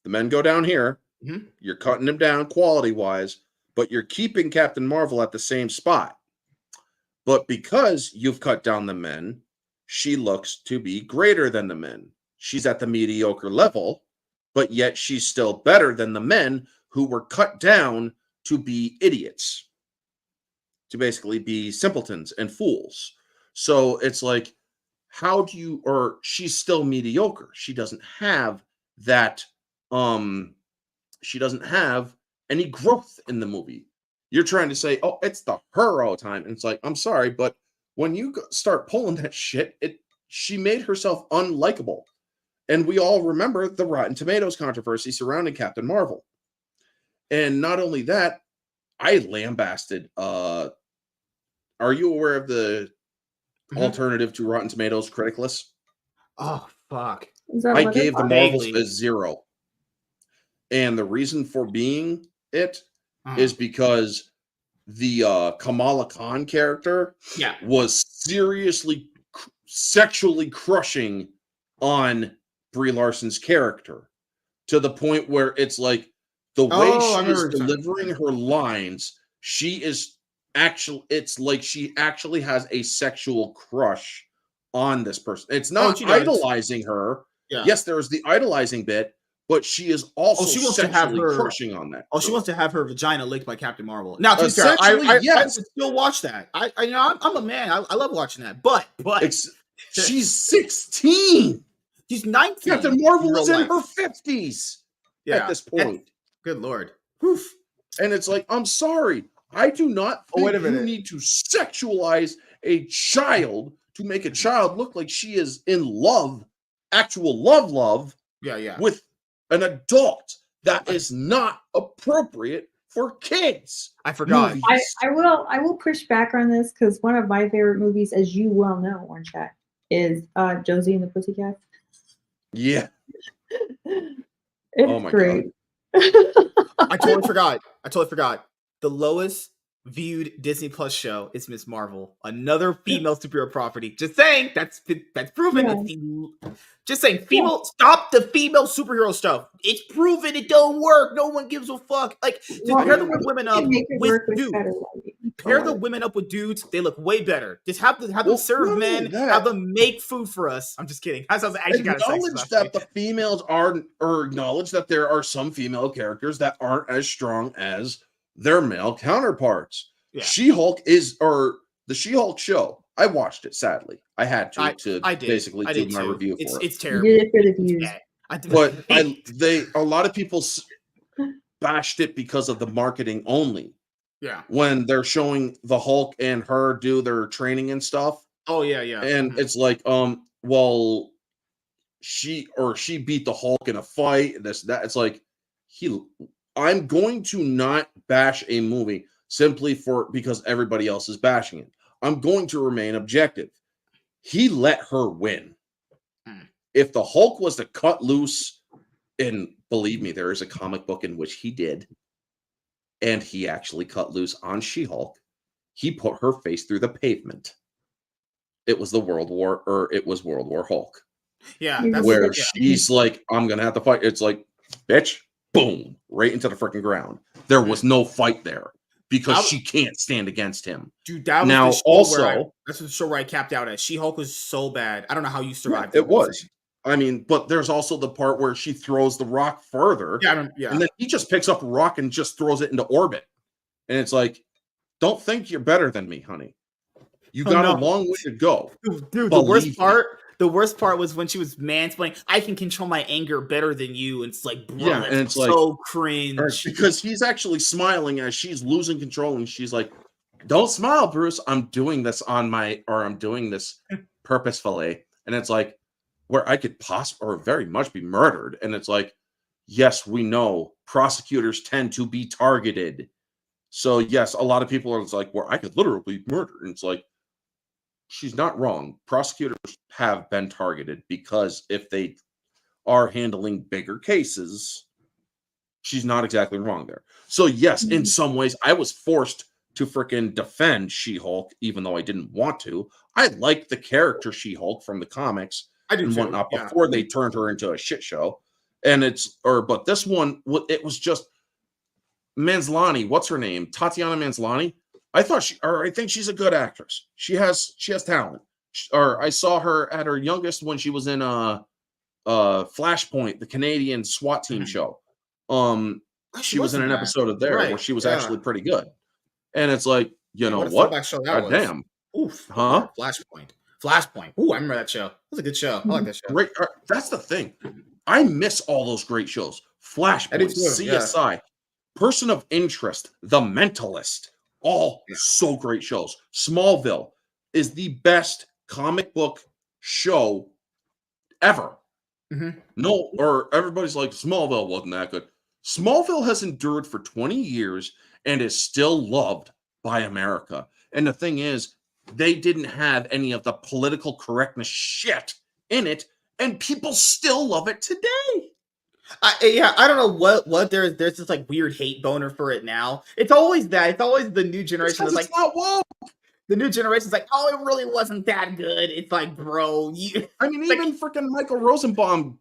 The men go down here. Mm-hmm. You're cutting them down quality-wise, but you're keeping Captain Marvel at the same spot. But because you've cut down the men, she looks to be greater than the men. She's at the mediocre level, but yet she's still better than the men who were cut down to be idiots, to basically be simpletons and fools. So it's like, how do you, or she's still mediocre. She doesn't have that, she doesn't have any growth in the movie. You're trying to say, oh, it's the her all the time. And it's like, I'm sorry, but when you start pulling that shit, she made herself unlikable. And we all remember the Rotten Tomatoes controversy surrounding Captain Marvel. And not only that, I lambasted. Are you aware of the alternative to Rotten Tomatoes critic list? Oh, fuck. I gave the Marvels a 0. And the reason for being it is because the Kamala Khan character was seriously sexually crushing on Brie Larson's character to the point where it's like the way she is delivering her lines, she is actually, it's like she actually has a sexual crush on this person. It's not idolizing her. Yeah. Yes, there is the idolizing bit, but she is also sexually crushing on that. Oh, she wants to have her vagina licked by Captain Marvel. Now, to be fair, I would still watch that. I'm a man. I love watching that. But she's 16. She's 19. Captain Marvel is in her 50s at this point. Good Lord. Oof. And it's like, I'm sorry. I do not think you need to sexualize a child to make a child look like she is in love, actual love with an adult. That is not appropriate for kids. I forgot. I will push back on this because one of my favorite movies, as you well know, One Chat, is Josie and the Pussycats. Yeah. It's great. I totally forgot. The lowest viewed Disney Plus show is Miss Marvel, another female superhero property. Just saying, that's proven. Yeah. Just saying, stop the female superhero stuff. It's proven it don't work. No one gives a fuck. Like, just pair the women up with dudes. Pair the women up with dudes. They look way better. Just have them serve men. Have them make food for us. I'm just kidding. That sounds actually kind of sexy. Acknowledge that the females are, or acknowledge that there are some female characters that aren't as strong as their male counterparts. Yeah. She-Hulk the She-Hulk show. I watched it, sadly. I had to basically do my review for it. It's terrible. You did it for the views. But a lot of people bashed it because of the marketing only. Yeah. When they're showing the Hulk and her do their training and stuff. Oh, yeah. And it's like, well, she beat the Hulk in a fight, that. It's like, I'm going to not bash a movie simply because everybody else is bashing it. I'm going to remain objective. He let her win. If the Hulk was to cut loose, and believe me, there is a comic book in which he did, and he actually cut loose on She-Hulk, he put her face through the pavement. It was World War Hulk. Yeah. Where she's like, I'm going to have to fight. It's like, bitch, boom, right into the freaking ground. There was no fight there because she can't stand against him. Dude, that was that's the show where I capped out at. She-Hulk was so bad. I don't know how you survived. It was. I mean, but there's also the part where she throws the rock further. Yeah. And then he just picks up a rock and just throws it into orbit. And it's like, don't think you're better than me, honey. You got a long way to go. Dude, the worst part was when she was mansplaining, I can control my anger better than you. And it's like, bro, and it's so cringe. Because he's actually smiling as she's losing control. And she's like, don't smile, Bruce. I'm doing this purposefully. And it's like, where I could very much be murdered. And it's like, yes, we know prosecutors tend to be targeted. So yes, a lot of people are like, where I could literally be murdered. And it's like, she's not wrong. Prosecutors have been targeted because if they are handling bigger cases, she's not exactly wrong there. So yes, in some ways, I was forced to freaking defend She-Hulk, even though I didn't want to. I liked the character She-Hulk from the comics and whatnot before they turned her into a shit show. And but this one, it was just Manslani. What's her name? Tatiana Manslani. I think she's a good actress. She has talent. I saw her at her youngest when she was in Flashpoint, the Canadian SWAT team show. She was in an episode of where she was actually pretty good. And it's like, you know what? God damn. Oof. Huh? Flashpoint. Ooh, I remember that show. It was a good show. I like that show. Great. That's the thing. I miss all those great shows. Flashpoint, CSI, Person of Interest, The Mentalist. All so great shows. Smallville is the best comic book show ever. No, or everybody's like, Smallville wasn't that good. Smallville has endured for 20 years and is still loved by America. And the thing is, they didn't have any of the political correctness shit in it, and people still love it today. I don't know what there's this like weird hate boner for it now. It's always that. It's always the new generation that's like, it's not woke. the new generation's like, oh, it really wasn't that good. It's like, bro, I mean, like, even freaking Michael Rosenbaum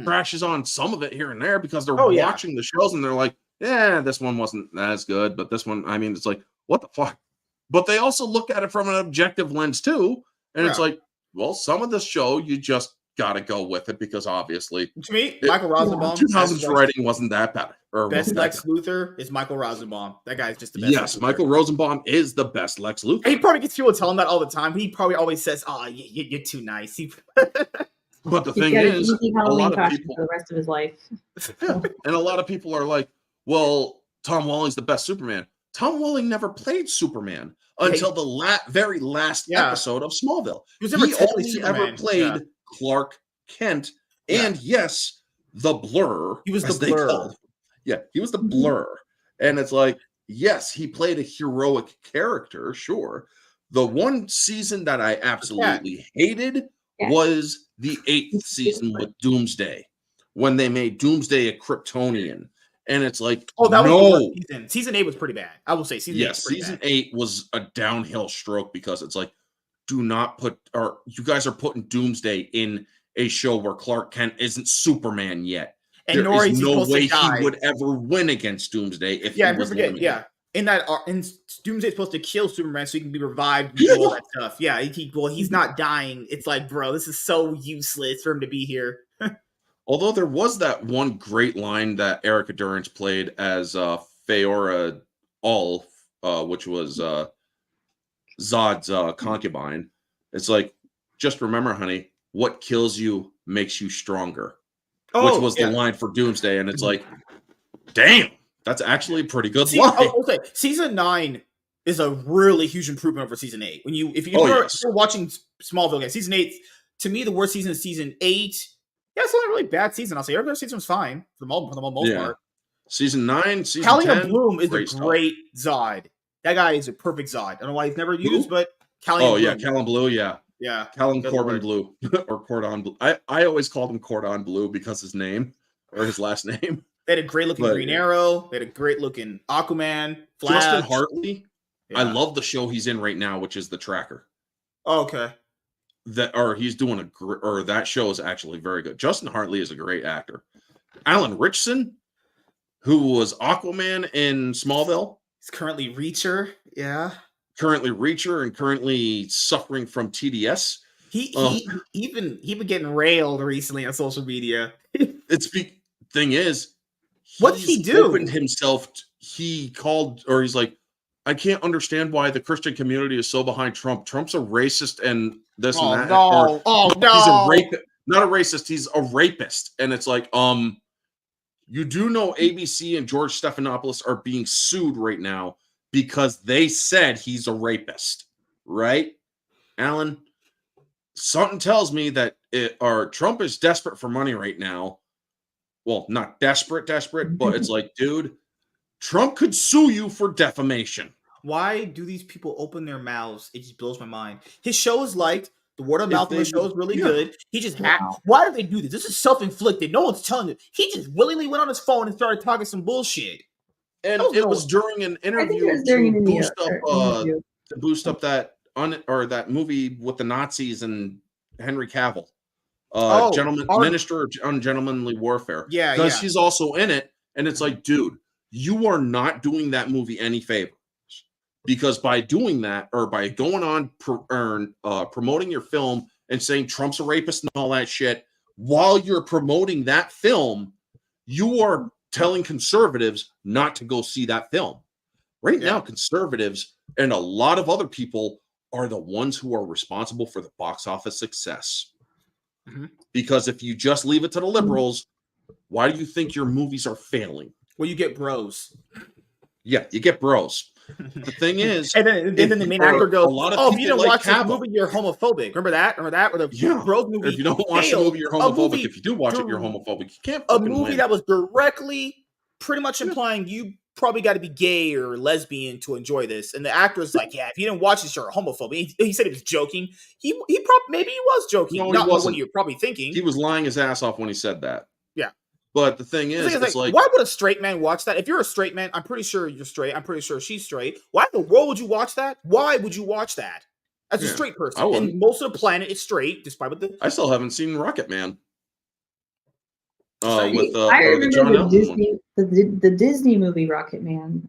crashes on some of it here and there because they're watching the shows and they're like, yeah, this one wasn't as good, but this one, I mean, it's like, what the fuck? But they also look at it from an objective lens too, and it's like, well, some of the show you just gotta go with it because obviously, to me, Michael Rosenbaum, 2000's writing wasn't that bad. Best Lex Luthor is Michael Rosenbaum. That guy's just the best. Yes, Michael Rosenbaum is the best Lex Luthor. He probably gets people telling that all the time. He probably always says, "Oh, you're too nice." But the thing is, a lot of people for the rest of his life. Yeah. And a lot of people are like, "Well, Tom Walling's the best Superman." Tom Walling never played Superman until the very last episode of Smallville. He only ever played Clark Kent, and yes, the Blur. He was the Blur. Yeah, he was the Blur, and it's like, yes, he played a heroic character. Sure, the one season that I absolutely hated was the 8th season with Doomsday, when they made Doomsday a Kryptonian. And it's like, oh, that was the season. Season 8 was pretty bad. I will say season 8 was a downhill stroke because it's like, do not put, or you guys are putting Doomsday in a show where Clark Kent isn't Superman yet. And there is no way he would ever win against Doomsday if he was limited. Yeah. In Doomsday's supposed to kill Superman so he can be revived and all that stuff. Yeah, he's not dying. It's like, bro, this is so useless for him to be here. Although there was that one great line that Erica Durance played as Feora All, which was Zod's concubine. It's like, just remember, honey, what kills you makes you stronger. Which was the line for Doomsday. And it's like, damn, that's actually a pretty good line. Okay, season 9 is a really huge improvement over season 8. If you're watching Smallville again, season 8, to me, the worst season is season 8. Yeah, it's not a really bad season. I'll say every other season was fine for the most part. Season 9, season Callion 10. Bloom is a great Zod. That guy is a perfect Zod. I don't know why he's never used, but Callion Bloom. Callum Blue, yeah. Callum Corbin Blue or Cordon Blue. I always called him Cordon Blue because his name or his last name. They had a great looking Green Arrow. They had a great looking Aquaman. Flash. Justin Hartley. I love the show he's in right now, which is The Tracker. Oh, okay. He's doing that show is actually very good. Justin Hartley is a great actor. Alan Ritchson, who was Aquaman in Smallville. He's currently Reacher. Yeah. Currently Reacher and currently suffering from TDS. He been getting railed recently on social media. Thing is, what did he do? He's like, I can't understand why the Christian community is so behind Trump. Trump's a racist and this and that. No. He's a rapist. Not a racist. He's a rapist. And it's like, you do know ABC and George Stephanopoulos are being sued right now because they said he's a rapist, right? Alan, something tells me that Trump is desperate for money right now. Well, not desperate, but it's like, dude, Trump could sue you for defamation. Why do these people open their mouths? It just blows my mind. His show is liked. The word of mouth on the show is really good. He just why do they do this? This is self-inflicted. No one's telling you. He just willingly went on his phone and started talking some bullshit. And it was during an interview to boost up that that movie with the Nazis and Henry Cavill. Minister of Ungentlemanly Warfare. Yeah, because he's also in it, and it's like, dude, you are not doing that movie any favor, because by doing that, or by going on promoting your film and saying Trump's a rapist and all that shit, while you're promoting that film, you are telling conservatives not to go see that film. Right now, conservatives and a lot of other people are the ones who are responsible for the box office success. Because if you just leave it to the liberals, why do you think your movies are failing? Well, you get bros. Yeah, you get bros. The thing is, and then the main actor goes, "Oh, if you don't watch this movie, you're homophobic." Remember that? Or the bros movie? If you don't watch the movie, you're homophobic. If you do watch it, you're homophobic. You can't. A movie that was directly, pretty much implying you probably got to be gay or lesbian to enjoy this. And the actor's like, "Yeah, if you didn't watch this, you're a homophobic." He said he was joking. He probably maybe he was joking. No, not he wasn't. what you're probably thinking. He was lying his ass off when he said that. Yeah. But the thing is, it's like, why would a straight man watch that? If you're a straight man, I'm pretty sure you're straight. I'm pretty sure she's straight. Why in the world would you watch that? Why would you watch that as a straight person? And most of the planet is straight, despite what I still haven't seen Rocket Man. I remember the Disney movie Rocket Man.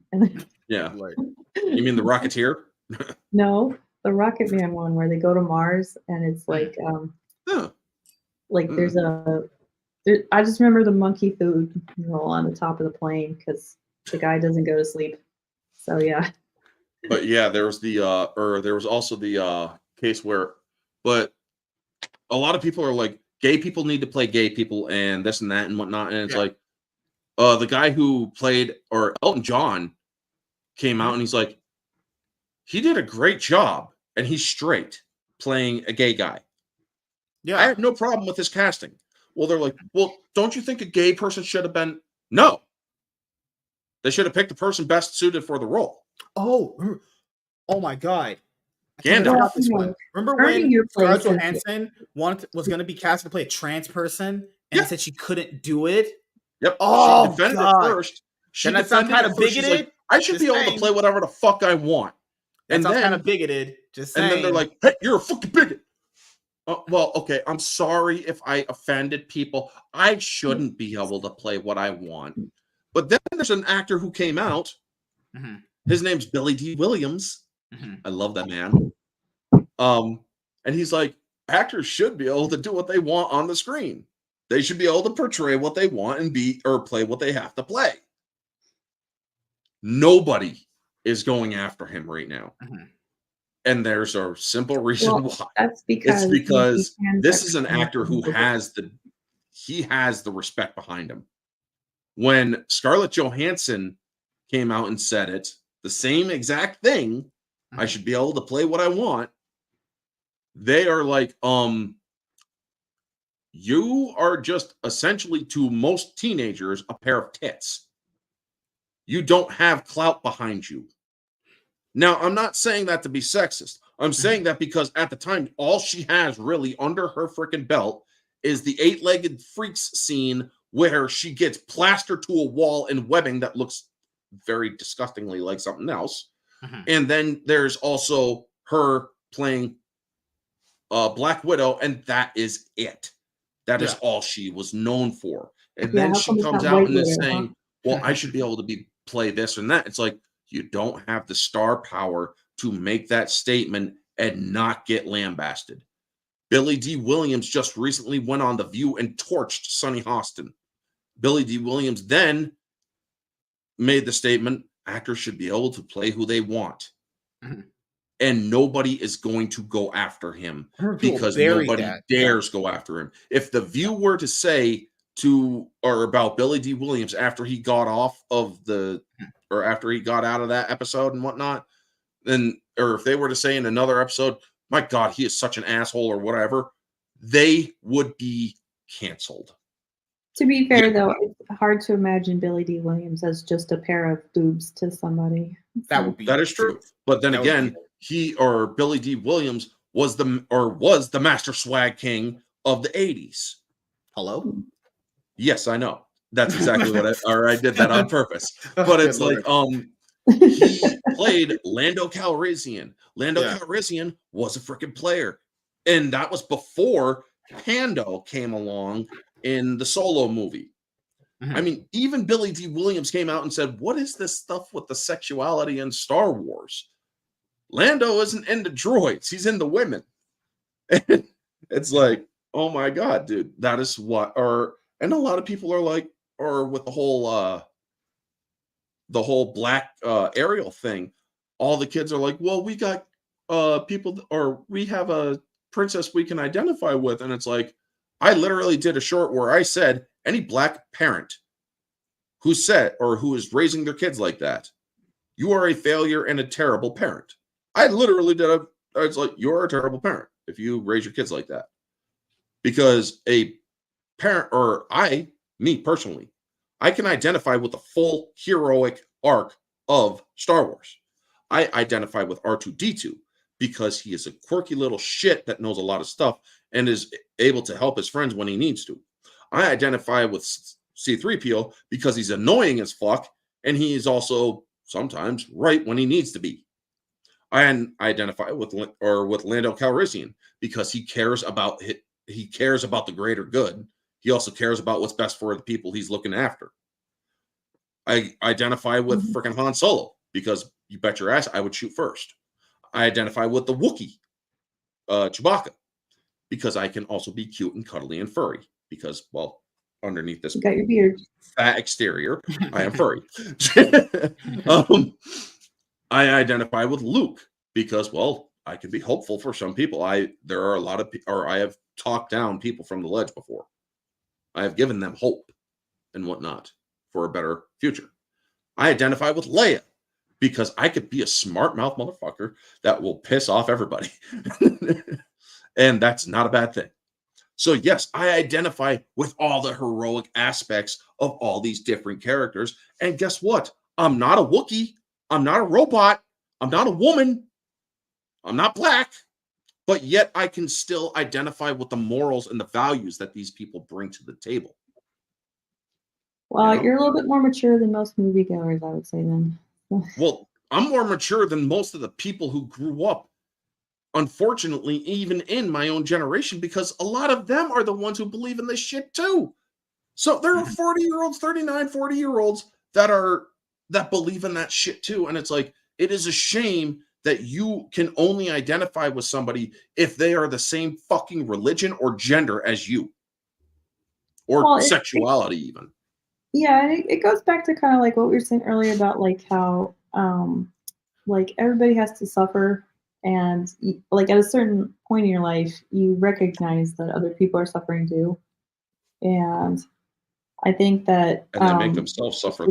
Yeah. You mean the Rocketeer? No, the Rocket Man one where they go to Mars and it's like there's I just remember the monkey food roll on the top of the plane because the guy doesn't go to sleep. So yeah. But yeah, there was also the case where, but a lot of people are like, gay people need to play gay people and this and that and whatnot. And it's like, the guy who played, or Elton John came out and he's like, he did a great job and he's straight playing a gay guy. Yeah. I had no problem with his casting. Well, they're like, well, don't you think a gay person should have been? No. They should have picked the person best suited for the role. Oh my God. Gandalf. Remember when Scarlett Johansson was going to be cast to play a trans person and said she couldn't do it? Yep. Oh, she defended it first. Then that sounds kind of bigoted. Like, I should be able to play whatever the fuck I want. And that sounds kind of bigoted. Just saying. And then they're like, hey, you're a fucking bigot. Well, okay, I'm sorry if I offended people. I shouldn't be able to play what I want. But then there's an actor who came out. Mm-hmm. His name's Billy D. Williams. Mm-hmm. I love that man. And he's like, actors should be able to do what they want on the screen. They should be able to portray what they want and play what they have to play. Nobody is going after him right now. Mm-hmm. And there's a simple reason why. That's because it's because this is an actor who has the respect behind him. When Scarlett Johansson came out and said it, the same exact thing, I should be able to play what I want. They are like, you are just essentially to most teenagers a pair of tits. You don't have clout behind you. Now, I'm not saying that to be sexist. I'm saying that because at the time, all she has really under her freaking belt is the 8-legged freaks scene where she gets plastered to a wall in webbing that looks very disgustingly like something else. Mm-hmm. And then there's also her playing Black Widow, and that is it. That is all she was known for. And then she comes out and is saying, well, I should be able to play this and that. It's like, you don't have the star power to make that statement and not get lambasted. Billy D. Williams just recently went on The View and torched Sonny Hostin. Billy D. Williams then made the statement, actors should be able to play who they want. Mm-hmm. And nobody is going to go after him because nobody dares go after him. If The View were to say about Billy D. Williams after he got off of or after he got out of that episode and whatnot, or if they were to say in another episode, my God, he is such an asshole or whatever, they would be canceled. To be fair, though, it's hard to imagine Billy D. Williams as just a pair of boobs to somebody. That is true. But then again, Billy D. Williams was the master swag king of the 80s. Hello? Yes, I know. That's exactly what I did that on purpose. But it's like, he played Lando Calrissian. Lando Calrissian was a freaking player. And that was before Pando came along in the Solo movie. Mm-hmm. I mean, even Billy D. Williams came out and said, what is this stuff with the sexuality in Star Wars? Lando isn't into droids. He's into women. And it's like, oh my God, dude, that is what, and a lot of people are like, or with the whole black Ariel thing, all the kids are like, well, we got people, or we have a princess we can identify with. And it's like, I literally did a short where I said, any black parent who is raising their kids like that, you are a failure and a terrible parent. I literally did it's like, you're a terrible parent if you raise your kids like that. Because a parent, or me personally, I can identify with the full heroic arc of Star Wars. I identify with R2-D2 because he is a quirky little shit that knows a lot of stuff and is able to help his friends when he needs to. I identify with C-3PO because he's annoying as fuck, and he is also sometimes right when he needs to be. And I identify with Lando Calrissian because he cares about the greater good. He also cares about what's best for the people he's looking after. I identify with freaking Han Solo because you bet your ass I would shoot first. I identify with the Wookiee, Chewbacca, because I can also be cute and cuddly and furry because, well, underneath this You got your beard. fat exterior, I am furry. I identify with Luke because, well, I can be hopeful for some people. There are a lot of I have talked down people from the ledge before. I have given them hope and whatnot for a better future. I identify with Leia because I could be a smart mouth motherfucker that will piss off everybody. And that's not a bad thing. So yes, I identify with all the heroic aspects of all these different characters. And guess what? I'm not a Wookiee. I'm not a robot. I'm not a woman. I'm not black. But yet I can still identify with the morals and the values that these people bring to the table. Well, you're a little bit more mature than most moviegoers, I would say then. Well, I'm more mature than most of the people who grew up, unfortunately, even in my own generation, because a lot of them are the ones who believe in this shit too. So there are 40-year-olds, 39, 40-year-olds that believe in that shit too. And it's like, it is a shame that you can only identify with somebody if they are the same fucking religion or gender as you. Or sexuality even. Yeah, and it goes back to kind of like what we were saying earlier about like how like everybody has to suffer, and like at a certain point in your life you recognize that other people are suffering too, and I think that and they make themselves suffer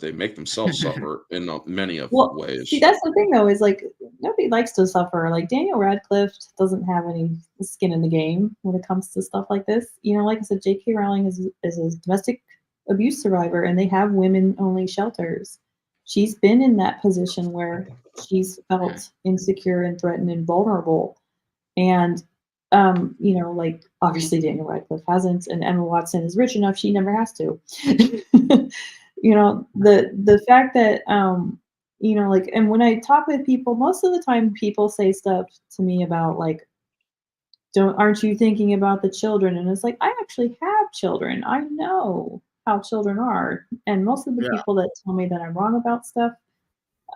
they make themselves suffer in many of ways. See, that's the thing though, is like nobody likes to suffer. Like Daniel Radcliffe doesn't have any skin in the game when it comes to stuff like this. You know, like I said, J.K. Rowling is a domestic abuse survivor, and they have women-only shelters. She's been in that position where she's felt insecure and threatened and vulnerable. And, you know, like obviously Daniel Radcliffe hasn't, and Emma Watson is rich enough, she never has to. You know, the fact that, you know, like, and when I talk with people, most of the time people say stuff to me about like, aren't you thinking about the children? And it's like, I actually have children. I know how children are, and most of the people that tell me that I'm wrong about stuff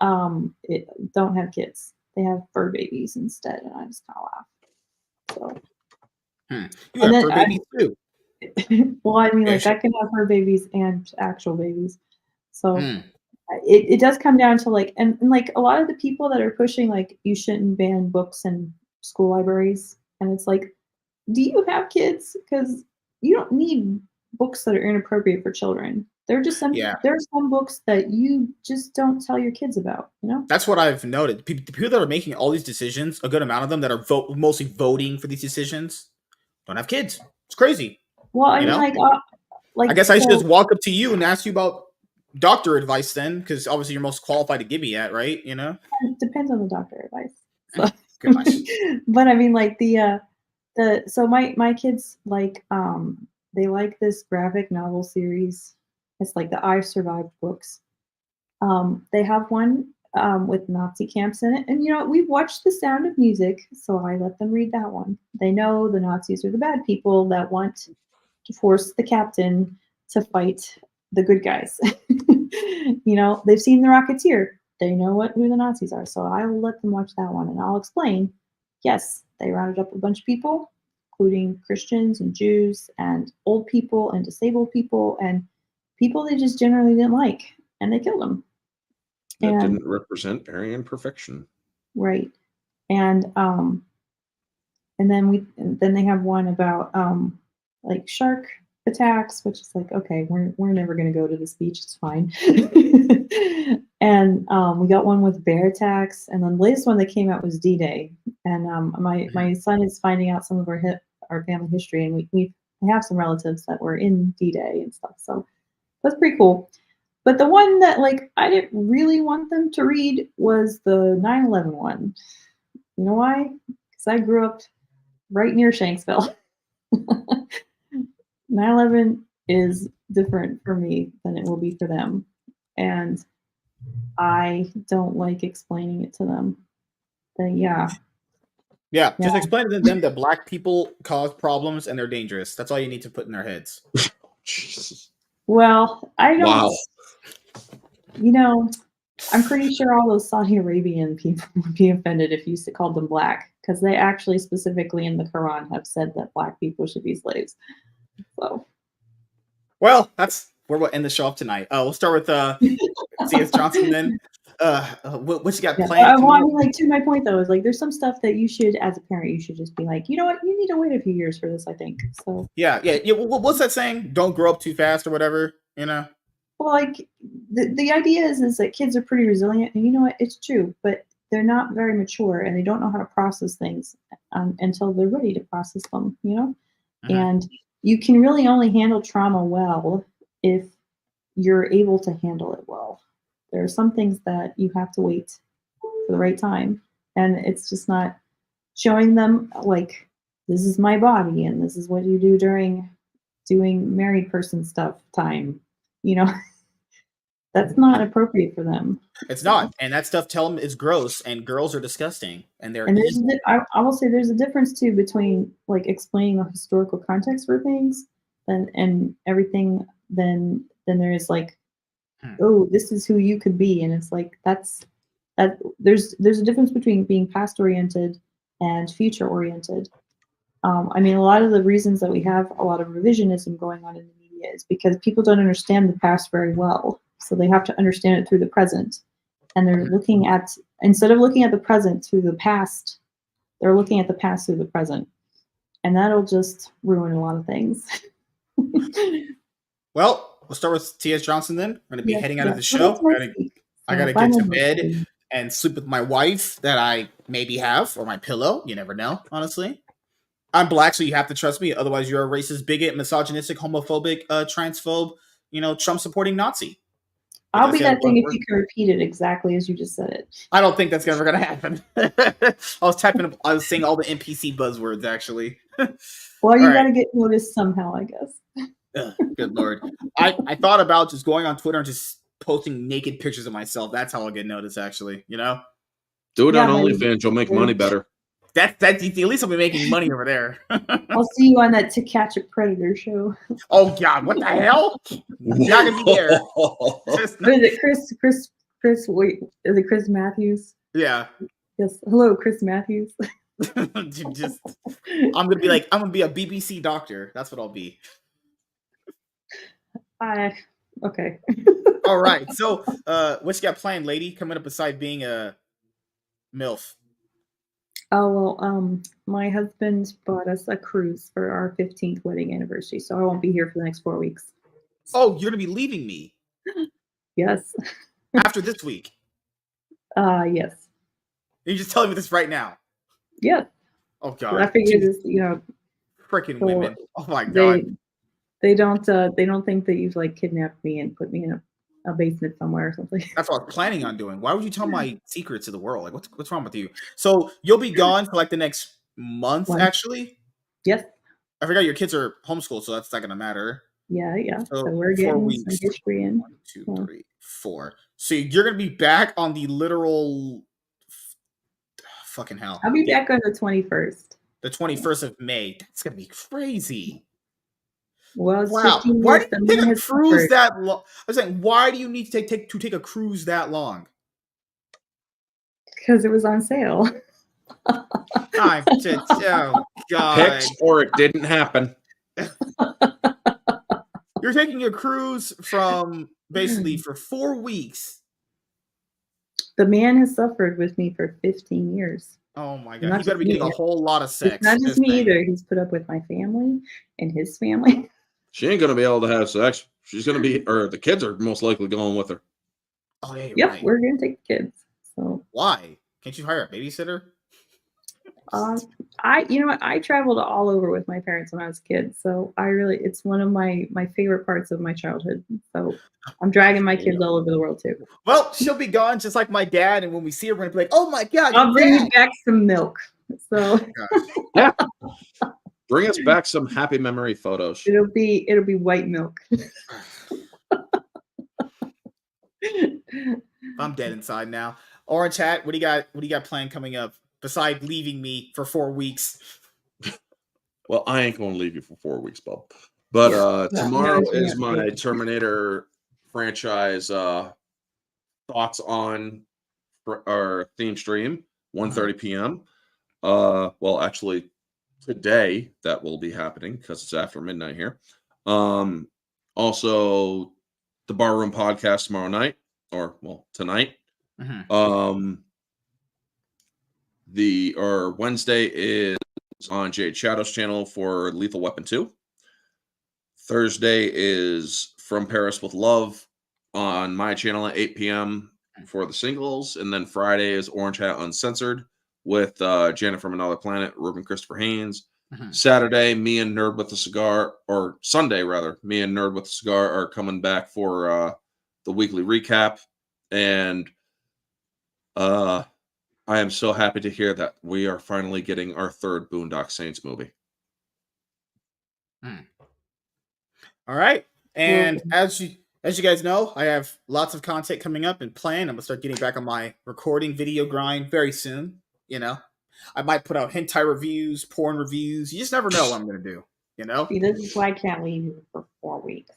don't have kids. They have fur babies instead, and I just kind of laugh. So you have fur babies too. Well, I mean, like I can have fur babies and actual babies, so it does come down to like, and like a lot of the people that are pushing like you shouldn't ban books in school libraries, and it's like, do you have kids? Because you don't need books that are inappropriate for children. There are some books that you just don't tell your kids about, you know? That's what I've noted. The people that are making all these decisions, a good amount of them that are mostly voting for these decisions, don't have kids. It's crazy. Well, I mean, like, I guess I should just walk up to you and ask you about doctor advice then, because obviously you're most qualified to give me that, right? You know? It depends on the doctor advice. So. But I mean, like so my kids like they like this graphic novel series. It's like the I Survived books. They have one with Nazi camps in it, and you know, we've watched The Sound of Music, so I let them read that one. They know the Nazis are the bad people that want to force the captain to fight the good guys. You know, they've seen The Rocketeer. They know who the Nazis are, so I will let them watch that one, and I'll explain. Yes, they rounded up a bunch of people, including Christians and Jews and old people and disabled people and people they just generally didn't like, and they killed them. That didn't represent Aryan perfection, right? And then they have one about like shark attacks, which is like, okay, we're never going to go to this beach, it's fine. And we got one with bear attacks, and then the latest one that came out was D-Day. And my son is finding out some of our family history, and we have some relatives that were in D-Day and stuff, so that's pretty cool. But the one that like I didn't really want them to read was the 9/11 one. You know why? Because I grew up right near Shanksville. 9/11 is different for me than it will be for them. And I don't like explaining it to them. But Yeah, just explain to them that black people cause problems and they're dangerous. That's all you need to put in their heads. Jesus. Well, I don't. Wow. You know, I'm pretty sure all those Saudi Arabian people would be offended if you called them black, because they actually specifically in the Quran have said that black people should be slaves. So, well, that's where we'll end the show up tonight. We'll start with C.S. Johnson then. What you got planned? Well, I mean, like, to my point though, is like there's some stuff that you should, as a parent, you should just be like, you know what, you need to wait a few years for this. I think so. Yeah. What's that saying? Don't grow up too fast or whatever. You know. Well, like the idea is that kids are pretty resilient, and you know what, it's true, but they're not very mature, and they don't know how to process things until they're ready to process them. You know, and you can really only handle trauma well if you're able to handle it well. There are some things that you have to wait for the right time, and it's just not showing them like, this is my body and this is what you do during doing married person stuff time. You know, that's not appropriate for them. It's not, and that stuff, tell them, is gross, and girls are disgusting, and they're. And I will say there's a difference too between like explaining a historical context for things and everything. Then there is like, oh, this is who you could be, and it's like that. There's a difference between being past oriented and future oriented. I mean, a lot of the reasons that we have a lot of revisionism going on in the media is because people don't understand the past very well, so they have to understand it through the present, and they're looking at, instead of looking at the present through the past, they're looking at the past through the present, and that'll just ruin a lot of things. Well, we'll start with T.S. Johnson then. We're going to be heading out of the show. I got to get to bed and sleep with my wife that I maybe have, or my pillow. You never know, honestly. I'm black, so you have to trust me. Otherwise, you're a racist, bigot, misogynistic, homophobic, transphobe, Trump-supporting Nazi. I'll be that thing if you can repeat it exactly as you just said it. I don't think that's ever going to happen. I was saying all the NPC buzzwords, actually. Well, you got to get noticed somehow, I guess. Good Lord. I thought about just going on Twitter and just posting naked pictures of myself. That's how I'll get noticed, actually. You know? Do it on OnlyFans. You'll make money better. That's at least I'll be making money over there. I'll see you on that To Catch a Predator show. Oh God, what the hell? You're not gonna be there. Is it Chris? Wait, is it Chris Matthews? Yeah. Yes. Hello, Chris Matthews. I'm gonna be a BBC doctor. That's what I'll be. Okay. All right. So, what you got planned, lady? Coming up beside being a MILF. Oh, well, my husband bought us a cruise for our 15th wedding anniversary, so I won't be here for the next 4 weeks. Oh, you're going to be leaving me? Yes. After this week? Yes. You're just telling me this right now? Yeah. Oh, God. I figured this, Freaking women. Oh, my God. They don't think that you've, like, kidnapped me and put me in a basement somewhere or something. That's what I was planning on doing. Why would you tell my secrets to the world? Like, what's wrong with you? So you'll be gone for like the next month, actually? Yes. I forgot your kids are homeschooled, so that's not gonna matter. Yeah. So we're 4 getting weeks. some history in. 1, 2, 3, 4. So you're gonna be back on the literal fucking hell. I'll be back on the 21st. The 21st of May. That's gonna be crazy. Well, it's wow. 15 Why years. do you take a cruise that long? I was saying, why do you need to take a cruise that long? Because it was on sale. Oh, God. Picks or it didn't happen. You're taking a cruise from basically for 4 weeks. The man has suffered with me for 15 years. Oh my God. You better be getting a whole lot of sex. It's not just me either. He's put up with my family and his family. She ain't going to be able to have sex. She's going to be, or the kids are most likely going with her. Oh, yeah, yep, right. We're going to take the kids. So why? Can't you hire a babysitter? I traveled all over with my parents when I was a kid. So it's one of my favorite parts of my childhood. So I'm dragging my kids all over the world too. Well, she'll be gone just like my dad. And when we see her, we're going to be like, oh my God. I'll bring you back some milk. So Bring us back some happy memory photos. It'll be white milk. I'm dead inside now. Orange Hat, what do you got planned coming up besides leaving me for 4 weeks? Well, I ain't gonna leave you for 4 weeks, Bob. But tomorrow is my Terminator franchise thoughts on our theme stream, 1:30 p.m. Well, actually, today that will be happening because it's after midnight here. Also, the Barroom podcast tomorrow night, tonight. Wednesday is on Jade Shadow's channel for Lethal Weapon 2. Thursday is From Paris with Love on my channel at 8 p.m. for the singles. And then Friday is Orange Hat Uncensored with Janet from Another Planet, Ruben Christopher Haynes. Saturday, me and Nerd with the Cigar, or Sunday rather, me and Nerd with the Cigar are coming back for the weekly recap. And I am so happy to hear that we are finally getting our third Boondock Saints movie. All right. And as you guys know, I have lots of content coming up and planned. I'm going to start getting back on my recording video grind very soon. You know, I might put out hentai reviews, porn reviews. You just never know what I'm going to do, you know? See, this is why I can't leave you for 4 weeks.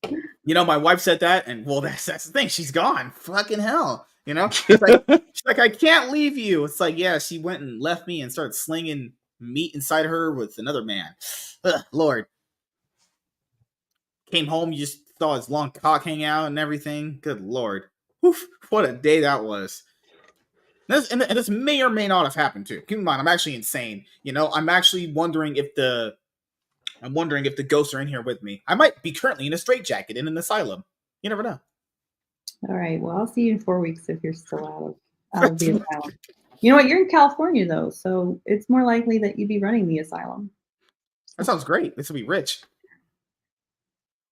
You know, my wife said that, and well, that's the thing. She's gone. Fucking hell. You know? She's like, I can't leave you. It's like, yeah, she went and left me and started slinging meat inside her with another man. Ugh, Lord. Came home, you just saw his long cock hang out and everything. Good Lord. Oof, what a day that was. And this may or may not have happened too. Keep in mind, I'm actually insane. You know, I'm actually wondering if the ghosts are in here with me. I might be currently in a straitjacket in an asylum. You never know. All right. Well, I'll see you in 4 weeks if you're still out of the asylum. You know what? You're in California though, so it's more likely that you'd be running the asylum. That sounds great. This will be rich.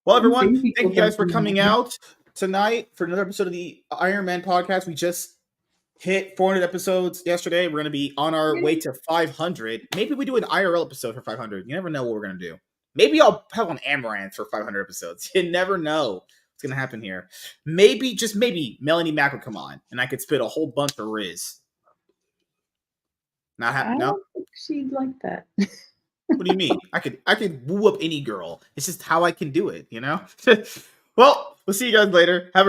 Well, everyone, thank you guys for coming out tonight for another episode of the Iron Man podcast. We just hit 400 episodes yesterday. We're going to be on our way to 500. Maybe we do an IRL episode for 500. You never know what we're going to do. Maybe I'll have an Amaranth for 500 episodes. You never know what's going to happen here. Maybe, just maybe, Melanie Mack will come on, and I could spit a whole bunch of Riz. Not happen? No? don't think she'd like that. What do you mean? I could woo up any girl. It's just how I can do it, you know? Well, we'll see you guys later. Have a